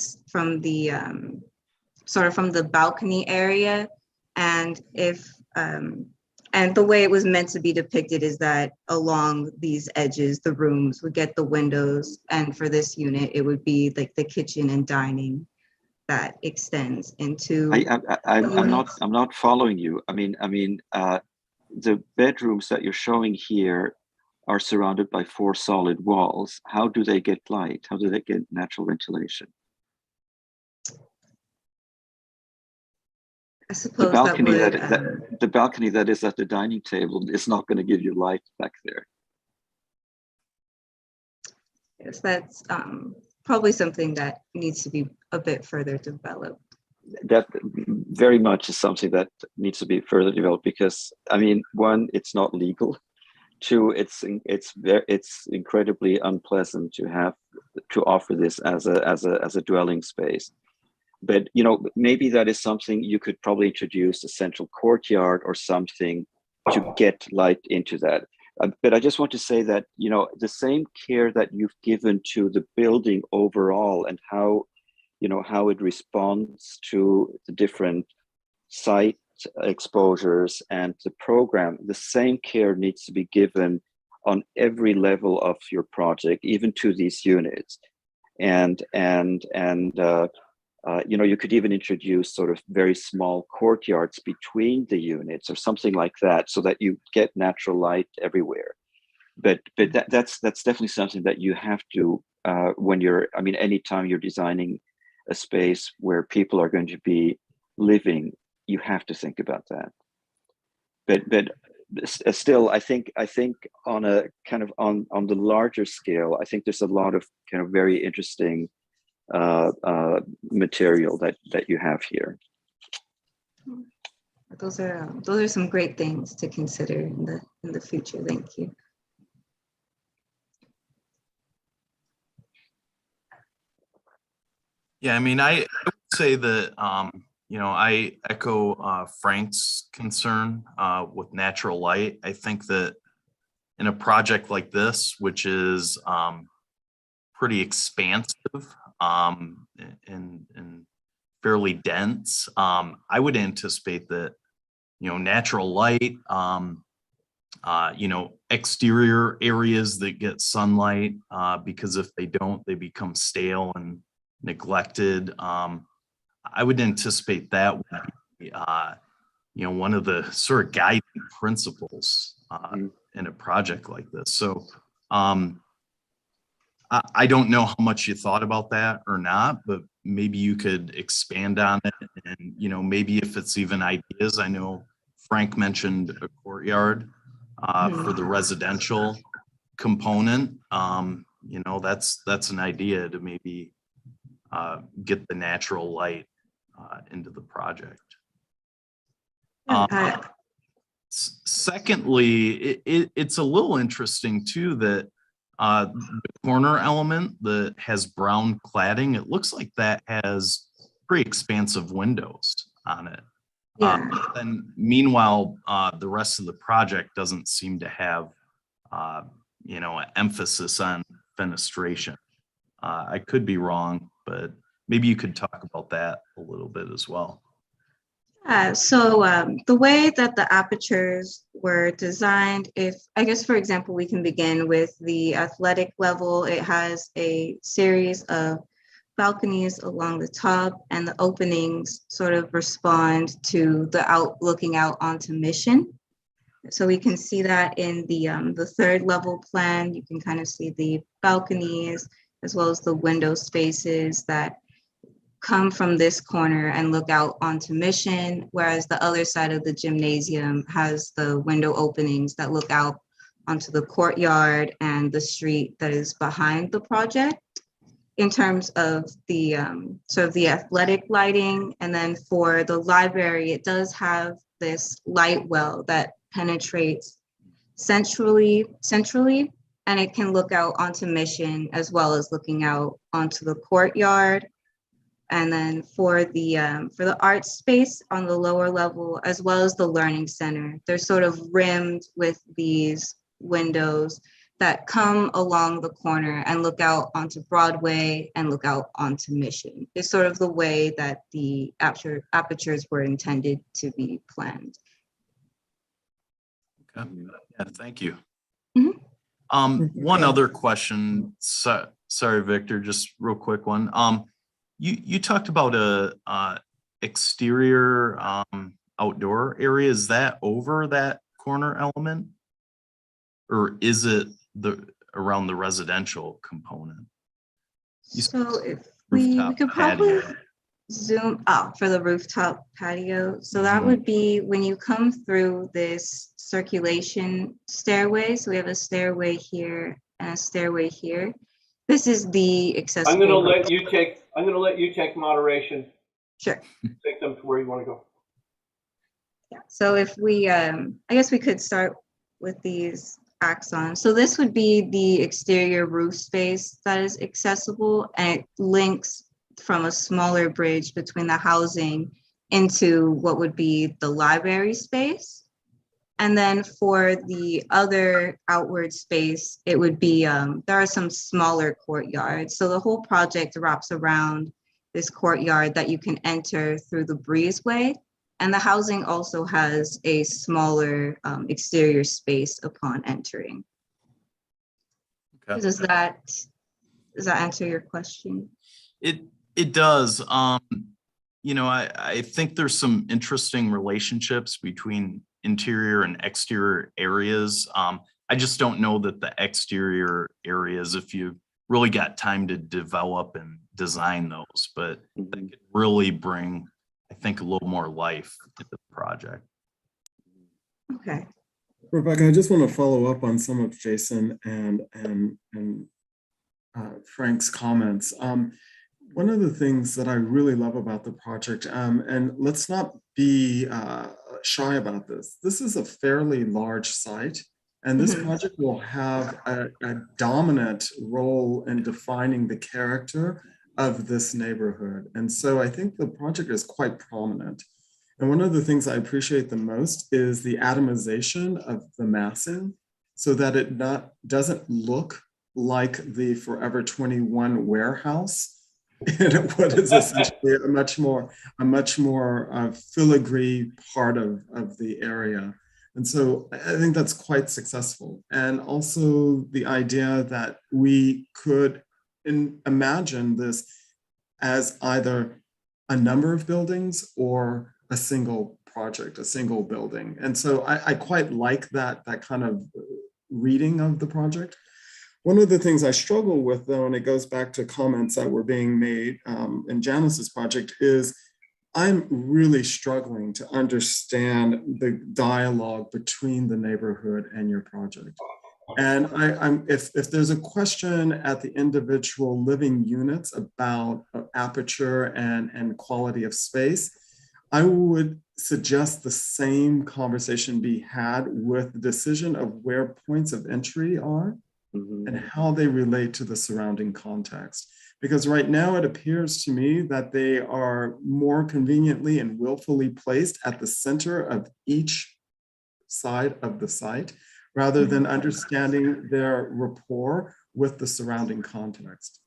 sort of from the balcony area. And and the way it was meant to be depicted is that along these edges, the rooms would get the windows. And for this unit, it would be like the kitchen and dining that extends into. I'm not following you. I mean, the bedrooms that you're showing here are surrounded by 4 solid walls. How do they get light? How do they get natural ventilation? I suppose the balcony that that, would, the balcony that is at the dining table is not going to give you light back there. yes, that's probably something that needs to be a bit further developed. That very much is something that needs to be further developed because, I mean, one, it's not legal. Two, it's incredibly unpleasant to offer this as a dwelling space. But you know, maybe that is something you could probably introduce a central courtyard or something to get light into that. But I just want to say that, you know, the same care that you've given to the building overall and how, you know, how it responds to the different site exposures and the program, the same care needs to be given on every level of your project, even to these units. You know, you could even introduce sort of very small courtyards between the units or something like that, so that you get natural light everywhere. But that's definitely something that you have to when you're, I mean, anytime you're designing a space where people are going to be living, you have to think about that. But still, I think on a kind of on the larger scale, I think there's a lot of kind of very interesting material that you have here. Those are some great things to consider in the future. Thank you. Yeah, I mean, I would say that, you know, I echo Frank's concern with natural light. I think that in a project like this, which is pretty expansive and fairly dense, I would anticipate that, you know, natural light, you know, exterior areas that get sunlight, because if they don't, they become stale and neglected. I would anticipate that would be, you know, one of the sort of guiding principles in a project like this. So I don't know how much you thought about that or not, but maybe you could expand on it. And, you know, maybe if it's even ideas, I know Frank mentioned a courtyard for the residential component. You know, that's an idea to maybe get the natural light into the project. Secondly, it's a little interesting too that the corner element that has brown cladding, it looks like that has pretty expansive windows on it. Yeah. And meanwhile, the rest of the project doesn't seem to have, you know, an emphasis on fenestration. I could be wrong, but maybe you could talk about that a little bit as well. So the way that the apertures were designed, if I guess, for example, we can begin with the athletic level. It has a series of balconies along the top, and the openings sort of respond to the looking out onto Mission. So we can see that in the third level plan. You can kind of see the balconies as well as the window spaces that come from this corner and look out onto Mission, whereas the other side of the gymnasium has the window openings that look out onto the courtyard and the street that is behind the project. In terms of the sort of the athletic lighting, and then for the library, it does have this light well that penetrates centrally, and it can look out onto Mission as well as looking out onto the courtyard. And then for the art space on the lower level, as well as the learning center, they're sort of rimmed with these windows that come along the corner and look out onto Broadway and look out onto Mission. It's sort of the way that the apertures were intended to be planned. Okay. Yeah, thank you. Mm-hmm. One other question. Sorry, Victor, just real quick one. You talked about a exterior outdoor area. Is that over that corner element? Or is it around the residential component? So if we Rooftop could probably patio. zoom out for the rooftop patio. So that would be when you come through this circulation stairway. So we have a stairway here and a stairway here. This is the accessible. I'm gonna let you take moderation. Sure. Take them to where you want to go. Yeah. So if we, I guess we could start with these axons. So this would be the exterior roof space that is accessible, and it links from a smaller bridge between the housing into what would be the library space. And then for the other outward space, it would be, there are some smaller courtyards. So the whole project wraps around this courtyard that you can enter through the breezeway. And the housing also has a smaller exterior space upon entering. Okay. Does that answer your question? It does. You know, I think there's some interesting relationships between interior and exterior areas. I just don't know that the exterior areas, if you really got time to develop and design those, but they could really bring, I think, a little more life to the project. Okay. Rebecca, I just want to follow up on some of Jason and Frank's comments. One of the things that I really love about the project, and let's not be shy about this, this is a fairly large site, and this project will have a dominant role in defining the character of this neighborhood. And so I think the project is quite prominent. And one of the things I appreciate the most is the atomization of the massing so that it doesn't look like the Forever 21 warehouse in what is essentially a much more filigree part of the area. And so I think that's quite successful. And also the idea that we could imagine this as either a number of buildings or a single project, a single building. And so I quite like that kind of reading of the project. One of the things I struggle with, though, and it goes back to comments that were being made in Janice's project, is I'm really struggling to understand the dialogue between the neighborhood and your project. And if there's a question at the individual living units about aperture and quality of space, I would suggest the same conversation be had with the decision of where points of entry are and how they relate to the surrounding context. Because right now it appears to me that they are more conveniently and willfully placed at the center of each side of the site, rather than understanding their rapport with the surrounding context.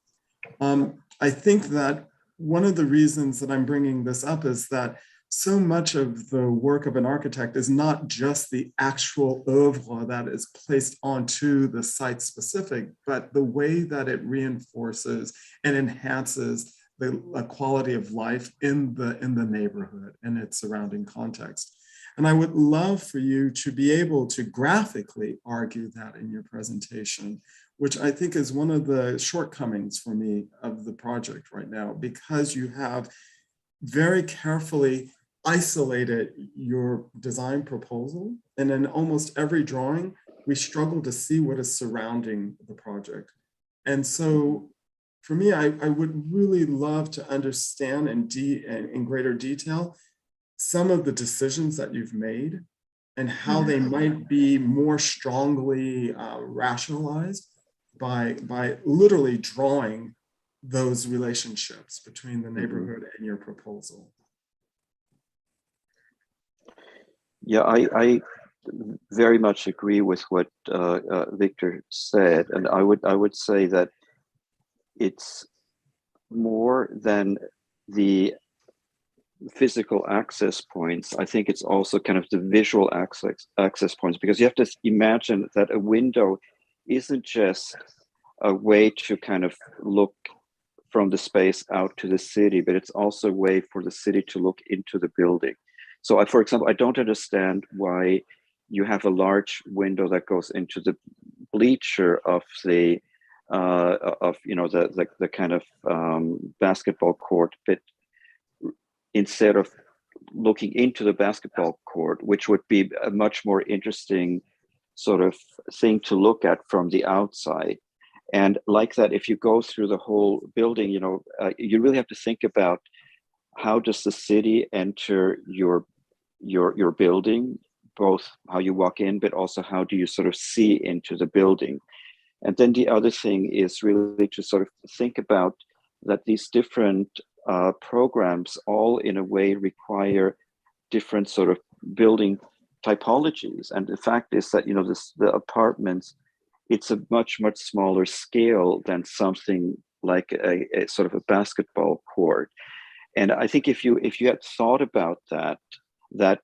I think that one of the reasons that I'm bringing this up is that so much of the work of an architect is not just the actual oeuvre that is placed onto the site specific, but the way that it reinforces and enhances the quality of life in the neighborhood and its surrounding context. And I would love for you to be able to graphically argue that in your presentation, which I think is one of the shortcomings for me of the project right now, because you have very carefully isolated your design proposal. And in almost every drawing, we struggle to see what is surrounding the project. And so for me, I would really love to understand in greater detail some of the decisions that you've made and how they might be more strongly rationalized by literally drawing those relationships between the neighborhood and your proposal. Yeah, I very much agree with what Victor said, and I would say that it's more than the physical access points. I think it's also kind of the visual access points, because you have to imagine that a window isn't just a way to kind of look from the space out to the city, but it's also a way for the city to look into the building. So for example, I don't understand why you have a large window that goes into the bleacher of the the kind of basketball court, but instead of looking into the basketball court, which would be a much more interesting sort of thing to look at from the outside. And like that, if you go through the whole building, you really have to think about how does the city enter your building, both how you walk in, but also how do you sort of see into the building. And then the other thing is really to sort of think about that these different programs all in a way require different sort of building typologies. And the fact is that, the apartments, it's a much, much smaller scale than something like a sort of a basketball court. And I think if you had thought about that, a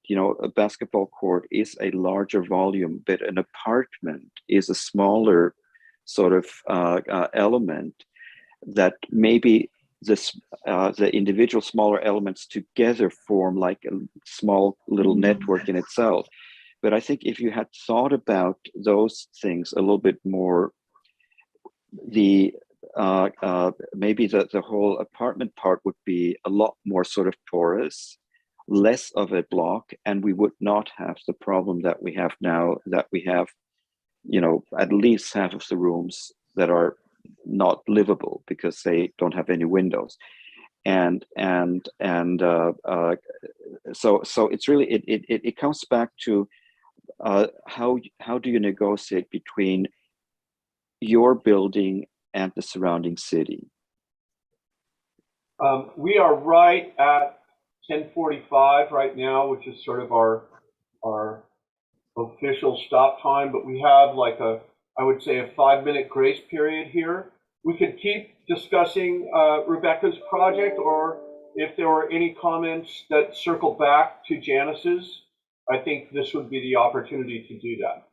basketball court is a larger volume, but an apartment is a smaller sort of element, that maybe the individual smaller elements together form like a small little network in itself. But I think if you had thought about those things a little bit more, maybe the whole apartment part would be a lot more sort of porous, less of a block, and we would not have the problem that we have now, that we have, at least half of the rooms that are not livable because they don't have any windows. So it's really, it comes back to how do you negotiate between your building and the surrounding city? We are right at 10:45 right now, which is sort of our official stop time, but we have like I would say a 5-minute grace period here. We could keep discussing Rebecca's project, or if there were any comments that circle back to Janice's, I think this would be the opportunity to do that.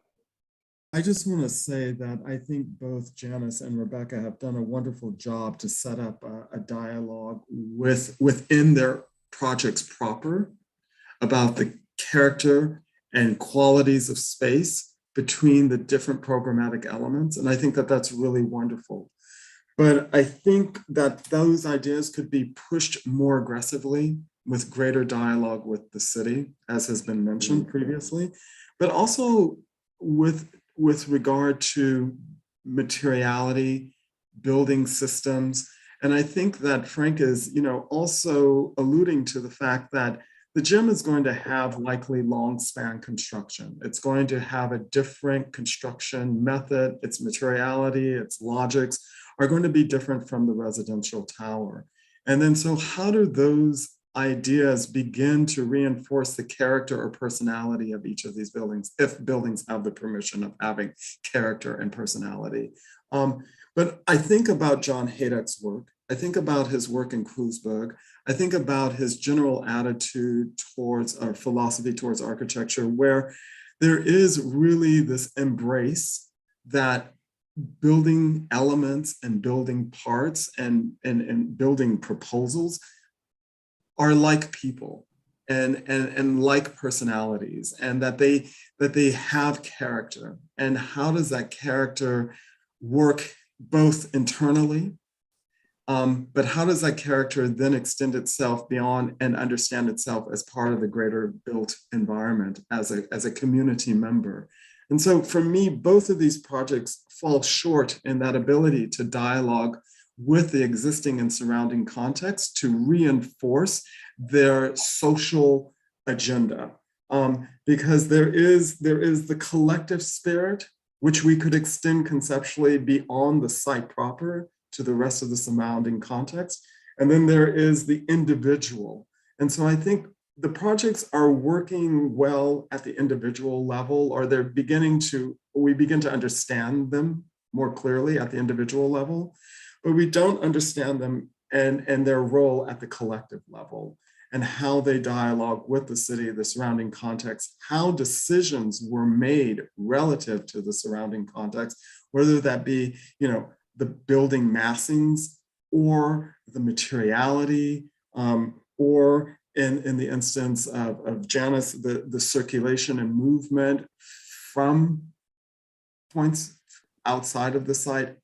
I just want to say that I think both Janice and Rebecca have done a wonderful job to set up a dialogue within their projects proper about the character and qualities of space between the different programmatic elements. And I think that that's really wonderful. But I think that those ideas could be pushed more aggressively with greater dialogue with the city, as has been mentioned previously, but also with regard to materiality, building systems. And I think that Frank is, also alluding to the fact that the gym is going to have likely long span construction. It's going to have a different construction method. Its materiality, its logics are going to be different from the residential tower. And then, so how do those ideas begin to reinforce the character or personality of each of these buildings, if buildings have the permission of having character and personality? But I think about John Hayduk's work. I think about his work in Kreuzberg. I think about his general attitude towards, or philosophy towards architecture, where there is really this embrace that building elements and building parts and building proposals are like people and like personalities, and that they have character. And how does that character work both internally, but how does that character then extend itself beyond and understand itself as part of the greater built environment as a community member? And so for me, both of these projects fall short in that ability to dialogue with the existing and surrounding context to reinforce their social agenda. Because there is the collective spirit, which we could extend conceptually beyond the site proper to the rest of the surrounding context. And then there is the individual. And so I think the projects are working well at the individual level, or we begin to understand them more clearly at the individual level, but we don't understand them and their role at the collective level, and how they dialogue with the city, the surrounding context, how decisions were made relative to the surrounding context, whether that be, the building massings or the materiality, or in the instance of Janice, the circulation and movement from points outside of the site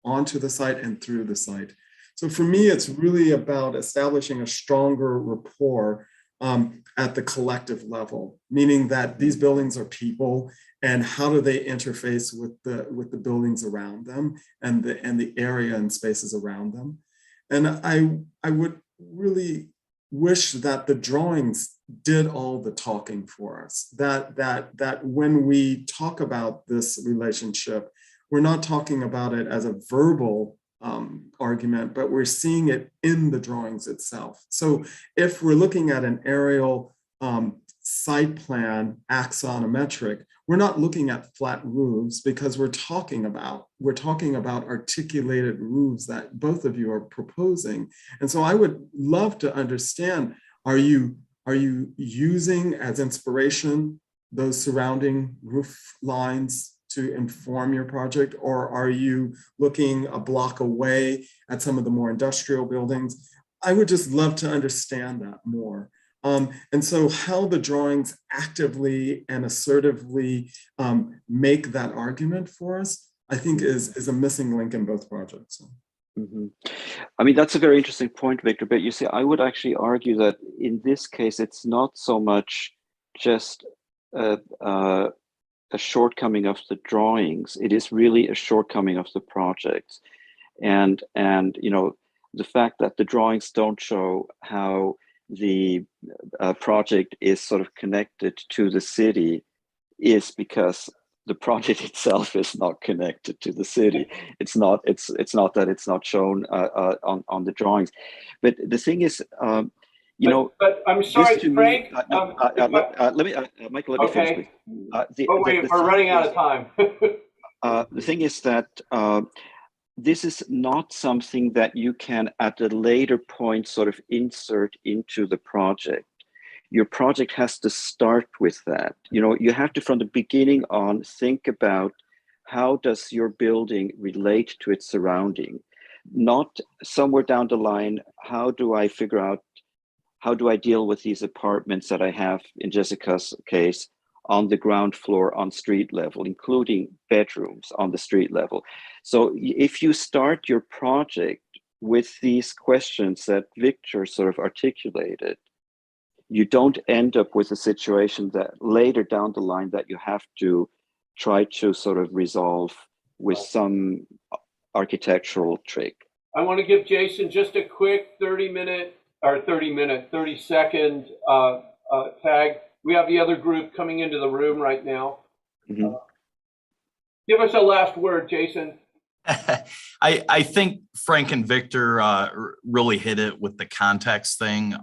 onto the site and through the site. So for me, it's really about establishing a stronger rapport at the collective level, meaning that these buildings are people, and how do they interface with the buildings around them and the area and spaces around them. And I would really wish that the drawings did all the talking for us, that when we talk about this relationship, we're not talking about it as a verbal argument, but we're seeing it in the drawings itself. So if we're looking at an aerial site plan axonometric, we're not looking at flat roofs, because we're talking about articulated roofs that both of you are proposing. And so I would love to understand, are you using as inspiration those surrounding roof lines to inform your project, or are you looking a block away at some of the more industrial buildings? I would just love to understand that more. And so how the drawings actively and assertively make that argument for us, I think is a missing link in both projects. Mm-hmm. I mean, that's a very interesting point, Victor, but you see, I would actually argue that in this case, it's not so much just a shortcoming of the drawings. It is really a shortcoming of the project. And you know, the fact that the drawings don't show how the project is sort of connected to the city is because the project itself is not connected to the city. It's not that it's not shown on the drawings. But the thing is, you know, but I'm sorry, Frank. Let me, Michael, let me finish, please. We're running out of time. The thing is that this is not something that you can at a later point sort of insert into the project. Your project has to start with that. You know, you have to, from the beginning on, think about how does your building relate to its surrounding, not somewhere down the line, how do I figure out, how do I deal with these apartments that I have, in Jessica's case, on the ground floor on street level, including bedrooms on the street level. So if you start your project with these questions that Victor sort of articulated, you don't end up with a situation that later down the line that you have to try to sort of resolve with some architectural trick. I want to give Jason just a quick 30-second tag. We have the other group coming into the room right now. Mm-hmm. Give us a last word, Jason. I think Frank and Victor really hit it with the context thing.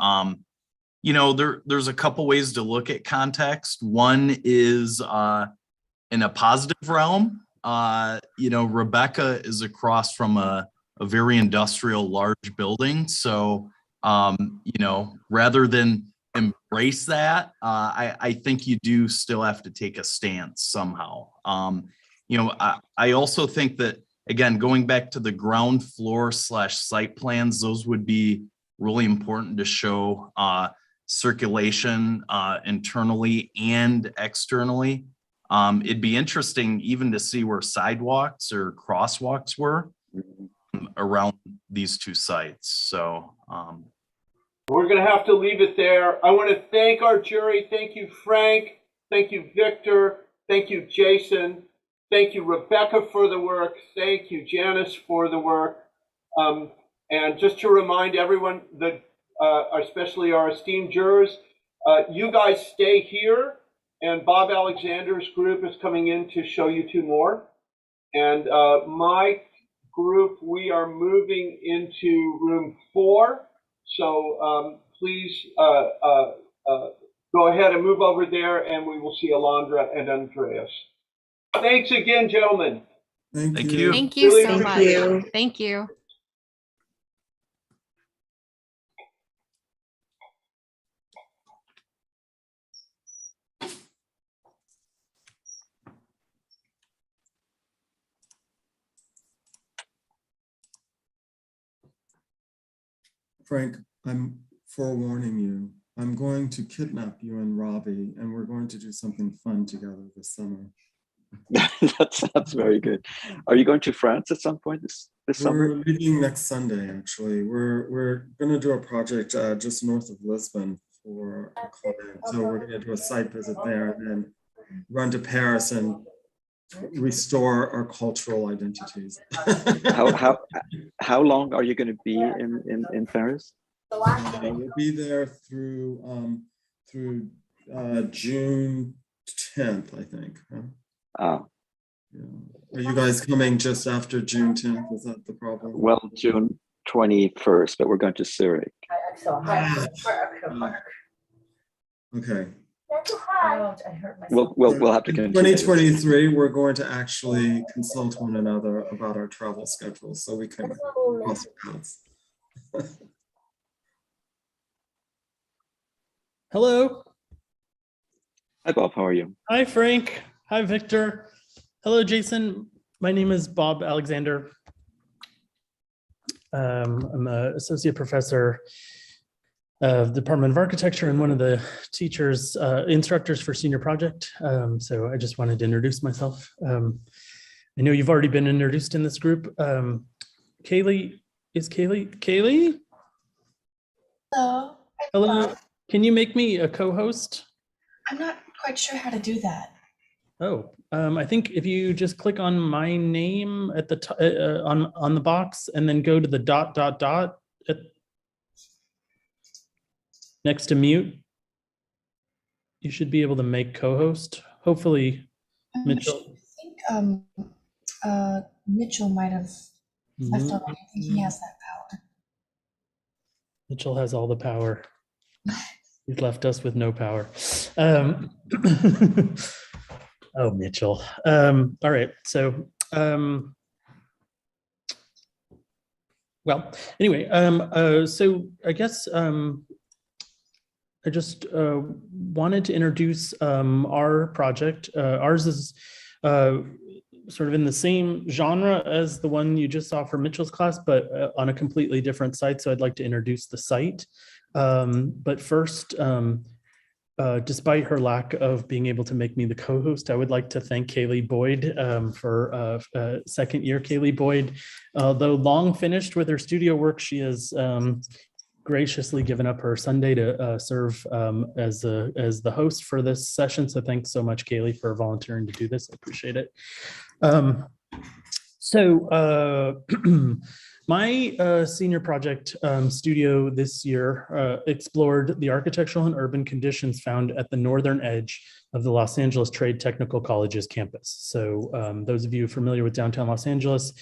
You know, there's a couple ways to look at context. One is in a positive realm. You know, Rebecca is across from a very industrial large building. So, you know, rather than embrace that, I think you do still have to take a stance somehow. You know, I also think that, again, going back to the ground floor / site plans, those would be really important to show circulation internally and externally. It'd be interesting even to see where sidewalks or crosswalks were around these two sites. So we're going to have to leave it there. I want to thank our jury. Thank you, Frank. Thank you, Victor. Thank you, Jason. Thank you, Rebecca, for the work. Thank you, Janice, for the work. And just to remind everyone that, especially our esteemed jurors, you guys stay here, and Bob Alexander's group is coming in to show you two more. And my group, we are moving into room 4. So please go ahead and move over there, and we will see Alondra and Andreas. Thanks again, gentlemen. Thank you. Thank you Really so appreciate much. it. Thank you. Frank, I'm forewarning you. I'm going to kidnap you and Robbie, and we're going to do something fun together this summer. That sounds very good. Are you going to France at some point this summer? We're leaving next Sunday, actually. We're going to do a project just north of Lisbon for a client. So we're going to do a site visit there and then run to Paris and restore our cultural identities. How long are you going to be in Paris? We'll be there through June 10th, I think. Ah. Yeah. Are you guys coming just after June 10th? Is that the problem? Well, June 21st, but we're going to Zurich. Okay. We'll have to In continue. 2023, we're going to actually consult one another about our travel schedules so we can cross paths. Hello. Hi, Bob. How are you? Hi, Frank. Hi, Victor. Hello, Jason. My name is Bob Alexander. I'm an associate professor of the Department of Architecture and one of the teachers, instructors for senior project. So I just wanted to introduce myself. I know you've already been introduced in this group. Kaylee, is Kaylee? Hello. Hello. Can you make me a co-host? I'm not quite sure how to do that. Oh, I think if you just click on my name at the on the box and then go to the ... at next to mute, you should be able to make co-host. Hopefully, Mitchell. I think Mitchell might have left already. I think he has that power. Mitchell has all the power. He's left us with no power. Oh, Mitchell. All right. So, well, anyway, so I guess I just wanted to introduce our project. Ours is sort of in the same genre as the one you just saw for Mitchell's class, but on a completely different site. So I'd like to introduce the site. But first, despite her lack of being able to make me the co-host, I would like to thank Kaylee Boyd for second year Kaylee Boyd. Though long finished with her studio work, she has graciously given up her Sunday to serve as the host for this session. So thanks so much, Kaylee, for volunteering to do this. I appreciate it. My senior project studio this year explored the architectural and urban conditions found at the northern edge of the Los Angeles Trade Technical College's campus. So those of you familiar with downtown Los Angeles,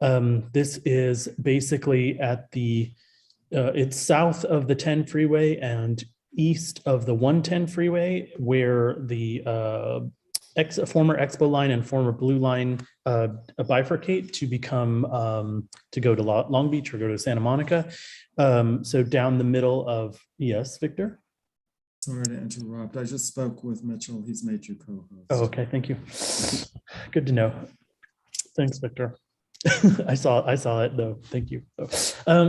this is basically at it's south of the 10 freeway and east of the 110 freeway, where the former Expo line and former Blue line bifurcate to become to go to Long Beach or go to Santa Monica. So down the middle of, yes, Victor? Sorry to interrupt. I just spoke with Mitchell. He's made you co-host. Oh, okay, thank you. Good to know. Thanks, Victor. I saw it though. Thank you. I'm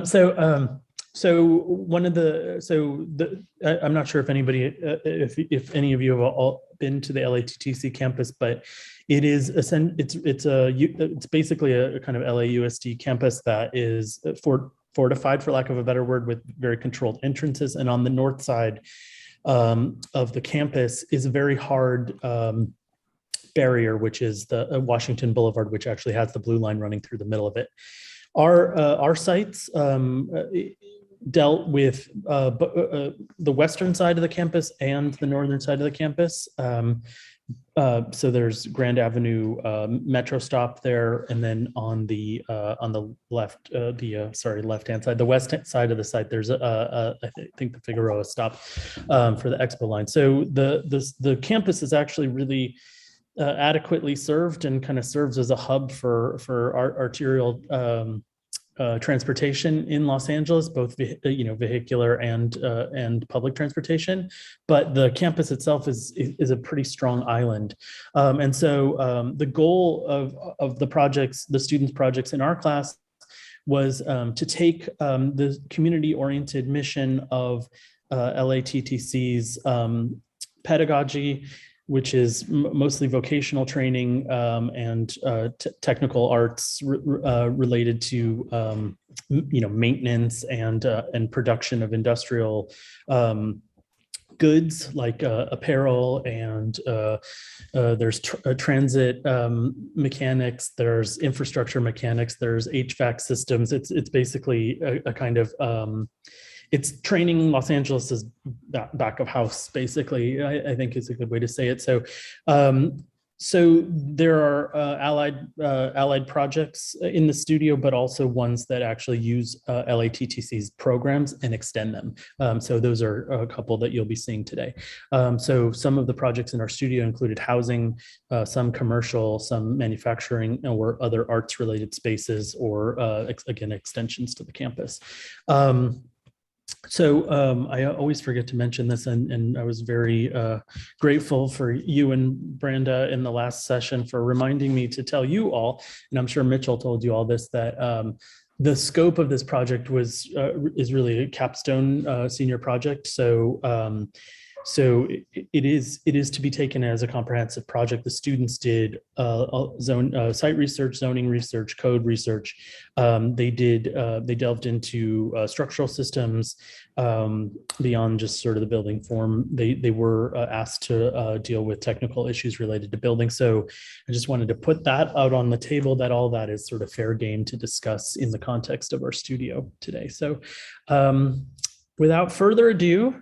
not sure if anybody, if any of you have all been to the LATTC campus, but it's basically a kind of LAUSD campus that is fortified, for lack of a better word, with very controlled entrances. And on the north side of the campus is a very hard barrier, which is the Washington Boulevard, which actually has the blue line running through the middle of it. Our sites dealt with the western side of the campus and the northern side of the campus. So there's Grand Avenue Metro stop there, and then on the left, left-hand side, the west side of the site, there's I think the Figueroa stop for the Expo line. So the campus is actually really adequately served and kind of serves as a hub for arterial transportation in Los Angeles, both vehicular and public transportation. But the campus itself is a pretty strong island, and so the goal of the students' projects in our class was to take the community-oriented mission of LATTC's pedagogy, which is mostly vocational training and technical arts related to maintenance and production of industrial goods like apparel, and there's transit mechanics, there's infrastructure mechanics, there's HVAC systems. It's basically a kind of it's training Los Angeles's back of house, basically, I think is a good way to say it. So so there are allied projects in the studio, but also ones that actually use LATTC's programs and extend them. So those are a couple that you'll be seeing today. So some of the projects in our studio included housing, some commercial, some manufacturing, or other arts related spaces, or again, extensions to the campus. So I always forget to mention this, and I was very grateful for you and Brenda in the last session for reminding me to tell you all, and I'm sure Mitchell told you all this, that the scope of this project is really a capstone senior project. So it is to be taken as a comprehensive project. The students did site research, zoning research, code research. They delved into structural systems beyond just sort of the building form. They were asked to deal with technical issues related to building. So I just wanted to put that out on the table, that all that is sort of fair game to discuss in the context of our studio today. So without further ado,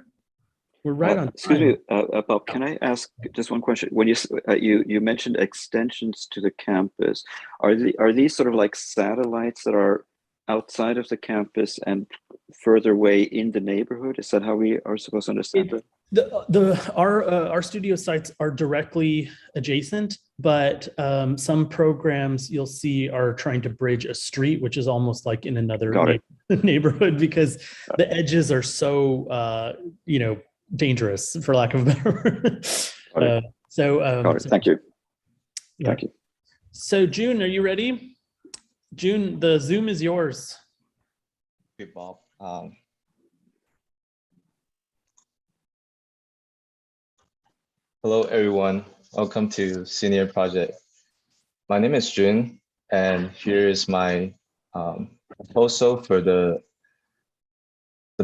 we're right on time. Excuse me, Bob, can I ask just one question? When you mentioned extensions to the campus, are these sort of like satellites that are outside of the campus and further away in the neighborhood? Is that how we are supposed to understand it? Our studio sites are directly adjacent, but some programs you'll see are trying to bridge a street, which is almost like in another neighborhood, because the edges are so dangerous, for lack of a better word. Thank you. Yeah. Thank you. So June, are you ready? June, the Zoom is yours. Okay, Bob. Hello, everyone. Welcome to Senior Project. My name is Jun, and here is my proposal for the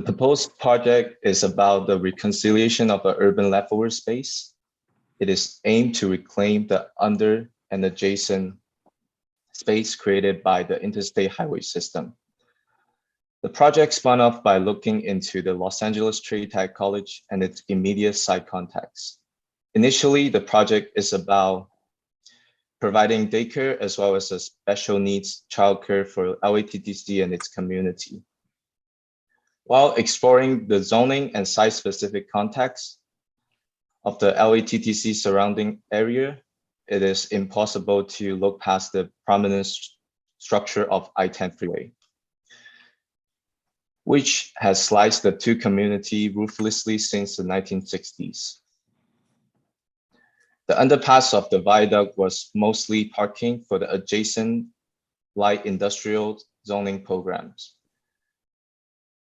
proposed project is about the reconciliation of an urban leftover space. It is aimed to reclaim the under and adjacent space created by the interstate highway system. The project spun off by looking into the Los Angeles Trade Tech College and its immediate site context. Initially, the project is about providing daycare as well as a special needs childcare for LATTC and its community. While exploring the zoning and site-specific context of the LATTC surrounding area, it is impossible to look past the prominent structure of I-10 freeway, which has sliced the two communities ruthlessly since the 1960s. The underpass of the viaduct was mostly parking for the adjacent light industrial zoning programs.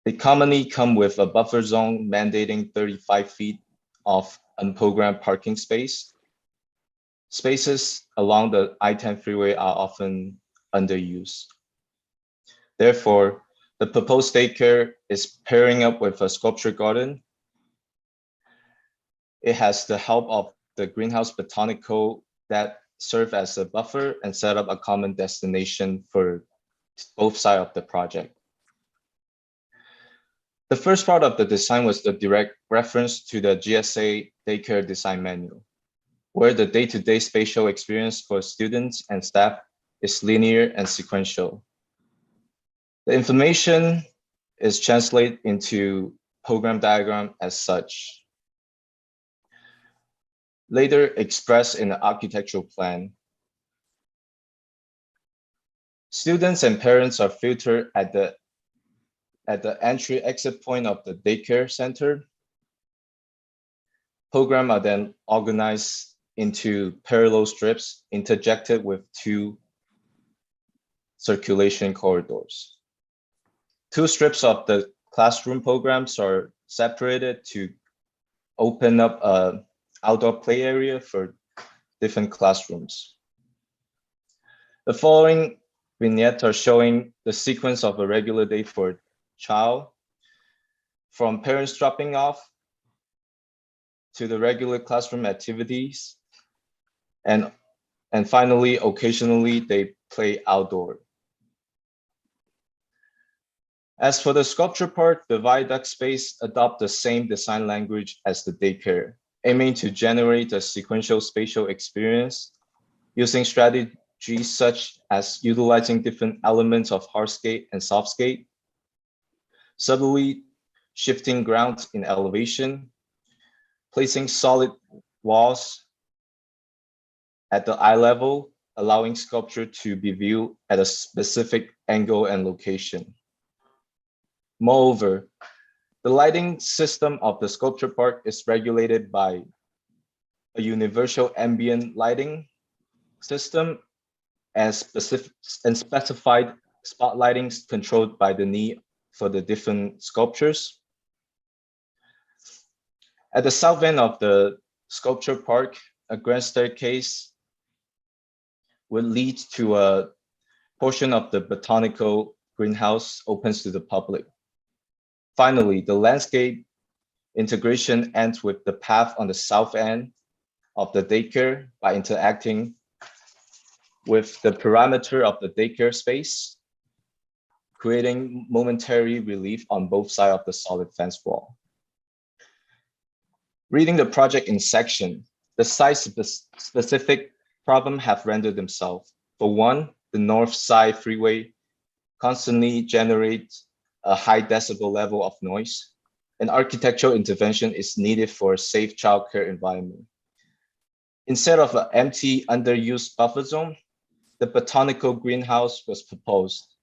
They commonly come with a buffer zone mandating 35 feet of unprogrammed parking space. Spaces along the I-10 freeway are often underused. Therefore, the proposed daycare is pairing up with a sculpture garden. It has the help of the greenhouse botanical that serve as a buffer and set up a common destination for both sides of the project. The first part of the design was the direct reference to the GSA daycare design manual, where the day-to-day spatial experience for students and staff is linear and sequential. The information is translated into program diagram as such, later expressed in the architectural plan. Students and parents are filtered at the entry exit point of the daycare center. Programs are then organized into parallel strips interjected with two circulation corridors. Two strips of the classroom programs are separated to open up a outdoor play area for different classrooms. The following vignettes are showing the sequence of a regular day for a child, from parents dropping off to the regular classroom activities, and finally, occasionally they play outdoor. As for the sculpture part, the viaduct space adopt the same design language as the daycare, aiming to generate a sequential spatial experience using strategies such as utilizing different elements of hardscape and softscape, subtly shifting ground in elevation, placing solid walls at the eye level, allowing sculpture to be viewed at a specific angle and location. Moreover, the lighting system of the sculpture park is regulated by a universal ambient lighting system and specified spotlighting controlled by the need for the different sculptures. At the south end of the sculpture park, a grand staircase would lead to a portion of the botanical greenhouse opens to the public. Finally, the landscape integration ends with the path on the south end of the daycare by interacting with the perimeter of the daycare space, creating momentary relief on both sides of the solid fence wall. Reading the project in section, the site-specific problems have rendered themselves. For one, the north side freeway constantly generates a high decibel level of noise. An architectural intervention is needed for a safe childcare environment. Instead of an empty, underused buffer zone, the botanical greenhouse was proposed.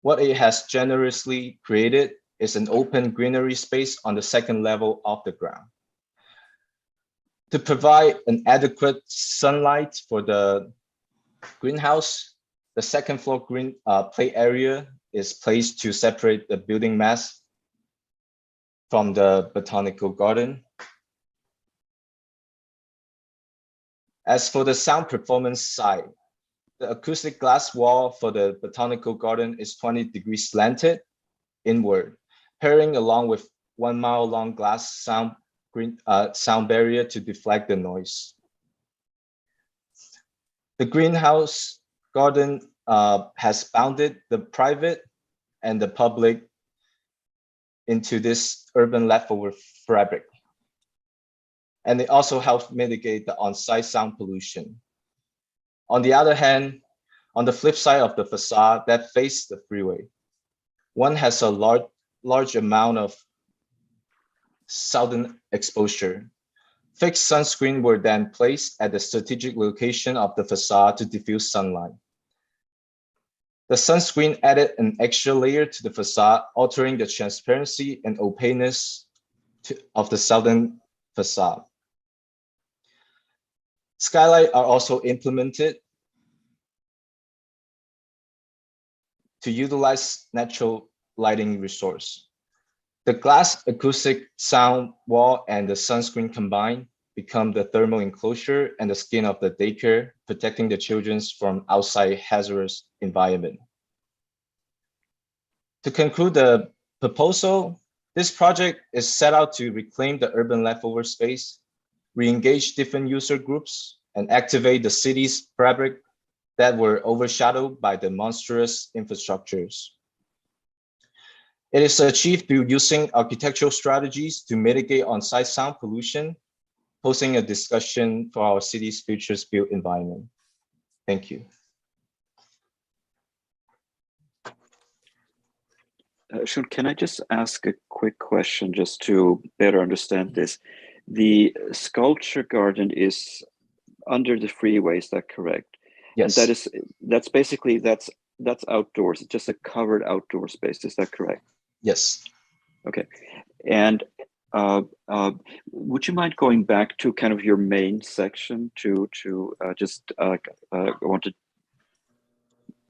What it has generously created is an open greenery space on the second level of the ground. To provide an adequate sunlight for the greenhouse, the second floor green play area is placed to separate the building mass from the botanical garden. As for the sound performance side, the acoustic glass wall for the botanical garden is 20 degrees slanted inward, pairing along with 1 mile long glass sound barrier to deflect the noise. The greenhouse garden has bounded the private and the public into this urban leftover fabric. And it also helps mitigate the on-site sound pollution. On the other hand, on the flip side of the facade that faces the freeway, one has a large amount of southern exposure. Fixed sunscreen were then placed at the strategic location of the facade to diffuse sunlight. The sunscreen added an extra layer to the facade, altering the transparency and opaqueness of the southern facade. Skylights are also implemented to utilize natural lighting resource. The glass acoustic sound wall and the sunscreen combined become the thermal enclosure and the skin of the daycare, protecting the children from outside hazardous environment. To conclude the proposal, this project is set out to reclaim the urban leftover space, re-engage different user groups, and activate the city's fabric that were overshadowed by the monstrous infrastructures. It is achieved through using architectural strategies to mitigate on-site sound pollution, posing a discussion for our city's future built environment. Thank you. Shun, can I just ask a quick question just to better understand this? The sculpture garden is under the freeway, is that correct? Yes. And that's basically that's outdoors. It's just a covered outdoor space. Is that correct? Yes. Okay. And would you mind going back to kind of your main section to just I want to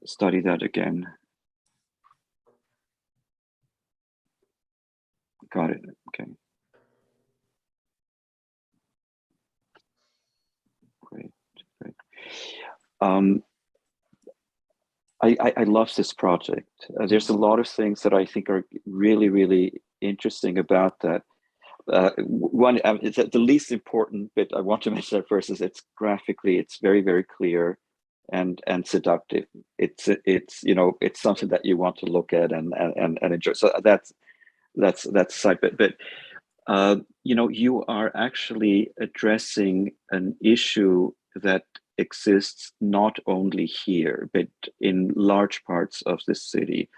study that again. Got it. Okay. Great, great. I love this project. There's a lot of things that I think are really, really interesting about that. One, is that the least important bit I want to mention at first is it's graphically, it's very, very clear and seductive. It's you know, it's something that you want to look at and enjoy. So that's a side bit. But you know, you are actually addressing an issue that exists not only here, but in large parts of the city,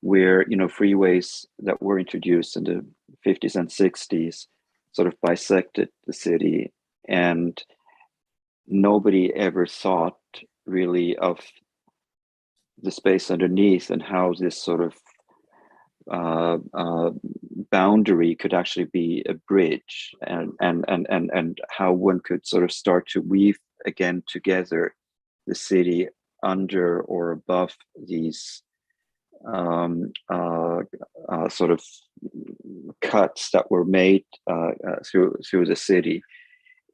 where, you know, freeways that were introduced in the 50s and 60s sort of bisected the city, and nobody ever thought really of the space underneath and how this sort of boundary could actually be a bridge, and how one could sort of start to weave again together the city under or above these sort of cuts that were made through the city.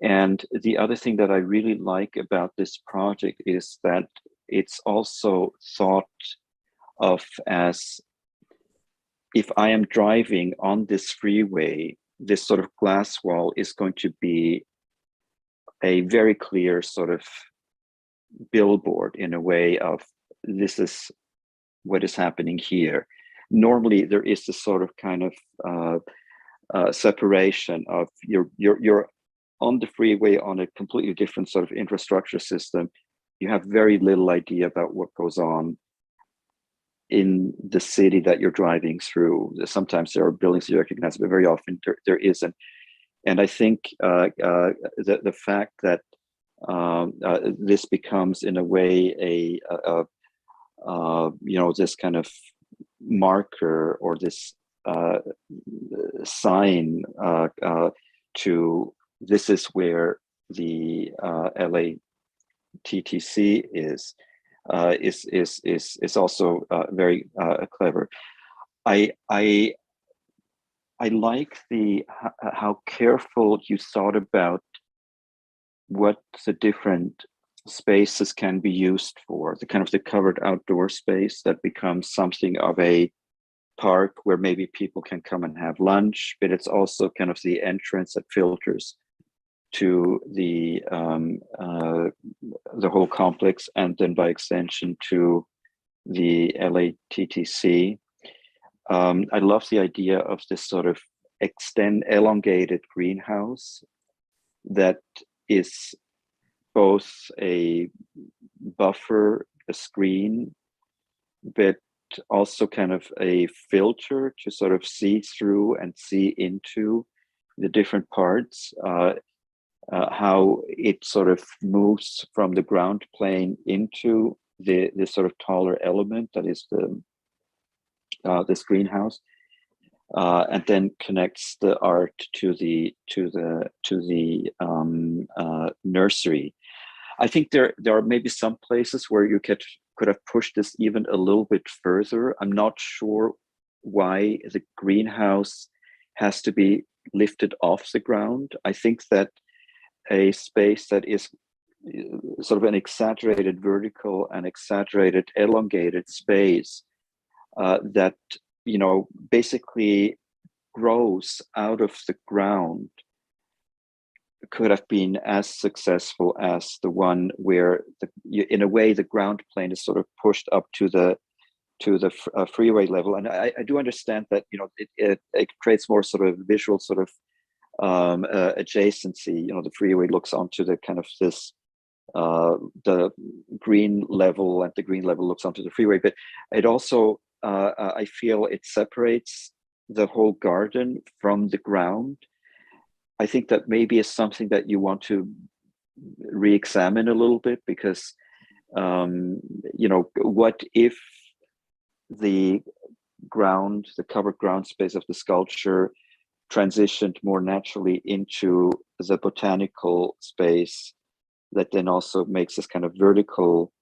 And the other thing that I really like about this project is that it's also thought of as, if I am driving on this freeway, this sort of glass wall is going to be a very clear sort of billboard in a way of, this is what is happening here. Normally there is this sort of kind of separation of you're on the freeway on a completely different sort of infrastructure system. You have very little idea about what goes on in the city that you're driving through. Sometimes there are buildings you recognize, but very often there isn't. And I think the fact that this becomes in a way a you know, this kind of marker or this sign to, this is where the LATTC is also very clever. I like how careful you thought about what the different spaces can be used for, the kind of the covered outdoor space that becomes something of a park where maybe people can come and have lunch, but it's also kind of the entrance that filters to the whole complex, and then by extension to the LATTC. I love the idea of this sort of elongated greenhouse that is both a buffer, a screen, but also kind of a filter to sort of see through and see into the different parts, how it sort of moves from the ground plane into the sort of taller element that is this greenhouse, and then connects the art to the nursery. I think there are maybe some places where you could have pushed this even a little bit further. I'm not sure why the greenhouse has to be lifted off the ground. I think that a space that is sort of an exaggerated vertical and exaggerated elongated space that, you know, basically grows out of the ground could have been as successful as the one where in a way the ground plane is sort of pushed up to the freeway level. And I do understand that, you know, it creates more sort of visual sort of adjacency. You know, the freeway looks onto the kind of this the green level, and the green level looks onto the freeway, but it also I feel it separates the whole garden from the ground. I think that maybe is something that you want to re-examine a little bit, because you know, what if the covered ground space of the sculpture transitioned more naturally into the botanical space that then also makes this kind of vertical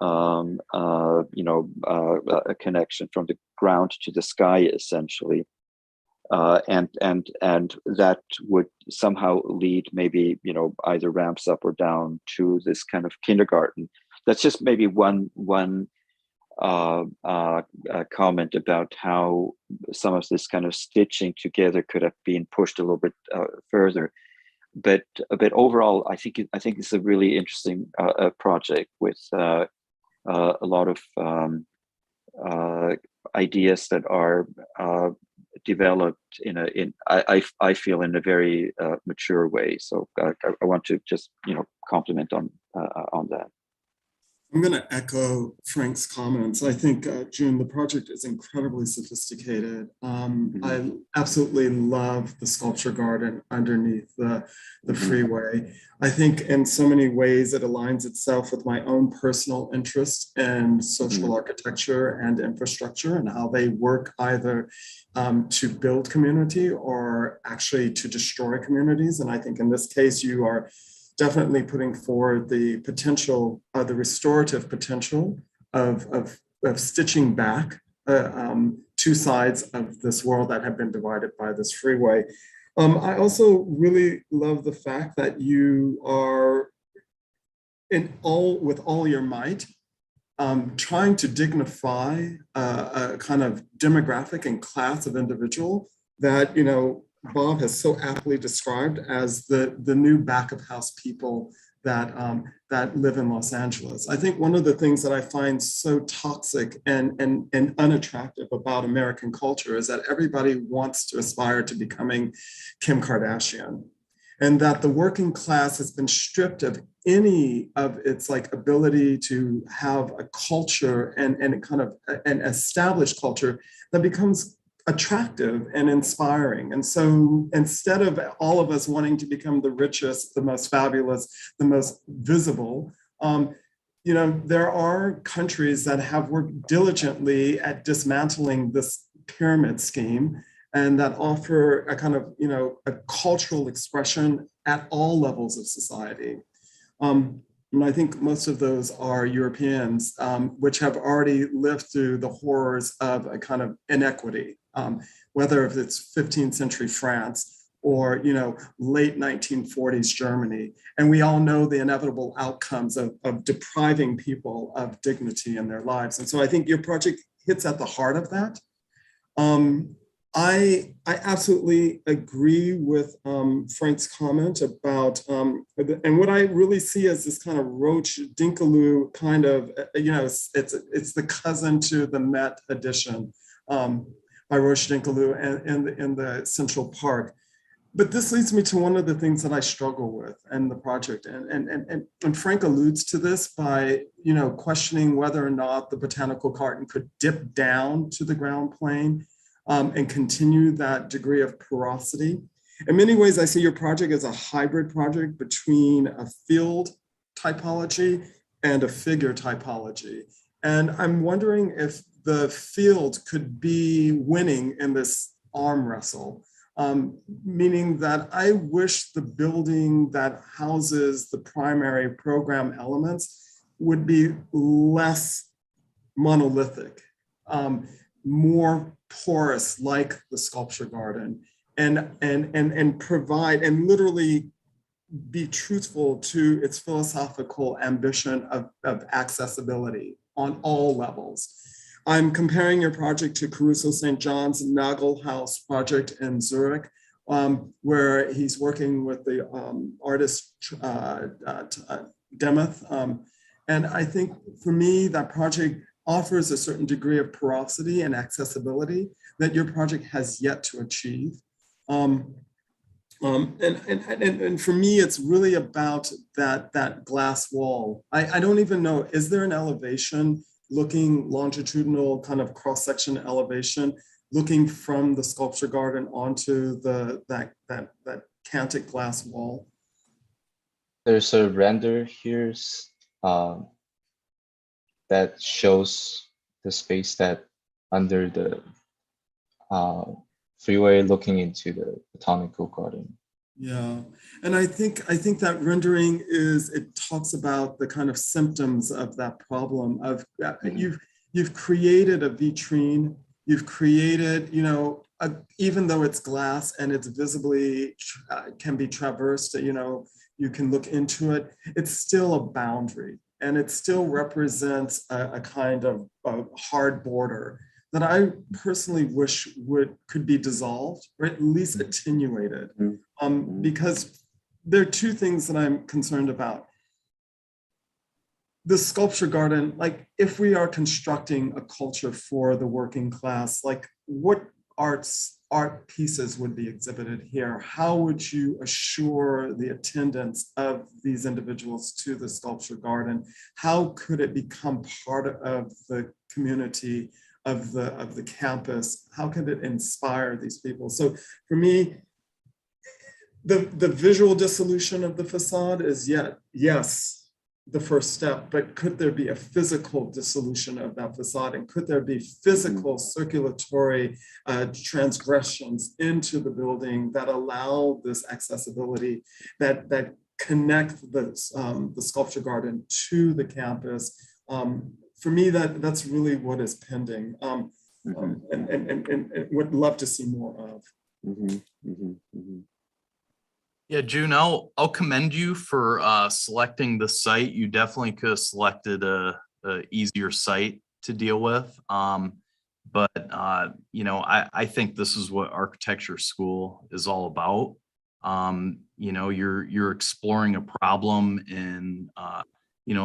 you know, a connection from the ground to the sky, essentially. and that would somehow lead maybe, you know, either ramps up or down to this kind of kindergarten. That's just maybe one comment about how some of this kind of stitching together could have been pushed a little bit further. But overall, I think it's a really interesting project with a lot of ideas that are developed I feel in a very mature way. So I want to just, you know, compliment on that. I'm going to echo Frank's comments. I think, June, the project is incredibly sophisticated. I absolutely love the sculpture garden underneath the freeway. I think in so many ways it aligns itself with my own personal interest in social architecture and infrastructure and how they work either to build community or actually to destroy communities. And I think in this case, you are definitely putting forward the potential, the restorative potential of stitching back two sides of this world that have been divided by this freeway. I also really love the fact that you are with all your might, trying to dignify a kind of demographic and class of individual that, you know, Bob has so aptly described as the new back of house people that live in Los Angeles. I think one of the things that I find so toxic and unattractive about American culture is that everybody wants to aspire to becoming Kim Kardashian, and that the working class has been stripped of any of its like ability to have a culture and kind of an established culture that becomes attractive and inspiring. And so instead of all of us wanting to become the richest, the most fabulous, the most visible, you know, there are countries that have worked diligently at dismantling this pyramid scheme and that offer a kind of, you know, a cultural expression at all levels of society. And I think most of those are Europeans, which have already lived through the horrors of a kind of inequity, whether if it's 15th century France or, you know, late 1940s Germany. And we all know the inevitable outcomes of depriving people of dignity in their lives. And so I think your project hits at the heart of that. I absolutely agree with Frank's comment about, and what I really see as this kind of Roche Dinkeloo kind of, you know, it's the cousin to the Met edition by Roche Dinkeloo in the Central Park. But this leads me to one of the things that I struggle with in the project, and Frank alludes to this by, you know, questioning whether or not the botanical garden could dip down to the ground plane. And continue that degree of porosity. In many ways, I see your project as a hybrid project between a field typology and a figure typology. And I'm wondering if the field could be winning in this arm wrestle, meaning that I wish the building that houses the primary program elements would be less monolithic, more porous like the sculpture garden, and provide and literally be truthful to its philosophical ambition of accessibility on all levels. I'm comparing your project to Caruso St. John's Nagelhaus project in Zurich, where he's working with the artist Demuth. And I think for me, that project offers a certain degree of porosity and accessibility that your project has yet to achieve. And for me, it's really about that glass wall. I don't even know, is there an elevation looking longitudinal kind of cross-section elevation, looking from the sculpture garden onto that canted glass wall? There's a render here that shows the space that under the freeway looking into the botanical garden. Yeah, and I think that rendering it talks about the kind of symptoms of that problem of you've created a vitrine, you've created, you know, even though it's glass and it's visibly can be traversed, you can look into it, it's still a boundary, and it still represents a kind of a hard border that I personally wish could be dissolved, or at least attenuated, because there are two things that I'm concerned about. The sculpture garden, like if we are constructing a culture for the working class, like what art pieces would be exhibited here? How would you assure the attendance of these individuals to the sculpture garden? How could it become part of the community of the campus? How could it inspire these people? So for me, the visual dissolution of the facade is yes, the first step, but could there be a physical dissolution of that facade? And could there be physical circulatory transgressions into the building that allow this accessibility, that connect the sculpture garden to the campus? For me, that's really what is pending, and would love to see more of. Yeah, June, I'll commend you for selecting the site. You definitely could have selected a easier site to deal with. But I think this is what architecture school is all about. You're exploring a problem and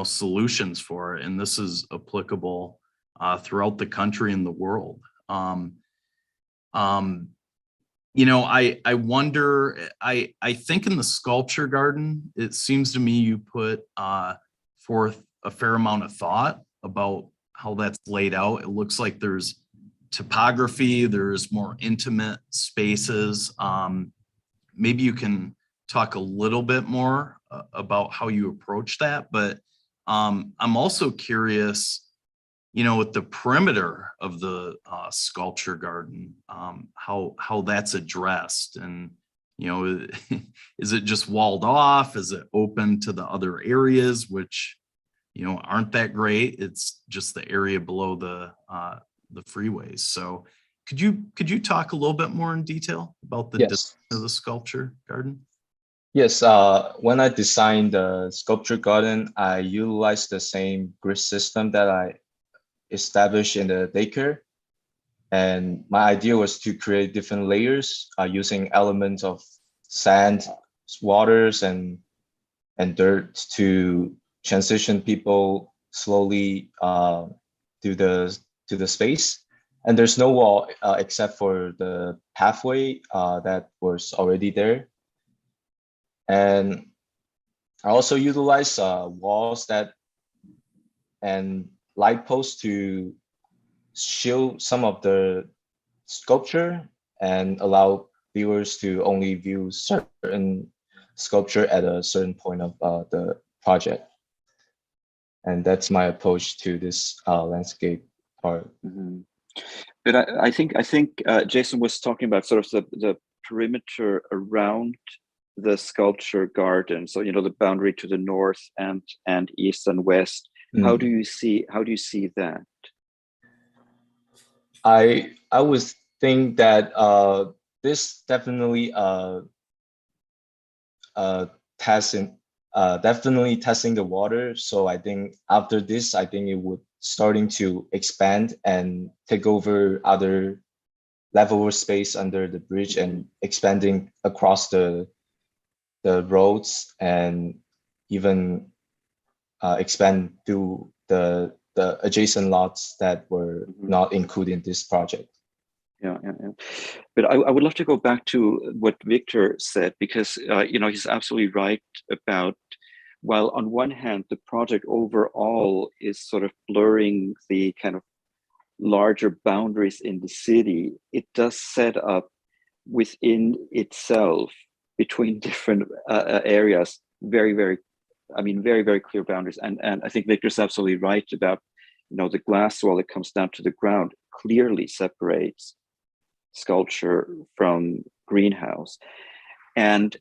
solutions for it, and this is applicable throughout the country and the world. I wonder, I think in the sculpture garden, it seems to me you put forth a fair amount of thought about how that's laid out. It looks like there's topography, there's more intimate spaces. Maybe you can talk a little bit more about how you approach that, but I'm also curious, with the perimeter of the sculpture garden, how that's addressed, and is it just walled off? Is it open to the other areas, which aren't that great? It's just the area below the freeways. So could you talk a little bit more in detail about the design of the sculpture garden? Yes, when I designed the sculpture garden, I utilized the same grid system that I established in the daycare. And my idea was to create different layers using elements of sand, waters, and dirt to transition people slowly to the space. And there's no wall except for the pathway that was already there. And I also utilize walls and light posts to shield some of the sculpture and allow viewers to only view certain sculpture at a certain point of the project. And that's my approach to this landscape part. But I think Jason was talking about sort of the perimeter around the sculpture garden. So the boundary to the north and east and west. How do you see that? I would think that this definitely definitely testing the water. So I think after this, I think it would starting to expand and take over other level space under the bridge and expanding across the roads and even expand to the adjacent lots that were not included in this project. Yeah. But I would love to go back to what Victor said, because he's absolutely right about, while on one hand the project overall is sort of blurring the kind of larger boundaries in the city, it does set up within itself between different areas very, very clear boundaries. And I think Victor's absolutely right about the glass wall that comes down to the ground clearly separates sculpture from greenhouse. And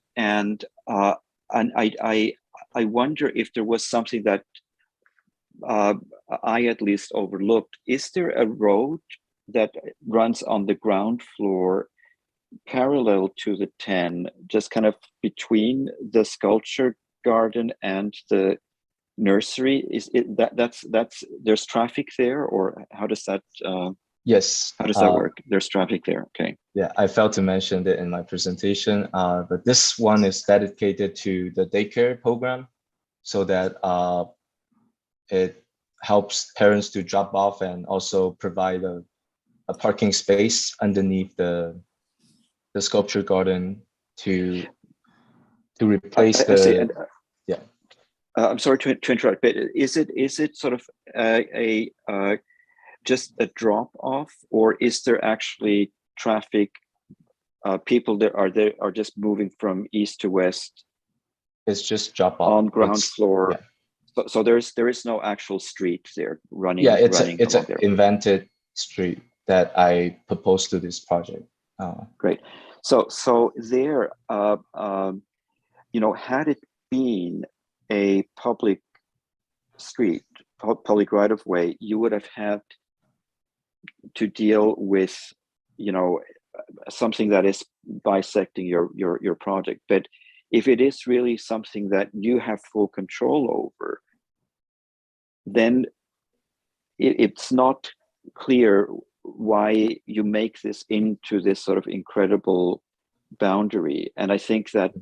I wonder if there was something that I at least overlooked. Is there a road that runs on the ground floor parallel to the 10, just kind of between the sculpture garden and the nursery. Is it that's there's traffic there, or how does that Yes. how does that work? There's traffic there. Okay. Yeah, I failed to mention it in my presentation, but this one is dedicated to the daycare program, so that it helps parents to drop off and also provide a parking space underneath the sculpture garden to replace I see. the And, yeah. I'm sorry to interrupt, but is it sort of a just a drop off, or is there actually traffic? People that are just moving from east to west. It's just drop off on ground It's- floor. yeah. So there is no actual street there running. Yeah, it's running an along there. invented street that I proposed to this project. Great. So there, had it been a public street, public right of way, you would have had to deal with, something that is bisecting your project. But if it is really something that you have full control over, then it's not clear why you make this into this sort of incredible boundary. And I think that,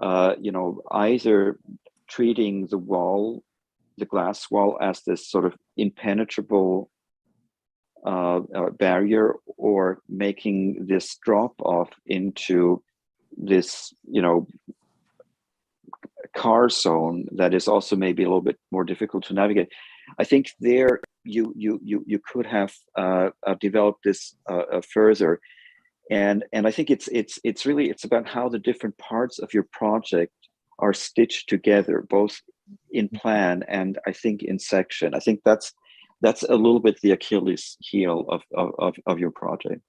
either treating the glass wall as this sort of impenetrable barrier, or making this drop off into this, car zone that is also maybe a little bit more difficult to navigate. I think there you could have developed this further, and I think it's really about how the different parts of your project are stitched together, both in plan and I think in section. I think that's a little bit the Achilles heel of your project.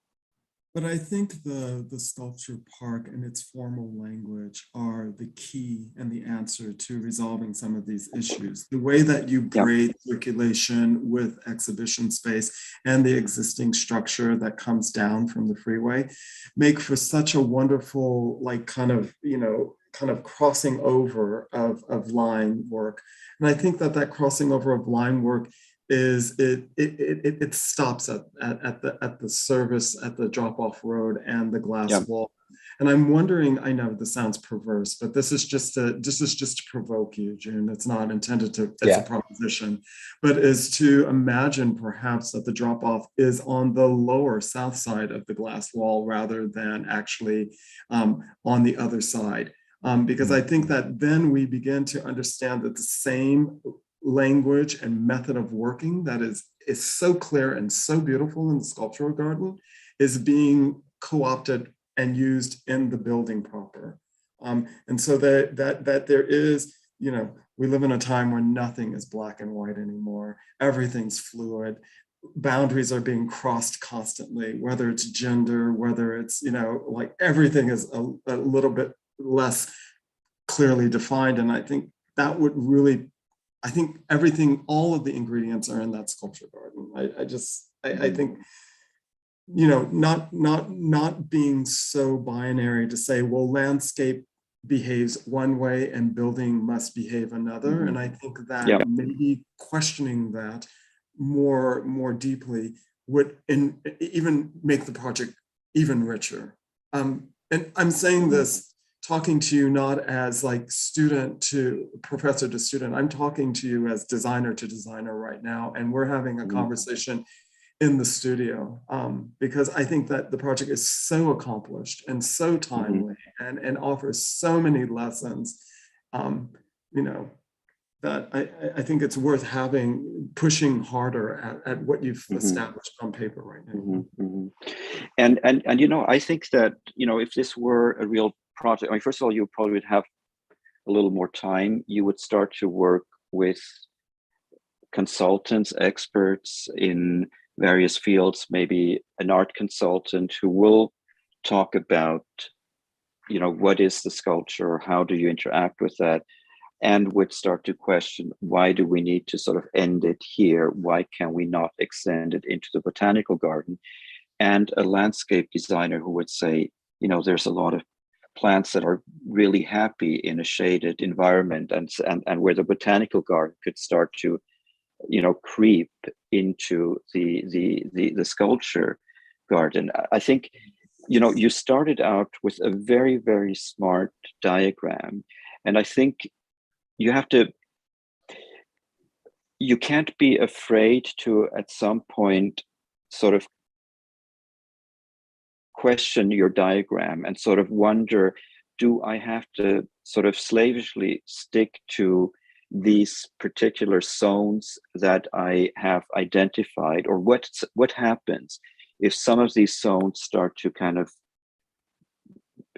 But I think the sculpture park and its formal language are the key and the answer to resolving some of these issues. The way that you braid circulation with exhibition space and the existing structure that comes down from the freeway make for such a wonderful, kind of crossing over of line work. And I think that crossing over of line work is it stops at the service at the drop-off road and the glass wall. And I'm wondering, I know this sounds perverse, but this is just to provoke you, June. It's not intended to, it's a proposition, but is to imagine perhaps that the drop-off is on the lower south side of the glass wall rather than actually on the other side. Because I think that then we begin to understand that the same language and method of working that is so clear and so beautiful in the sculptural garden is being co-opted and used in the building proper. And so that there is, we live in a time where nothing is black and white anymore. Everything's fluid. Boundaries are being crossed constantly, whether it's gender, whether it's, everything is a little bit less clearly defined. And I think that would really, everything, all of the ingredients are in that sculpture garden. I think, not being so binary to say, well, landscape behaves one way and building must behave another. And I think that maybe questioning that more deeply would even make the project even richer. And I'm saying this, talking to you not as student to professor to student, I'm talking to you as designer to designer right now. And we're having a conversation in the studio because I think that the project is so accomplished and so timely and offers so many lessons, that I think it's worth pushing harder at what you've established on paper right now. And I think that, if this were a real project, first of all, you probably would have a little more time. You would start to work with consultants, experts in various fields, maybe an art consultant who will talk about, what is the sculpture? How do you interact with that? and would start to question, why do we need to sort of end it here? Why can we not extend it into the botanical garden? And a landscape designer who would say, you know, there's a lot of plants that are really happy in a shaded environment, and where the botanical garden could start to, you know, creep into the sculpture garden. I think, you know, you started out with a very, very smart diagram, and I think you can't be afraid to, at some point, sort of question your diagram and sort of wonder, do I have to sort of slavishly stick to these particular zones that I have identified, or what happens if some of these zones start to kind of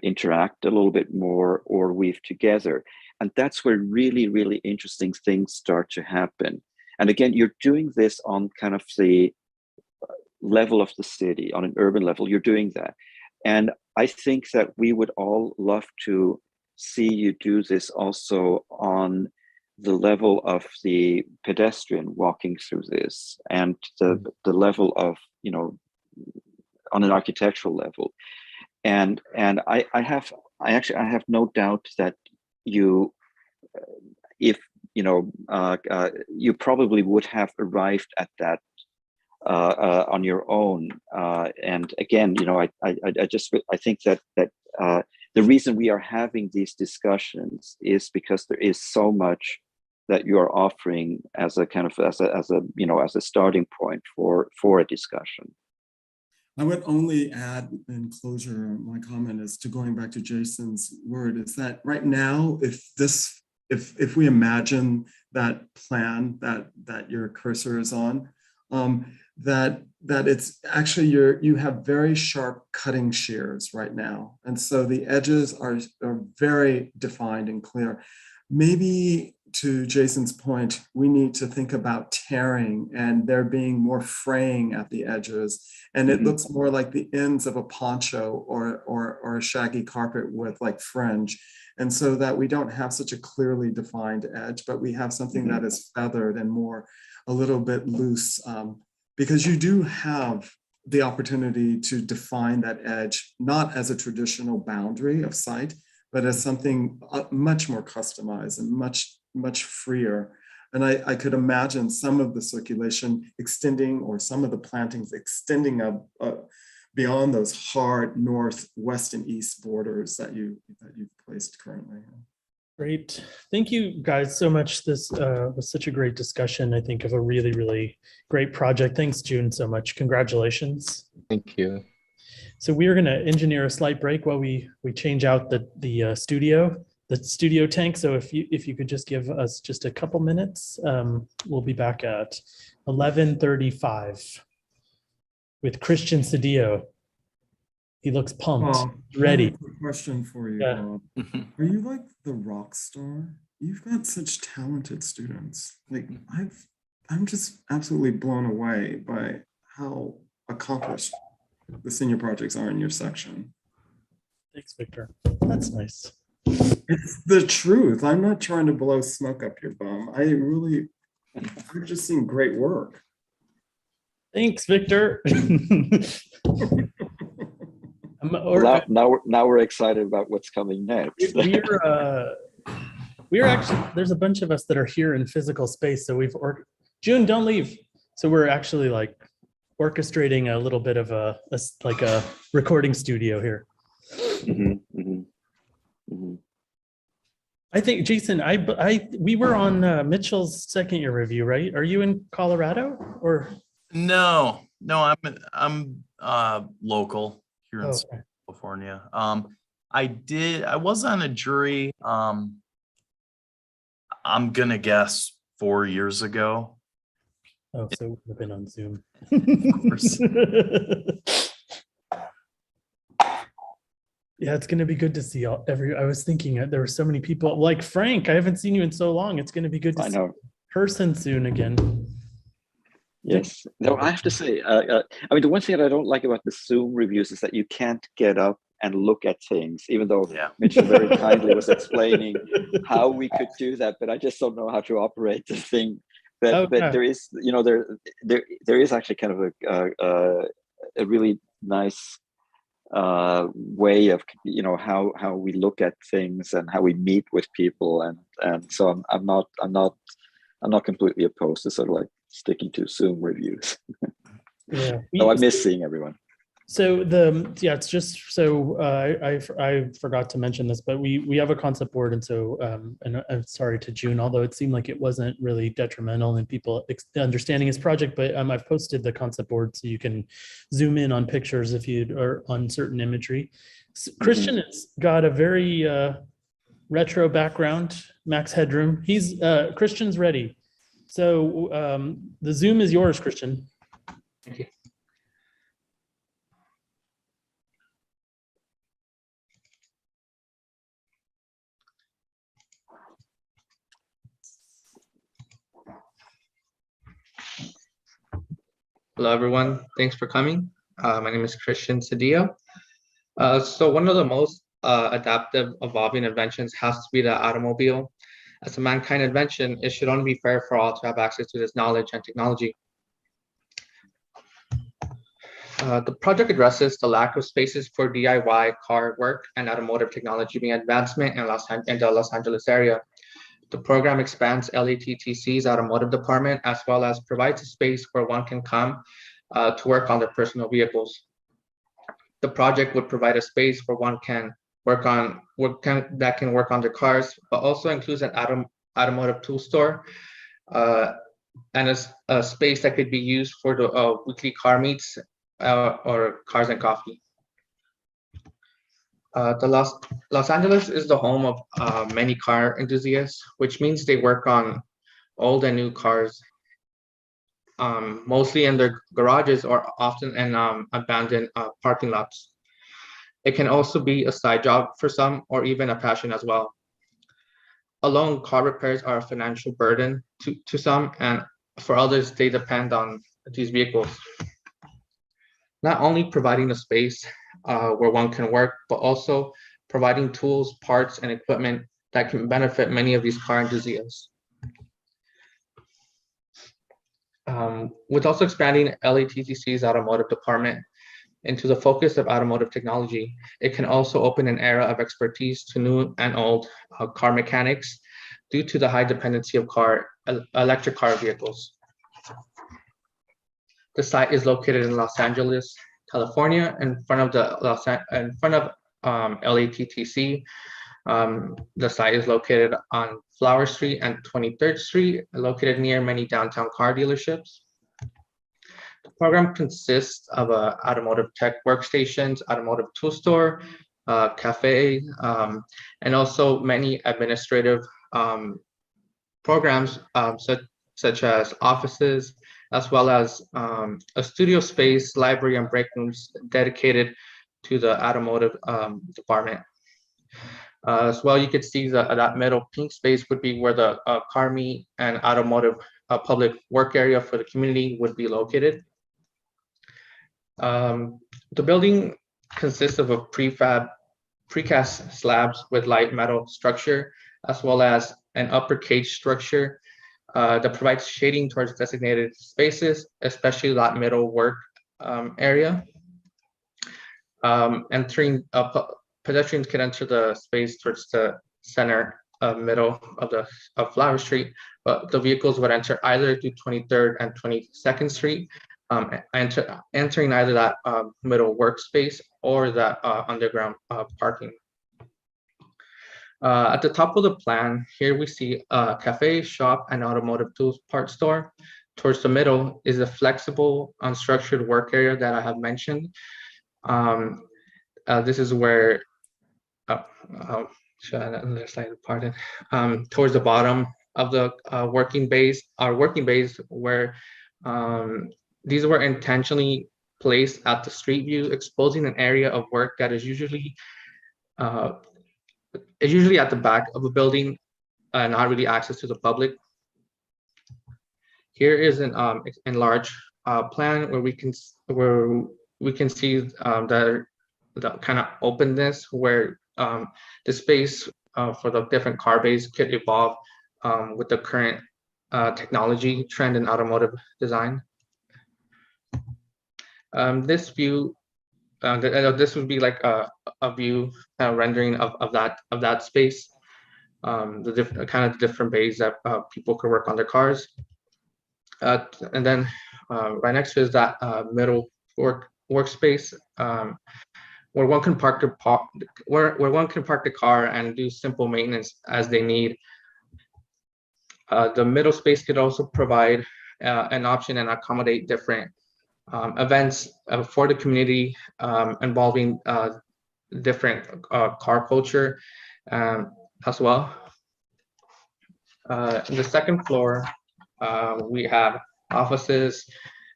interact a little bit more or weave together? And that's where really, really interesting things start to happen. And again, you're doing this on kind of the level of the city, on an urban level, you're doing that. And I think that we would all love to see you do this also on the level of the pedestrian walking through this, and the level of, you know, on an architectural level. And I have no doubt that you, if you know, you probably would have arrived at that on your own. And again, you know, I think that the reason we are having these discussions is because there is so much that you are offering as a kind of as a starting point for a discussion. I would only add in closure, my comment is to going back to Jason's word, is that right now, if we imagine that plan that your cursor is on, that it's actually you have very sharp cutting shears right now. And so the edges are very defined and clear. Maybe to Jason's point, we need to think about tearing and there being more fraying at the edges. And it looks more like the ends of a poncho or a shaggy carpet with like fringe. And so that we don't have such a clearly defined edge, but we have something that is feathered and more a little bit loose, because you do have the opportunity to define that edge, not as a traditional boundary of sight, but as something much more customized and much freer. And I could imagine some of the circulation extending, or some of the plantings extending up beyond those hard north, west, and east borders that you've placed currently. Great. Thank you guys so much. This was such a great discussion, I think, of a really, really great project. Thanks, June, so much. Congratulations. Thank you. So we are going to engineer a slight break while we change out the studio tank. So if you could just give us just a couple minutes, we'll be back at 11:35 with Christian Cedillo. He looks pumped, ready. I have a quick question for you. Yeah. Are you like the rock star? You've got such talented students. Like I'm just absolutely blown away by how accomplished the senior projects are in your section. Thanks, Victor. That's nice. It's the truth. I'm not trying to blow smoke up your bum. I've just seen great work. Thanks, Victor. Now we're excited about what's coming next. We're actually, there's a bunch of us that are here in physical space. So June, don't leave. So we're actually like orchestrating a little bit of a recording studio here. I think, Jason, we were on Mitchell's second year review, right? Are you in Colorado or? No, I'm local here in California. I was on a jury. I'm gonna guess 4 years ago. Oh, so we've have been on Zoom. Of course. Yeah, it's gonna be good to see I was thinking there were so many people like Frank. I haven't seen you in so long. It's gonna be good to see you in person soon again. Yes. No, I have to say, I mean, the one thing that I don't like about the Zoom reviews is that you can't get up and look at things, even though Mitchell very kindly was explaining how we could do that, but I just don't know how to operate the thing. But there is, you know, there is actually kind of a really nice way of, you know, how we look at things and how we meet with people, and so I'm not completely opposed to sort of like sticking to Zoom reviews. Yeah. So I miss seeing everyone. So it's just so I forgot to mention this, but we have a concept board, and so and I'm sorry to June, although it seemed like it wasn't really detrimental in people understanding his project, but I've posted the concept board so you can zoom in on pictures if you are on certain imagery. Christian has got a very retro background, max headroom. He's Christian's ready. So the Zoom is yours, Christian. Thank you. Hello, everyone. Thanks for coming. My name is Christian Cedillo. So one of the most adaptive, evolving inventions has to be the automobile. As a mankind invention, it should only be fair for all to have access to this knowledge and technology. The project addresses the lack of spaces for DIY car work and automotive technology being advancement in the Los Angeles area. The program expands LATTC's automotive department, as well as provides a space where one can come to work on their personal vehicles. The project would provide a space where one can work on their cars, but also includes an automotive tool store and a space that could be used for the weekly car meets or cars and coffee. The Los Angeles is the home of many car enthusiasts, which means they work on old and new cars, mostly in their garages or often in abandoned parking lots. It can also be a side job for some, or even a passion as well. Alone, car repairs are a financial burden to some, and for others, they depend on these vehicles. Not only providing a space where one can work, but also providing tools, parts, and equipment that can benefit many of these car enthusiasts. With also expanding LATTC's automotive department into the focus of automotive technology, it can also open an era of expertise to new and old car mechanics due to the high dependency of electric car vehicles. The site is located in Los Angeles, California, in front of LATTC. The site is located on Flower Street and 23rd Street, located near many downtown car dealerships. The program consists of automotive tech workstations, automotive tool store, cafe, and also many administrative programs such as offices, as well as a studio space, library, and break rooms dedicated to the automotive department. As well, you could see that middle pink space would be where the car meet and automotive public work area for the community would be located. The building consists of a precast slabs with light metal structure, as well as an upper cage structure that provides shading towards designated spaces, especially that middle work area. Pedestrians can enter the space towards the center middle of Flower Street, but the vehicles would enter either through 23rd and 22nd Street, entering either that middle workspace or that underground parking. At the top of the plan, here we see a cafe, shop, and automotive tools part store. Towards the middle is a flexible, unstructured work area that I have mentioned. This is where, towards the bottom of the working bays where these were intentionally placed at the street view, exposing an area of work that is usually at the back of a building, not really access to the public. Here is an enlarged plan where we can see that kind of openness where the space for the different car bays could evolve with the current technology trend in automotive design. This view, this would be like a view rendering of that space, the different kind of different bays that people could work on their cars. And then right next to is that middle workspace where one can park the car and do simple maintenance as they need. The middle space could also provide an option and accommodate different events for the community involving different car culture as well. In the second floor, we have offices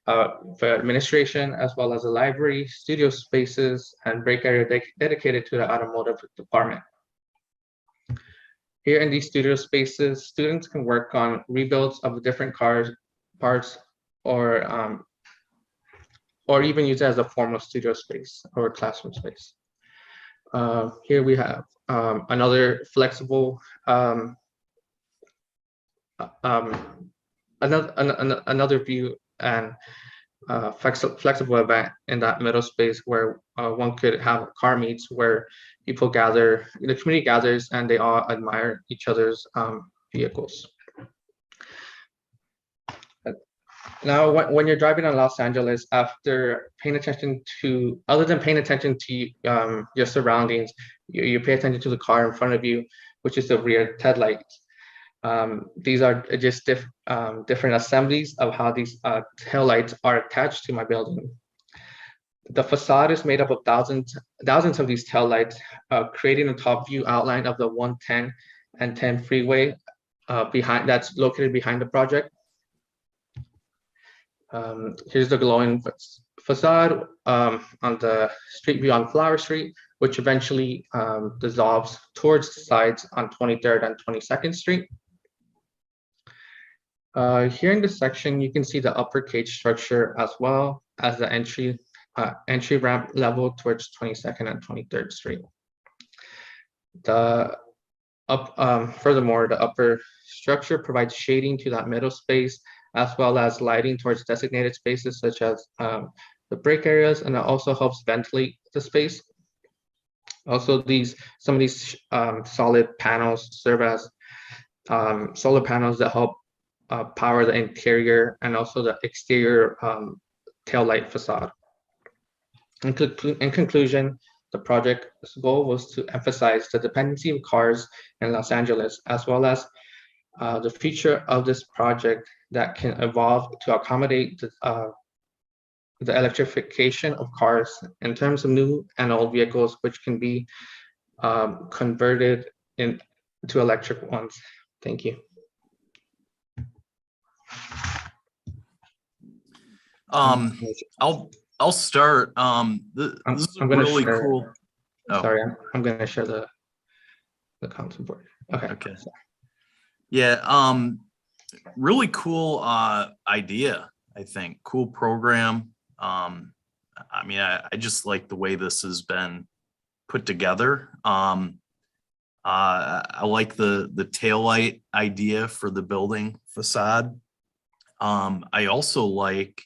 for administration, as well as a library, studio spaces, and break area dedicated to the automotive department. Here in these studio spaces, students can work on rebuilds of different cars, parts, or even use it as a formal studio space or classroom space. Here we have another flexible another view and flexible event in that middle space where one could have car meets where people gather, the community gathers, and they all admire each other's vehicles. Now, when you're driving in Los Angeles, after paying attention to, other than paying attention to your surroundings, you pay attention to the car in front of you, which is the rear headlights. These are just different assemblies of how these taillights are attached to my building. The facade is made up of thousands of these taillights, creating a top view outline of the 110 and 10 freeway that's located behind the project. Here's the glowing facade on the street view on Flower Street, which eventually dissolves towards the sides on 23rd and 22nd Street. Here in this section, you can see the upper cage structure as well as the entry ramp level towards 22nd and 23rd Street. Furthermore, the upper structure provides shading to that middle space, as well as lighting towards designated spaces such as the break areas, and it also helps ventilate the space. Also, some of these solid panels serve as solar panels that help power the interior and also the exterior taillight facade. In conclusion, the project's goal was to emphasize the dependency of cars in Los Angeles, as well as the future of this project that can evolve to accommodate the electrification of cars in terms of new and old vehicles, which can be converted into electric ones. Thank you. I'll start. This is really cool. Oh. Sorry, I'm going to share the content board. Okay. Okay. Yeah. Really cool idea. I think cool program. I mean, I just like the way this has been put together. I like the taillight idea for the building facade. I also like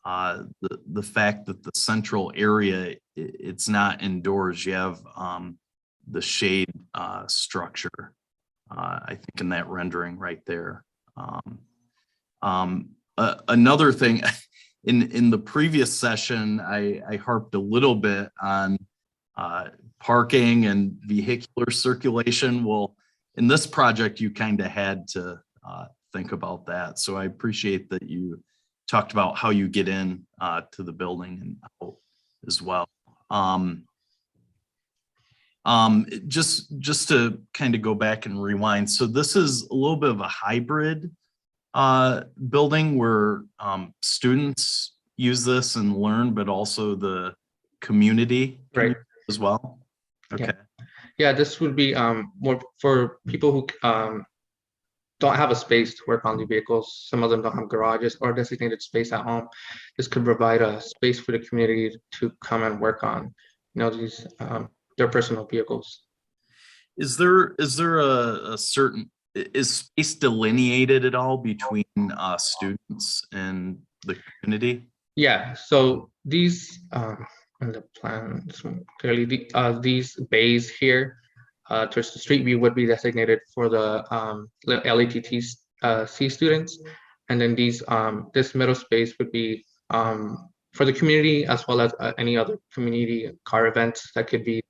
the fact that the central area, it's not indoors. You have the shade structure, I think, in that rendering right there. Another thing, in the previous session, I harped a little bit on parking and vehicular circulation. Well, in this project, you kind of had to think about that. So I appreciate that you talked about how you get in to the building and out as well. Just to kind of go back and rewind. So this is a little bit of a hybrid building where students use this and learn, but also the community right as well. Okay. Yeah, this would be more for people who don't have a space to work on the vehicles. Some of them don't have garages or designated space at home. This could provide a space for the community to come and work on these their personal vehicles. Is there a certain, is space delineated at all between students and the community? Yeah, so these in the plan clearly these bays here towards the street view would be designated for the LATT C students, and then these this middle space would be for the community as well as any other community car events that could be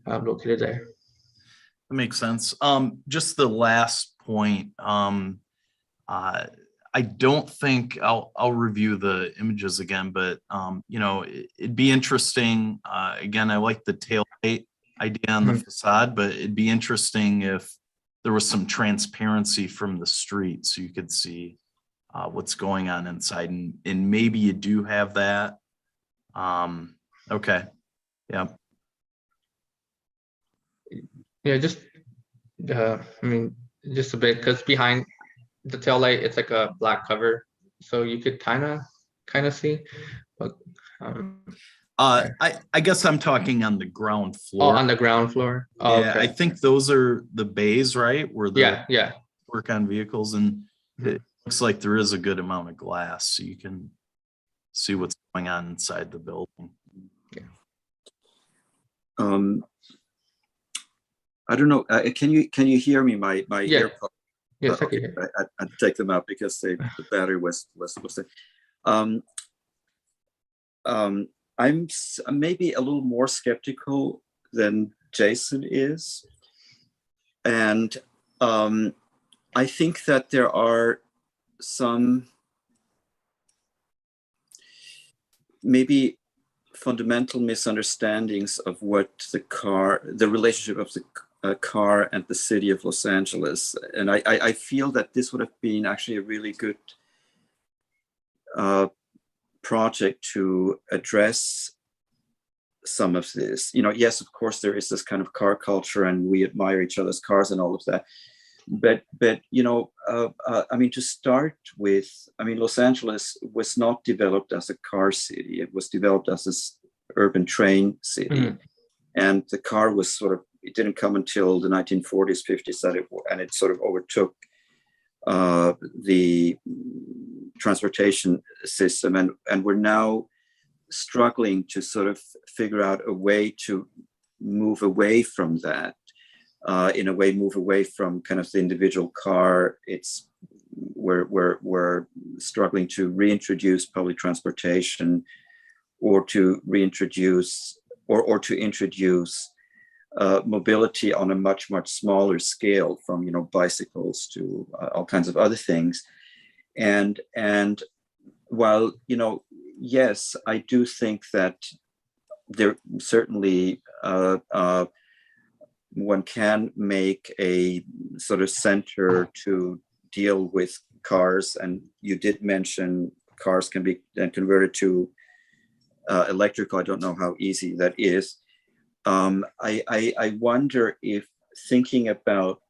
located there. That makes sense. Just the last point. I don't think I'll review the images again, but you know, it'd be interesting. Again, I like the taillight idea on the facade, but it'd be interesting if there was some transparency from the street so you could see what's going on inside, and maybe you do have that. Okay, yeah. Yeah, just I mean, just a bit, because behind the tail light, it's like a black cover, so you could kind of see, but I guess I'm talking on the ground floor. Oh, on the ground floor. Oh, yeah, okay. I think those are the bays, right? Where the yeah work on vehicles, and it looks like there is a good amount of glass, so you can see what's going on inside the building. I don't know. Can you hear me? My earphones. Yes, I can okay. hear. I take them out because the battery was there. I'm maybe a little more skeptical than Jason is, and I think that there are some maybe fundamental misunderstandings of what the relationship of the car and the city of Los Angeles. And I feel that this would have been actually a really good project to address some of this. You know, yes, of course, there is this kind of car culture and we admire each other's cars and all of that. But you know, I mean, to start with, I mean, Los Angeles was not developed as a car city. It was developed as this urban train city. And the car was sort of, it didn't come until the 1940s, 50s, and it sort of overtook the transportation system. And we're now struggling to sort of figure out a way to move away from that. In a way, move away from kind of the individual car. We're struggling to reintroduce public transportation, or to reintroduce or to introduce mobility on a much smaller scale, from, you know, bicycles to all kinds of other things. And while, you know, yes, I do think that there certainly one can make a sort of center to deal with cars, and you did mention cars can be then converted to electrical. I don't know how easy that is. I wonder if thinking about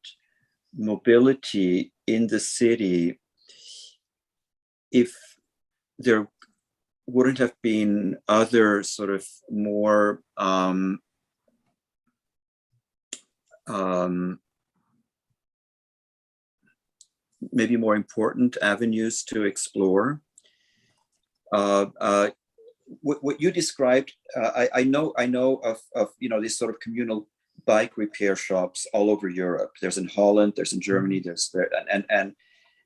mobility in the city, if there wouldn't have been other sort of more maybe more important avenues to explore. What you described, I know of you know, these sort of communal bike repair shops all over Europe. There's in Holland, there's in Germany, there's there,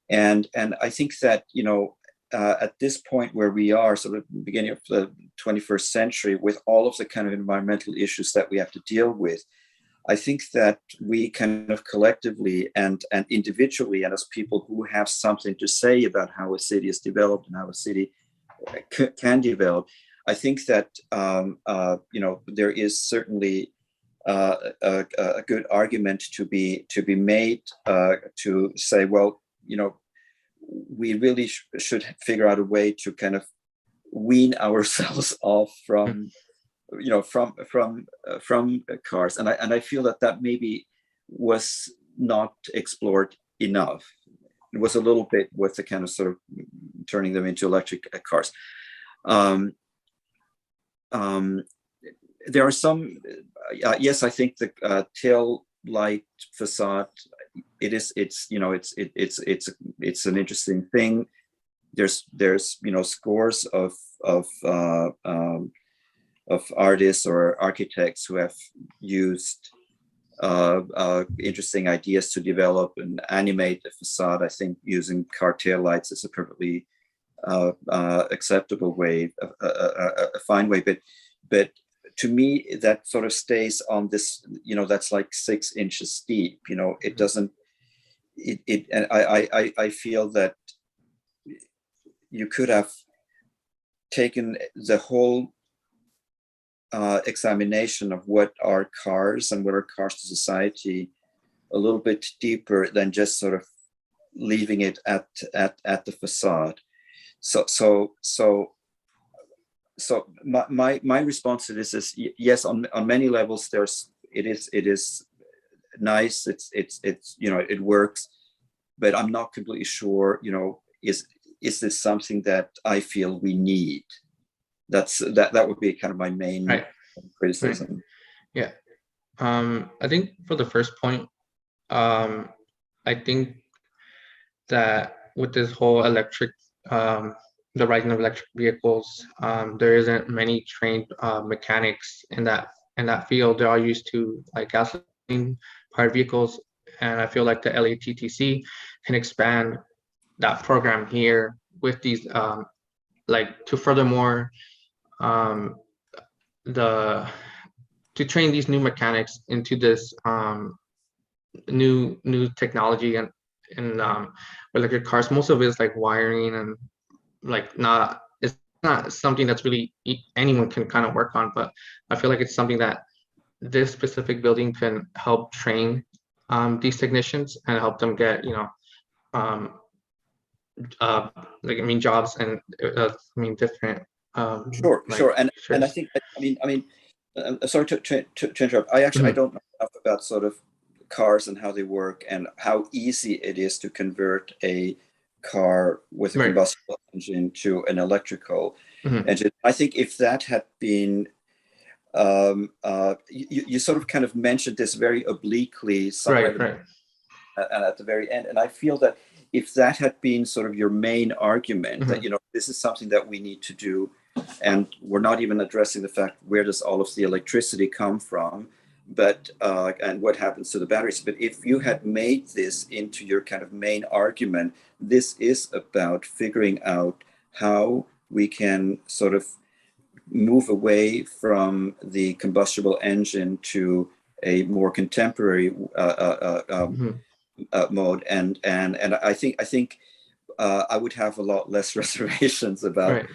and I think that, you know, at this point where we are, sort of beginning of the 21st century, with all of the kind of environmental issues that we have to deal with, I think that we kind of collectively and individually, and as people who have something to say about how a city is developed and how a city can develop, I think that you know, there is certainly a good argument to be made to say, well, you know, we really should figure out a way to kind of wean ourselves off from, you know, from cars, and I feel that maybe was not explored enough. It was a little bit with the kind of sort of turning them into electric cars. there are some, yes, I think the tail light facade, it's an interesting thing. There's scores of artists or architects who have used interesting ideas to develop and animate the facade. I think using car tail lights is a perfectly acceptable way, a fine way. But to me, that sort of stays on this. That's like 6 inches deep. It doesn't. And I feel that you could have taken the whole examination of what are cars and what are cars to society a little bit deeper than just sort of leaving it at the facade. So my response to this is yes, on many levels it is nice, it's it works, but I'm not completely sure, is this something that I feel we need? That would be kind of my main criticism. Yeah. I think for the first point, I think that with this whole electric, the rising of electric vehicles, there isn't many trained mechanics in that field. They're all used to like gasoline powered vehicles, and I feel like the LATTC can expand that program here with these to furthermore to train these new mechanics into this new technology and electric cars. Most of it is like wiring and it's not something that's really anyone can kind of work on, but I feel like it's something that this specific building can help train these technicians and help them get jobs and different sure. And I think sorry to interrupt. I don't know enough about sort of cars and how they work and how easy it is to convert a car with a combustible engine to an electrical engine. I think if that had been you sort of kind of mentioned this very obliquely somewhere and at the very end, and I feel that if that had been sort of your main argument that this is something that we need to do, and we're not even addressing the fact where does all of the electricity come from, but and what happens to the batteries. But if you had made this into your kind of main argument, this is about figuring out how we can sort of move away from the combustible engine to a more contemporary mode, and I think I would have a lot less reservations about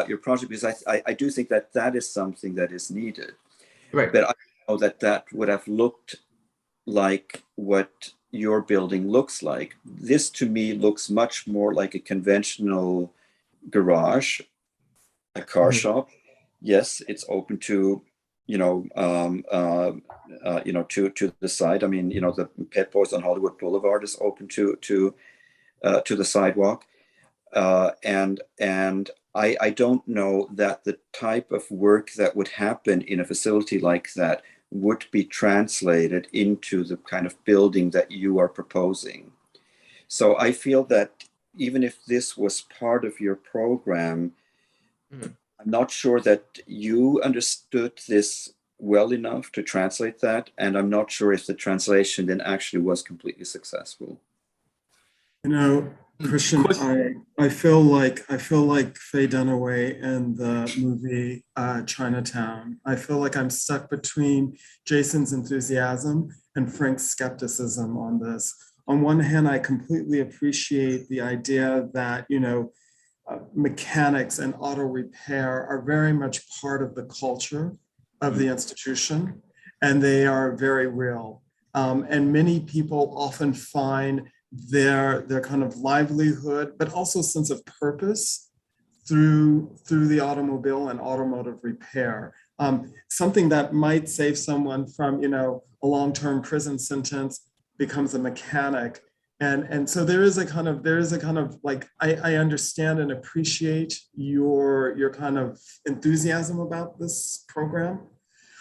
your project, because I do think that is something that is needed. But I know that would have looked like what your building looks like. This to me looks much more like a conventional garage, a car shop. Yes, it's open to to the side. I mean, the Pet Boys on Hollywood Boulevard is open to the sidewalk, and I don't know that the type of work that would happen in a facility like that would be translated into the kind of building that you are proposing. So I feel that even if this was part of your program, I'm not sure that you understood this well enough to translate that, and I'm not sure if the translation then actually was completely successful. Christian, I feel like Faye Dunaway in the movie Chinatown. I feel like I'm stuck between Jason's enthusiasm and Frank's skepticism on this. On one hand, I completely appreciate the idea that mechanics and auto repair are very much part of the culture of the institution, and they are very real. And many people often find their kind of livelihood, but also sense of purpose through the automobile and automotive repair. Something that might save someone from a long-term prison sentence becomes a mechanic. And so there is a kind of like, I understand and appreciate your kind of enthusiasm about this program.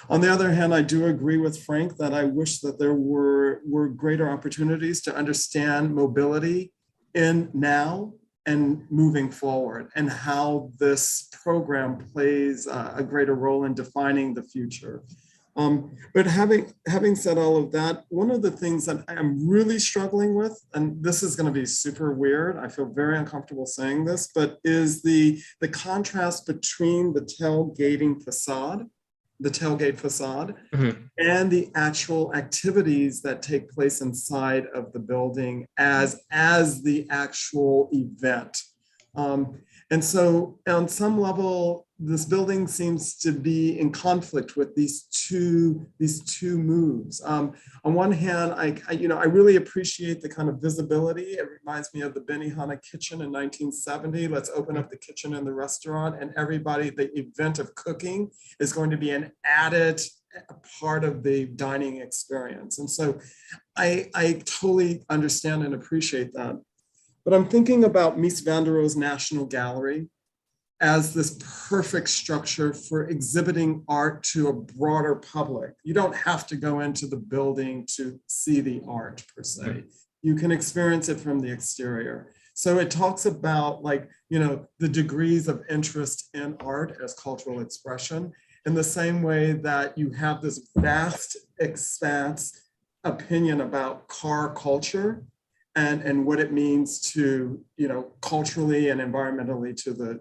On the other hand, I do agree with Frank that I wish that there were greater opportunities to understand mobility in now and moving forward, and how this program plays a greater role in defining the future. But having said all of that, one of the things that I'm really struggling with, and this is going to be super weird, I feel very uncomfortable saying this, but is the contrast between the tailgate facade, and the actual activities that take place inside of the building as the actual event. And so on some level, this building seems to be in conflict with these two moves. On one hand, I really appreciate the kind of visibility. It reminds me of the Benihana kitchen in 1970. Let's open up the kitchen in the restaurant, and everybody, the event of cooking is going to be an added part of the dining experience. And so I totally understand and appreciate that. But I'm thinking about Mies van der Rohe's National Gallery as this perfect structure for exhibiting art to a broader public. You don't have to go into the building to see the art per se. You can experience it from the exterior. So it talks about, like, the degrees of interest in art as cultural expression, in the same way that you have this vast expanse opinion about car culture and what it means to, culturally and environmentally to the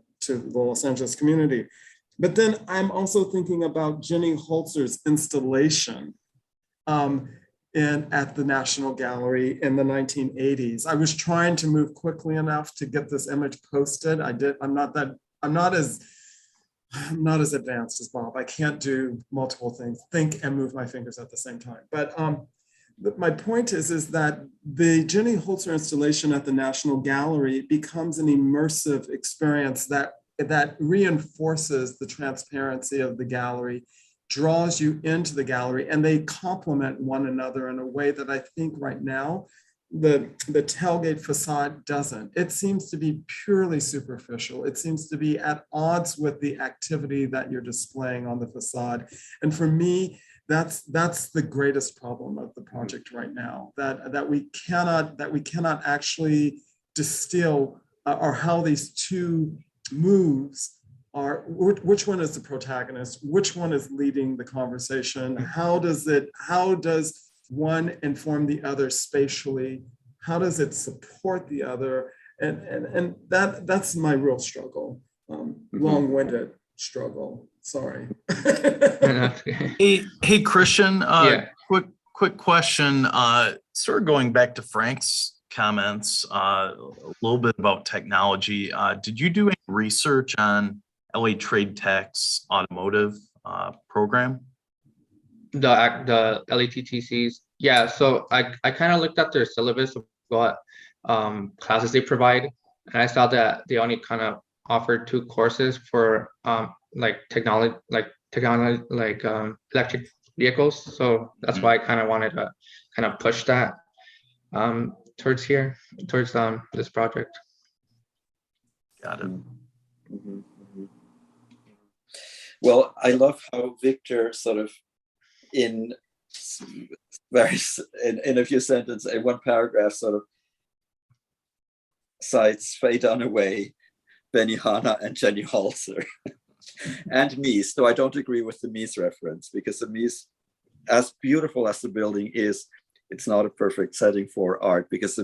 Los Angeles community. But then I'm also thinking about Jenny Holzer's installation at the National Gallery in the 1980s. I was trying to move quickly enough to get this image posted. I'm not as advanced as Bob. I can't do multiple things, think and move my fingers at the same time. But my point is that the Jenny Holzer installation at the National Gallery becomes an immersive experience that reinforces the transparency of the gallery, draws you into the gallery, and they complement one another in a way that I think right now the tailgate facade doesn't. It seems to be purely superficial. It seems to be at odds with the activity that you're displaying on the facade. And for me, that's the greatest problem of the project right now, that we cannot actually distill or how these two moves are, which one is the protagonist, which one is leading the conversation, how does one inform the other spatially, how does it support the other, and that's my real struggle, long-winded struggle. Sorry. Hey, Christian, quick question, sort of going back to Frank's comments, a little bit about technology. Did you do any research on LA Trade Tech's automotive program? The LATTCs, yeah. So I kind of looked at their syllabus of what classes they provide, and I saw that they only kind of offered 2 courses for technology, electric vehicles. So that's why I kind of wanted to kind of push that towards this project. Got it. Well, I love how Victor sort of in a few sentences, in one paragraph, sort of cites Faye Dunaway, Benihana, and Jenny Holzer. And Mies, though I don't agree with the Mies reference, because the Mies, as beautiful as the building is, it's not a perfect setting for art, because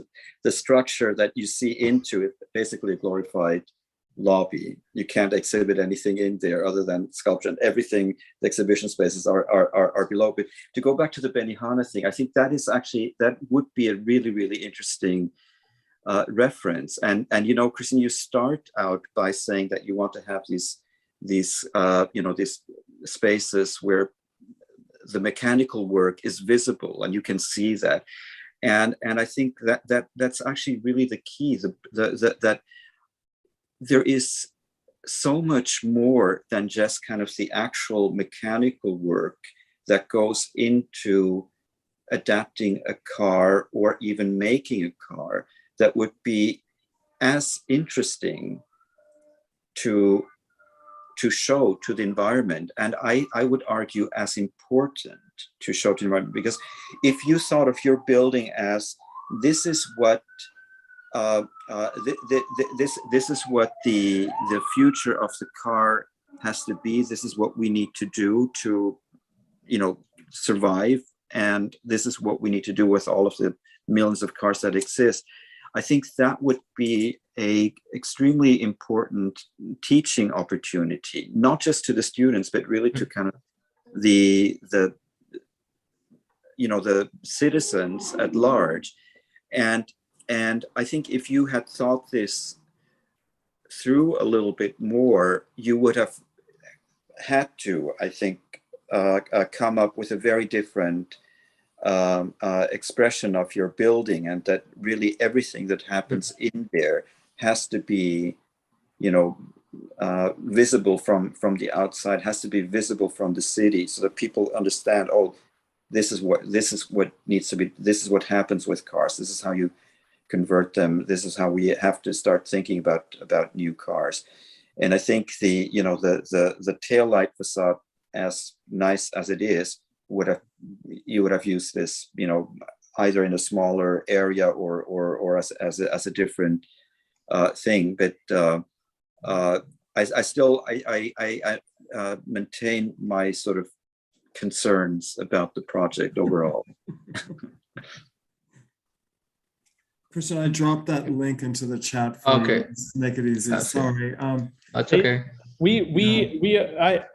the structure that you see into it, basically a glorified lobby. You can't exhibit anything in there other than sculpture, and everything, the exhibition spaces are below. But to go back to the Benihana thing, I think that would be a really, really interesting reference. And Christine, you start out by saying that you want to have these spaces where the mechanical work is visible and you can see that. And I think that's actually really the key, that there is so much more than just kind of the actual mechanical work that goes into adapting a car or even making a car that would be as interesting to to show to the environment, and I would argue as important to show to the environment, because if you thought of your building as this is what this is what the future of the car has to be, this is what we need to do to, you know, survive, and this is what we need to do with all of the millions of cars that exist, I think that would be a extremely important teaching opportunity, not just to the students, but really to kind of the you know, the citizens at large. And I think if you had thought this through a little bit more, you would have had to, I think, come up with a very different expression of your building, and that really everything that happens in there has to be, you know, visible from the outside, has to be visible from the city, so that people understand, oh, this is what needs to be, this is what happens with cars, this is how you convert them, this is how we have to start thinking about new cars. And I think the, you know, the taillight facade, as nice as it is, you would have used this, you know, either in a smaller area or as a different thing. But I still maintain my sort of concerns about the project overall. Christian, I dropped that link into the chat for you. Let's make it easy. Okay. Sorry. That's okay.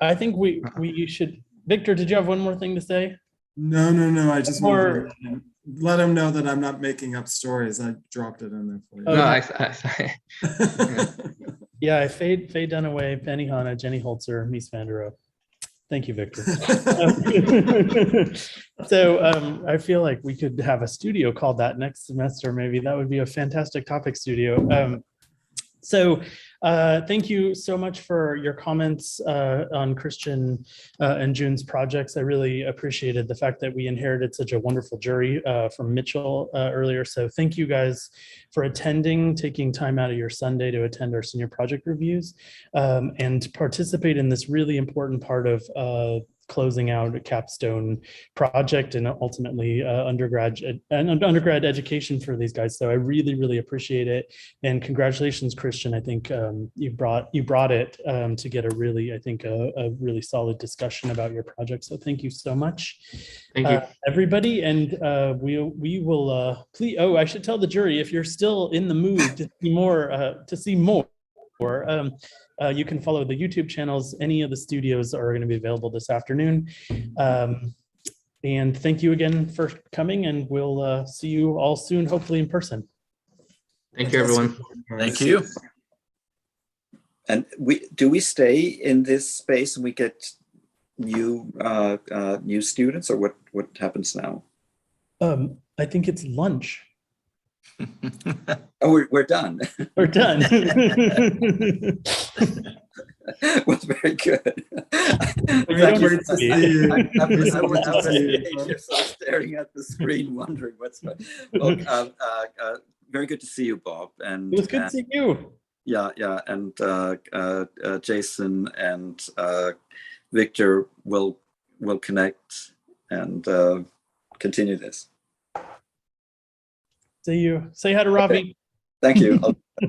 I think we should. Victor, did you have one more thing to say? No. I just want to let him know that I'm not making up stories. I dropped it in there for you. No, Yeah, Faye Dunaway, Penny Hanna, Jenny Holzer, Mies van der Rohe. Thank you, Victor. So I feel like we could have a studio called that next semester. Maybe that would be a fantastic topic studio. So thank you so much for your comments on Christian and June's projects. I really appreciated the fact that we inherited such a wonderful jury from Mitchell earlier. So thank you guys for attending, taking time out of your Sunday to attend our senior project reviews and participate in this really important part of closing out a capstone project and ultimately undergrad education for these guys. So I really, really appreciate it. And congratulations, Christian. I think you brought it to get a really, I think, a really solid discussion about your project. So thank you so much. Thank you, everybody. And we will please, I should tell the jury, if you're still in the mood to see more, you can follow the YouTube channels. Any of the studios are going to be available this afternoon. And thank you again for coming, and we'll see you all soon, hopefully in person. Thank you, everyone. Thank you. And do we stay in this space and we get new students, or what happens now? I think it's lunch. Oh, we're done. We're done. Was very good. I was staring at the screen, wondering what's going on. Well, very good to see you, Bob. And it was good to see you. Yeah, and Jason and Victor will connect and continue this. See you. Say hi to Robbie. Thank you.